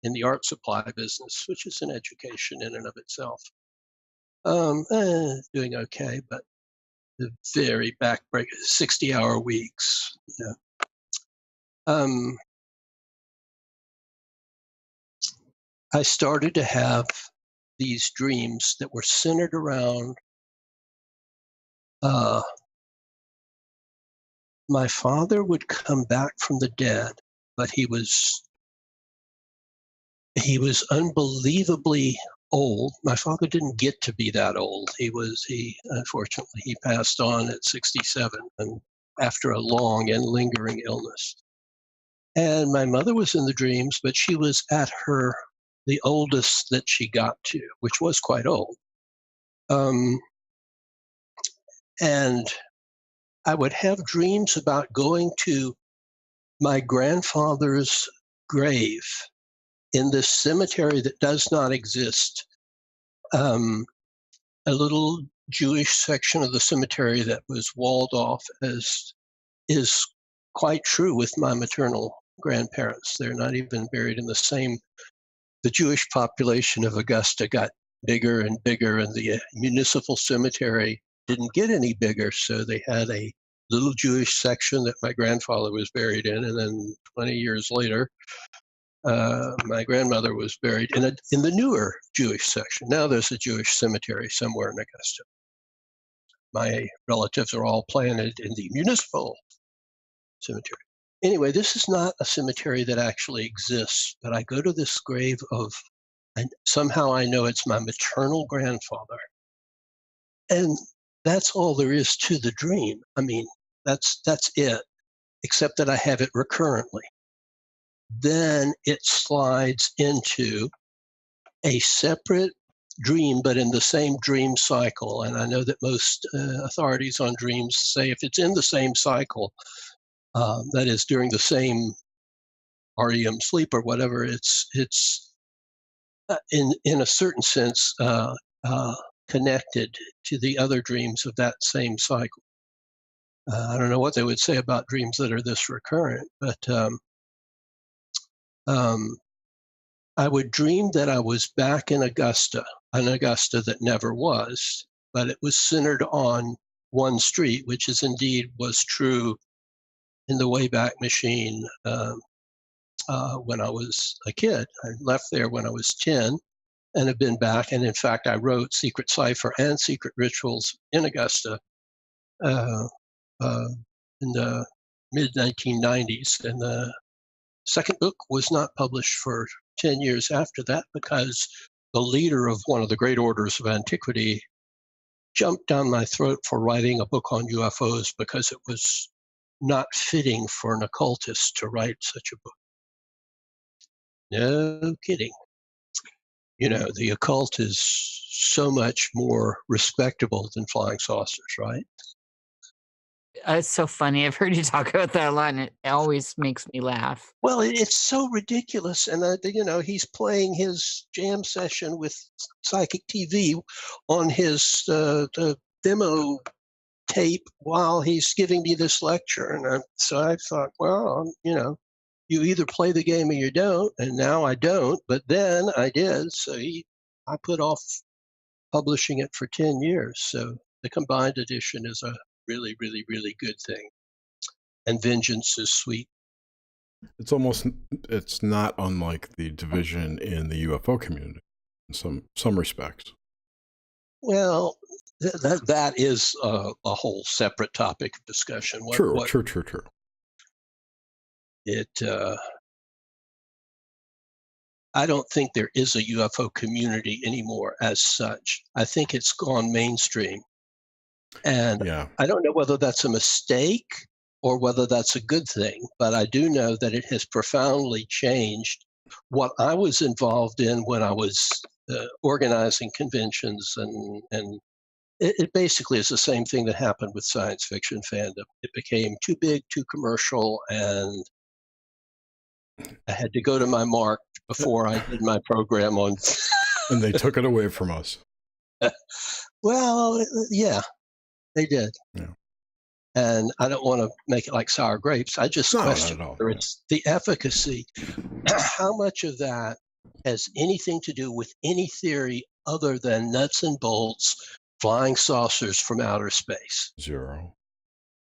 in the art supply business, which is an education in and of itself. Doing okay, but the very backbreaker, 60-hour weeks. I started to have these dreams that were centered around my father would come back from the dead, but he was unbelievably old. My father didn't get to be that old. Unfortunately, he passed on at 67 and after a long and lingering illness. And my mother was in the dreams, but she was at the oldest that she got to, which was quite old. And I would have dreams about going to my grandfather's grave in this cemetery that does not exist. A little Jewish section of the cemetery that was walled off is quite true with my maternal grandparents. They're not even buried in the Jewish population of Augusta got bigger and bigger, and the municipal cemetery didn't get any bigger, so they had a little Jewish section that my grandfather was buried in, and then 20 years later, my grandmother was buried in the newer Jewish section. Now there's a Jewish cemetery somewhere in Augusta. My relatives are all planted in the municipal cemetery. Anyway, this is not a cemetery that actually exists, but I go to this grave and somehow I know it's my maternal grandfather. And that's all there is to the dream. I mean, that's it, except that I have it recurrently. Then it slides into a separate dream, but in the same dream cycle. And I know that most authorities on dreams say if it's in the same cycle, that is during the same REM sleep or whatever, it's in a certain sense connected to the other dreams of that same cycle. I don't know what they would say about dreams that are this recurrent, but I would dream that I was back in Augusta, an Augusta that never was, but it was centered on one street, which was true in the Wayback Machine when I was a kid. I left there when I was 10 and have been back. And in fact, I wrote Secret Cipher and Secret Rituals in Augusta in the mid-1990s. And the second book was not published for 10 years after that because the leader of one of the great orders of antiquity jumped down my throat for writing a book on UFOs because it was not fitting for an occultist to write such a book. No kidding. You know, the occult is so much more respectable than flying saucers, right? It's so funny. I've heard you talk about that a lot, and it always makes me laugh. Well, it's so ridiculous. And, he's playing his jam session with Psychic TV on his the demo tape while he's giving me this lecture. And so I thought, well, you either play the game or you don't. And now I don't, but then I did. So I put off publishing it for 10 years. So the combined edition is a really, really, really good thing. And vengeance is sweet. It's not unlike the division in the UFO community in some respects. Well, that is a whole separate topic of discussion. True. I don't think there is a UFO community anymore as such. I think it's gone mainstream. And yeah. I don't know whether that's a mistake or whether that's a good thing, but I do know that it has profoundly changed what I was involved in when I was organizing conventions, and it basically is the same thing that happened with science fiction fandom. It became too big, too commercial, and I had to go to my mark before I did my program on. And they took it away from us. Well, yeah, they did. Yeah. And I don't want to make it like sour grapes. I just question whether it's the efficacy. How much of that has anything to do with any theory other than nuts and bolts, flying saucers from outer space? 0.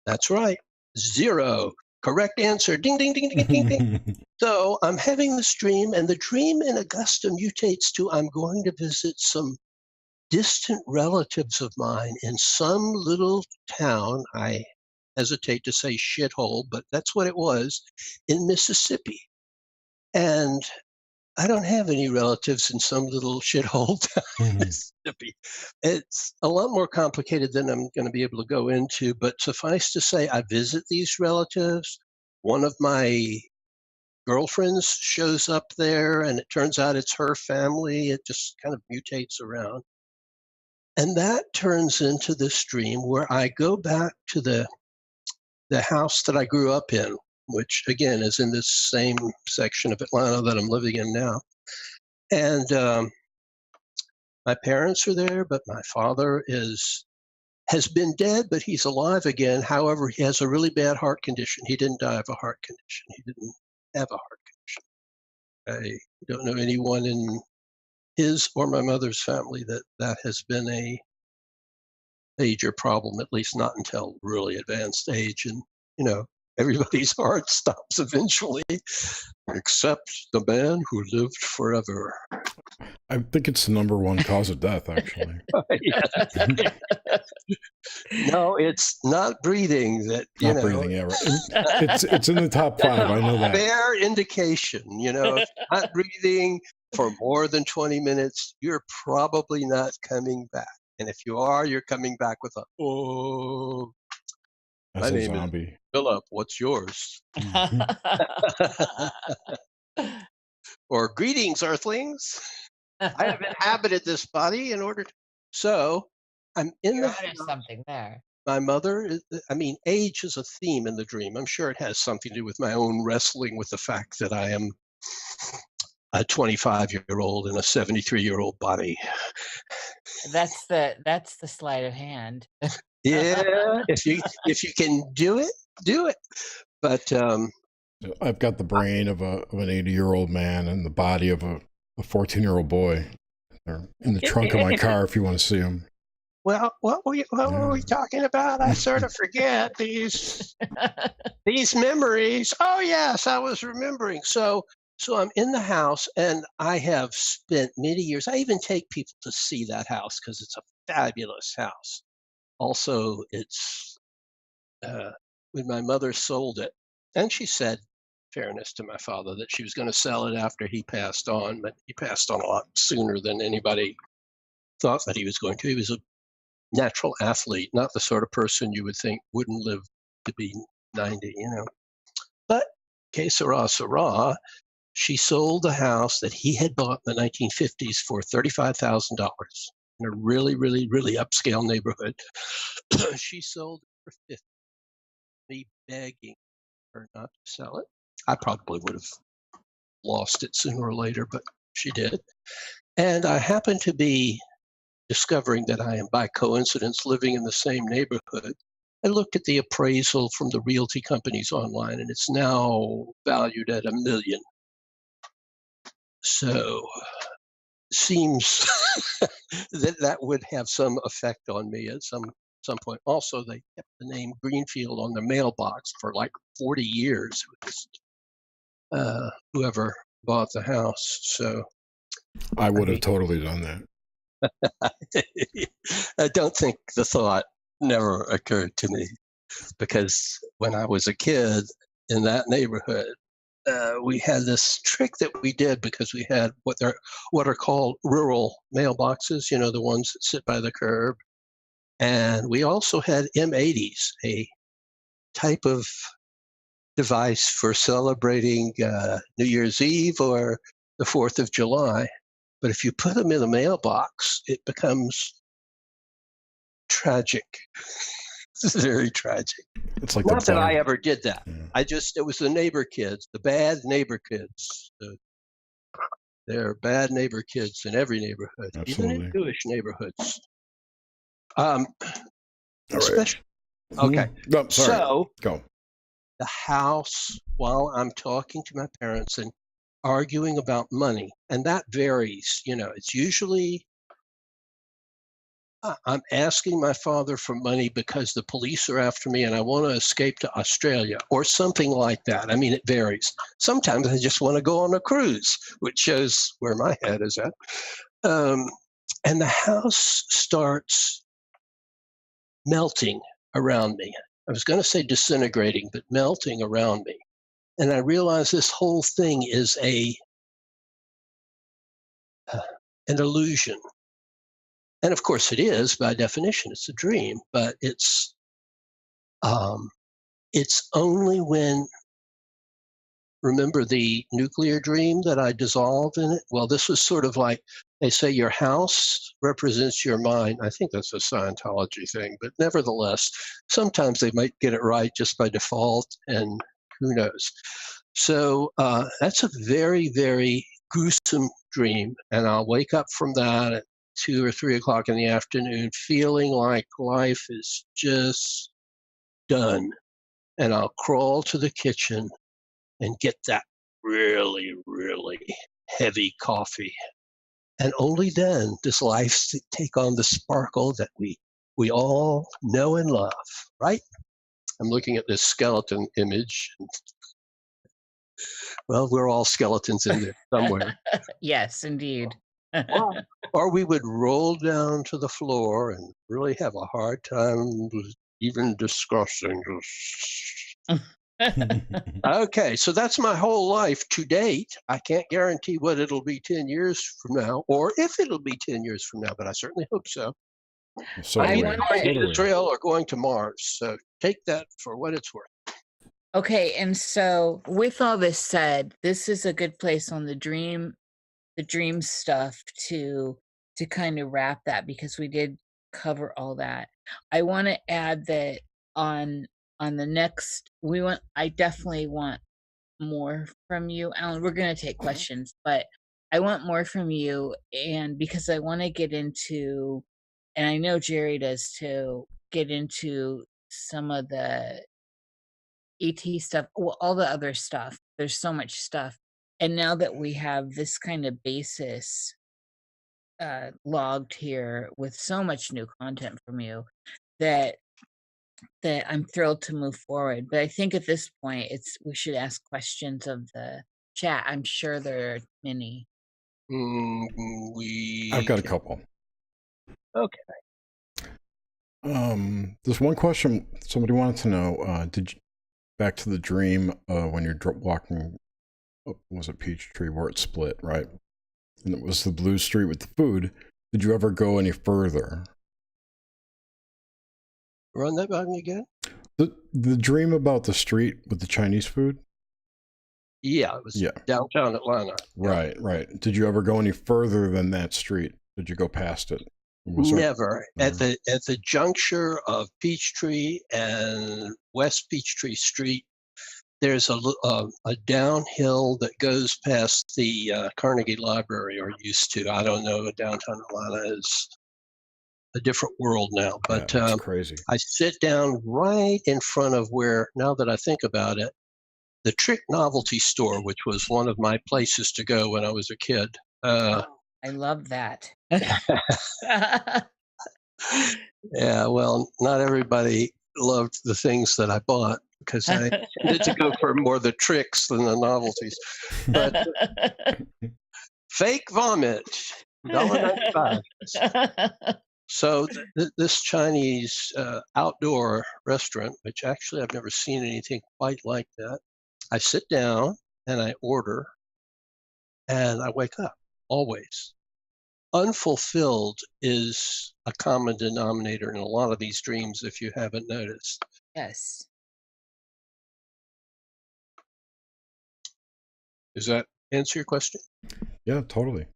That's right. 0. Correct answer. Ding, ding, ding, ding, ding, ding. So I'm having this dream, and the dream in Augusta mutates to I'm going to visit some distant relatives of mine in some little town. I hesitate to say shithole, but that's what it was, in Mississippi. And I don't have any relatives in some little shithole town in Mississippi. It's a lot more complicated than I'm going to be able to go into, but suffice to say, I visit these relatives. One of my girlfriends shows up there, and it turns out it's her family. It just kind of mutates around. And that turns into this dream where I go back to the house that I grew up in, which again is in this same section of Atlanta that I'm living in now. And my parents are there, but my father has been dead, but he's alive again. However, he has a really bad heart condition. He didn't die of a heart condition. He didn't have a heart condition. I don't know anyone in his or my mother's family that has been a major problem, at least not until really advanced age. And, everybody's heart stops eventually, except the man who lived forever. I think it's the number one cause of death, actually. No, it's not breathing that, Not breathing, yeah, right. It's in the top 5, I know that. Fair indication, if you're not breathing for more than 20 minutes, you're probably not coming back. And if you are, you're coming back with oh. That's My a name zombie. is Philip. What's yours? Or greetings, Earthlings. I have inhabited this body in order to. So I'm in You're the onto something there. My mother, age is a theme in the dream. I'm sure it has something to do with my own wrestling with the fact that I am a 25-year-old in a 73-year-old body. That's the sleight of hand. Yeah, if you can do it, do it. But I've got the brain of an 80-year-old man and the body of a 14-year-old boy. They're in the trunk of my car if you want to see them. Well, what were we talking about? I sort of forget these memories. Oh yes, I was remembering. So I'm in the house, and I have spent many years. I even take people to see that house because it's a fabulous house. Also, it's when my mother sold it, and she said, fairness to my father, that she was going to sell it after he passed on, but he passed on a lot sooner than anybody thought that he was going to. He was a natural athlete, not the sort of person you would think wouldn't live to be 90, But que sera, sera, she sold the house that he had bought in the 1950s for $35,000 in a really, really, really upscale neighborhood. She sold it for $50,000, me begging her not to sell it. I probably would have lost it sooner or later, but she did. And I happened to be discovering that I am, by coincidence, living in the same neighborhood. I looked at the appraisal from the realty companies online, and it's now valued at $1 million. So seems that would have some effect on me at some point. Also, they kept the name Greenfield on the mailbox for like 40 years. Whoever bought the house. So I would have totally done that. I don't think the thought never occurred to me, because when I was a kid in that neighborhood, we had this trick that we did, because we had what are called rural mailboxes, the ones that sit by the curb. And we also had M80s, a type of device for celebrating New Year's Eve or the 4th of July. But if you put them in a mailbox, it becomes tragic. It's very tragic. It's like Not that I ever did that. Yeah. It was the neighbor kids, the bad neighbor kids. There are bad neighbor kids in every neighborhood, Absolutely. even in Jewish neighborhoods. All right. Okay. No, sorry. So Go. the house, while I'm talking to my parents and arguing about money, and that varies, it's usually I'm asking my father for money because the police are after me and I want to escape to Australia or something like that. It varies. Sometimes I just want to go on a cruise, which shows where my head is at. And the house starts melting around me. I was going to say disintegrating, but melting around me. And I realize this whole thing is an illusion. And of course it is, by definition, it's a dream, but it's only when remember the nuclear dream that I dissolved in it? Well, this was sort of like, they say your house represents your mind. I think that's a Scientology thing, but nevertheless, sometimes they might get it right just by default, and who knows. So that's a very, very gruesome dream, and I'll wake up from that at 2 or 3 o'clock in the afternoon feeling like life is just done. And I'll crawl to the kitchen and get that really, really heavy coffee. And only then does life take on the sparkle that we all know and love, right? I'm looking at this skeleton image. Well, we're all skeletons in there somewhere. Yes, indeed. Or we would roll down to the floor and really have a hard time even discussing this. Okay, so that's my whole life to date. I can't guarantee what it'll be 10 years from now, or if it'll be 10 years from now, but I certainly hope so. So I'm weird. either going to Israel or going to Mars, so take that for what it's worth. Okay, and so with all this said, this is a good place on the dream stuff to kind of wrap that, because we did cover all that. I want to add that on the next, I definitely want more from you, Alan. We're going to take questions, but I want more from you, and because I want to get into, and I know Jerry does too, get into some of the ET stuff, well, all the other stuff. There's so much stuff. And now that we have this kind of basis logged here with so much new content from you, that I'm thrilled to move forward. But I think at this point, we should ask questions of the chat. I'm sure there are many. I've got a couple. Okay. There's one question somebody wanted to know. Back to the dream when you're walking, was it Peachtree where it split, right? And it was the blue street with the food. Did you ever go any further? Run that by me again? The dream about the street with the Chinese food? Yeah, it was downtown Atlanta. Right, right. Did you ever go any further than that street? Did you go past it? Never. At the juncture of Peachtree and West Peachtree Street, there's a downhill that goes past the Carnegie Library, or used to. I don't know. Downtown Atlanta is a different world now. But crazy. I sit down right in front of where, now that I think about it, the Trick Novelty Store, which was one of my places to go when I was a kid. I love that. Yeah, well, not everybody loved the things that I bought, because I tended to go for more the tricks than the novelties. But fake vomit, $1.95. So this Chinese outdoor restaurant, which actually I've never seen anything quite like that, I sit down and I order, and I wake up, always. Unfulfilled is a common denominator in a lot of these dreams, if you haven't noticed. Yes. Does that answer your question? Yeah, totally.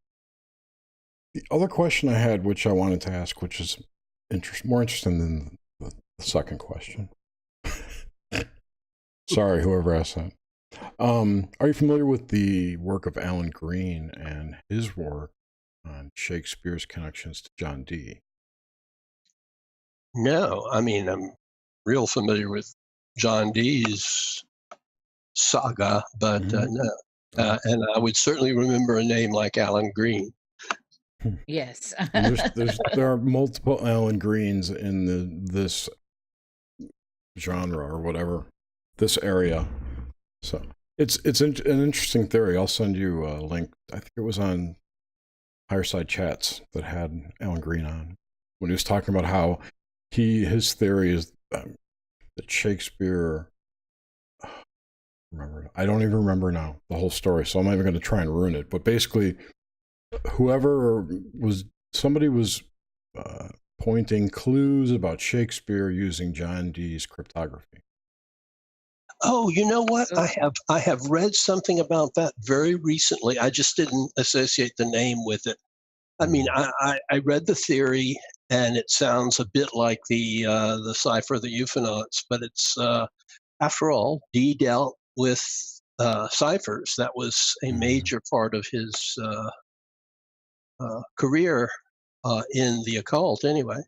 The other question I had, which I wanted to ask, which is more interesting than the second question. Sorry, whoever asked that. Are you familiar with the work of Alan Green and his work on Shakespeare's connections to John Dee? No, I mean, I'm real familiar with John Dee's saga, but no. And I would certainly remember a name like Alan Green. Yes. there are multiple Alan Greens in this genre or whatever, this area. So it's an interesting theory. I'll send you a link. I think it was on Fireside Chats that had Alan Green on, when he was talking about how his theory is that Shakespeare, I don't even remember now the whole story, so I'm not even going to try and ruin it, but basically somebody was pointing clues about Shakespeare using John Dee's cryptography. Oh, you know what? I have read something about that very recently. I just didn't associate the name with it. I mean, I read the theory, and it sounds a bit like the cipher of the ufonauts, but it's after all, Dee dealt with ciphers. That was a major part of his career in the occult, anyway,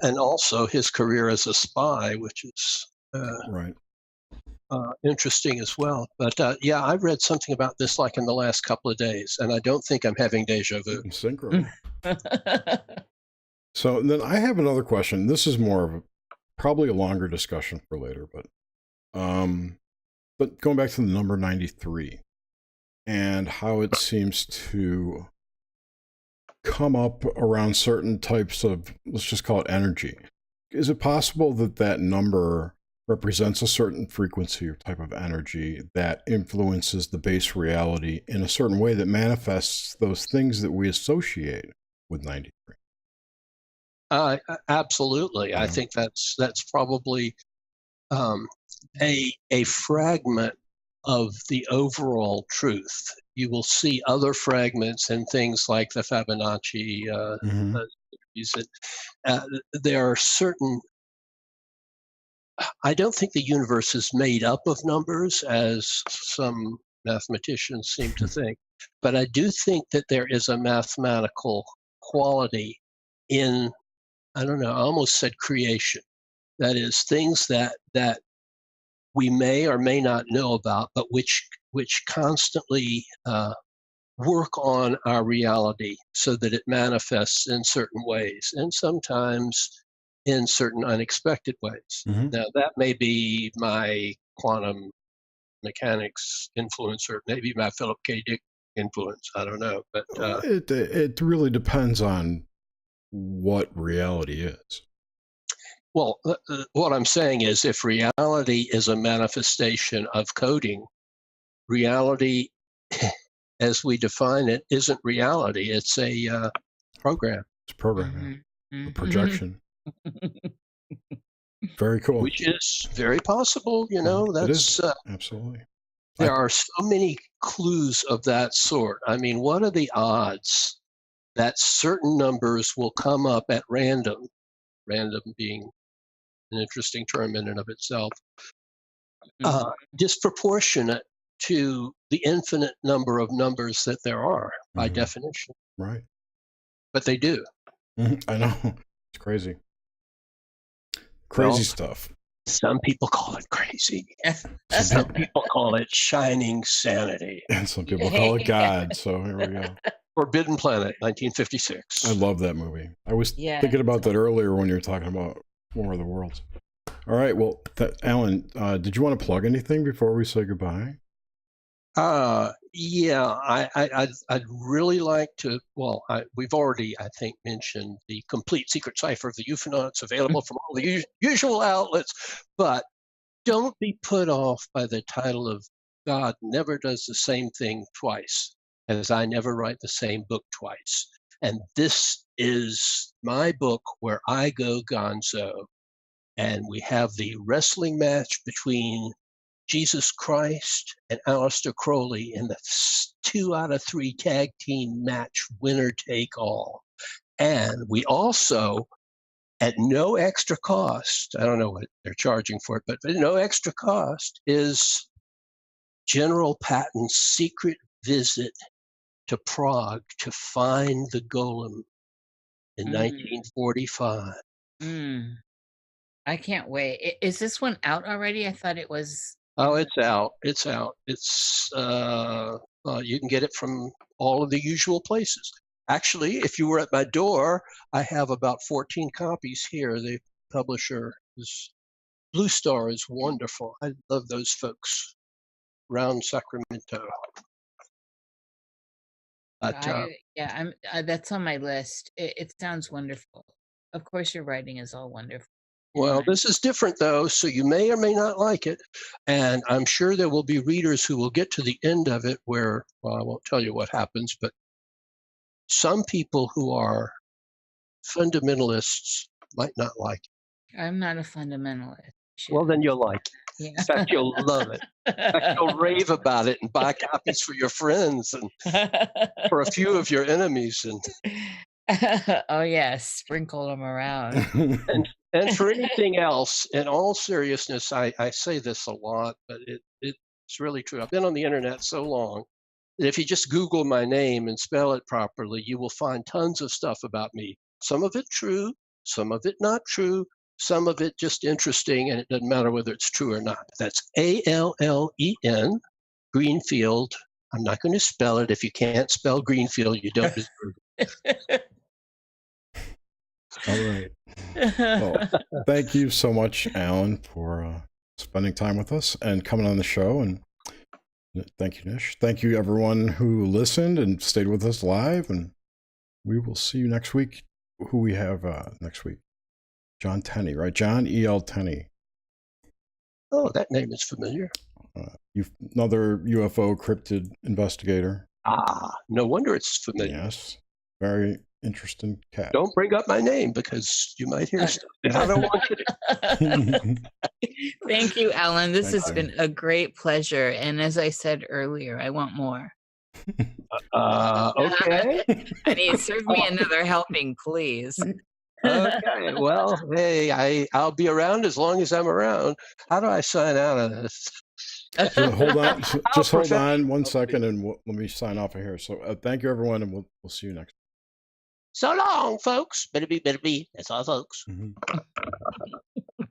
and also his career as a spy, which is interesting as well. But yeah, I read something about this like in the last couple of days, and I don't think I'm having deja vu. Synchro. So then I have another question. This is more of probably a longer discussion for later, but going back to the number 93 and how it seems to come up around certain types of, let's just call it energy. Is it possible that that number represents a certain frequency or type of energy that influences the base reality in a certain way that manifests those things that we associate with 93? Absolutely. Yeah. I think that's probably a fragment of the overall truth. You will see other fragments in things like the Fibonacci. There are certain. I don't think the universe is made up of numbers, as some mathematicians seem to think, but I do think that there is a mathematical quality in, I don't know, I almost said creation. That is, things that we may or may not know about, but which constantly work on our reality so that it manifests in certain ways, and sometimes in certain unexpected ways. Now, that may be my quantum mechanics influence, or maybe my Philip K. Dick influence. I don't know, but it really depends on what reality is. Well, what I'm saying is, if reality is a manifestation of coding, reality, as we define it, isn't reality. It's a program. It's programming, a projection. Very cool. Which is very possible, you know. That's it is. Absolutely. There are so many clues of that sort. I mean, what are the odds that certain numbers will come up at random? Random being an interesting term in and of itself. Disproportionate to the infinite number of numbers that there are by definition. Right. But they do. I know. It's crazy. Crazy stuff. Some people call it crazy. Some people call it shining sanity. And some people call it God. So here we go. Forbidden Planet, 1956. I love that movie. I was thinking about that earlier when you were talking about War of the Worlds. All right. Well, Alan, did you want to plug anything before we say goodbye? Yeah, I'd really like to. Well, we've already, I think, mentioned the complete secret cipher of the ufonauts, available from all the usual outlets. But don't be put off by the title of "God Never Does the Same Thing Twice," as I never write the same book twice. And this is my book where I go gonzo, and we have the wrestling match between Jesus Christ and Aleister Crowley in the 2 out of 3 tag team match, winner take all. And we also, at no extra cost, I don't know what they're charging for it, but at no extra cost, is General Patton's secret visit to Prague to find the golem in 1945. I can't wait. Is this one out already? I thought it was. Oh, it's out. It's out. It's you can get it from all of the usual places. Actually, if you were at my door, I have about 14 copies here. The publisher is Blue Star is wonderful. I love those folks around Sacramento. But, that's on my list. It sounds wonderful. Of course, your writing is all wonderful. Well, this is different, though, so you may or may not like it. And I'm sure there will be readers who will get to the end of it where, well, I won't tell you what happens, but some people who are fundamentalists might not like it. I'm not a fundamentalist. Well, then you'll like it. Yeah. In fact, you'll love it. In fact, you'll rave about it and buy copies for your friends and for a few of your enemies. Oh yes, sprinkle them around. And for anything else, in all seriousness, I say this a lot, but it's really true. I've been on the internet so long that if you just Google my name and spell it properly, you will find tons of stuff about me. Some of it true, some of it not true, some of it just interesting, and it doesn't matter whether it's true or not. That's Allen Greenfield. I'm not going to spell it. If you can't spell Greenfield, you don't deserve it. All right. Well, thank you so much, Alan, for spending time with us and coming on the show. And thank you, Nish. Thank you, everyone who listened and stayed with us live. And we will see you next week. Who we have next week? John Tenney, right? John E.L. Tenney. Oh, that name is familiar. Another UFO cryptid investigator. Ah, no wonder it's familiar. Yes. Very interesting cat. Don't bring up my name because you might hear stuff that I don't want you to. Thank you, Alan. This Thank has you. been a great pleasure. And as I said earlier, I want more. Okay. I need serve me another helping, please. Okay. Well, hey, I'll be around as long as I'm around. How do I sign out of this? So hold on. Just hold on 1 second, and let me sign off of here. So thank you, everyone, and we'll see you next. So long, folks. Better be. That's all, folks. Mm-hmm.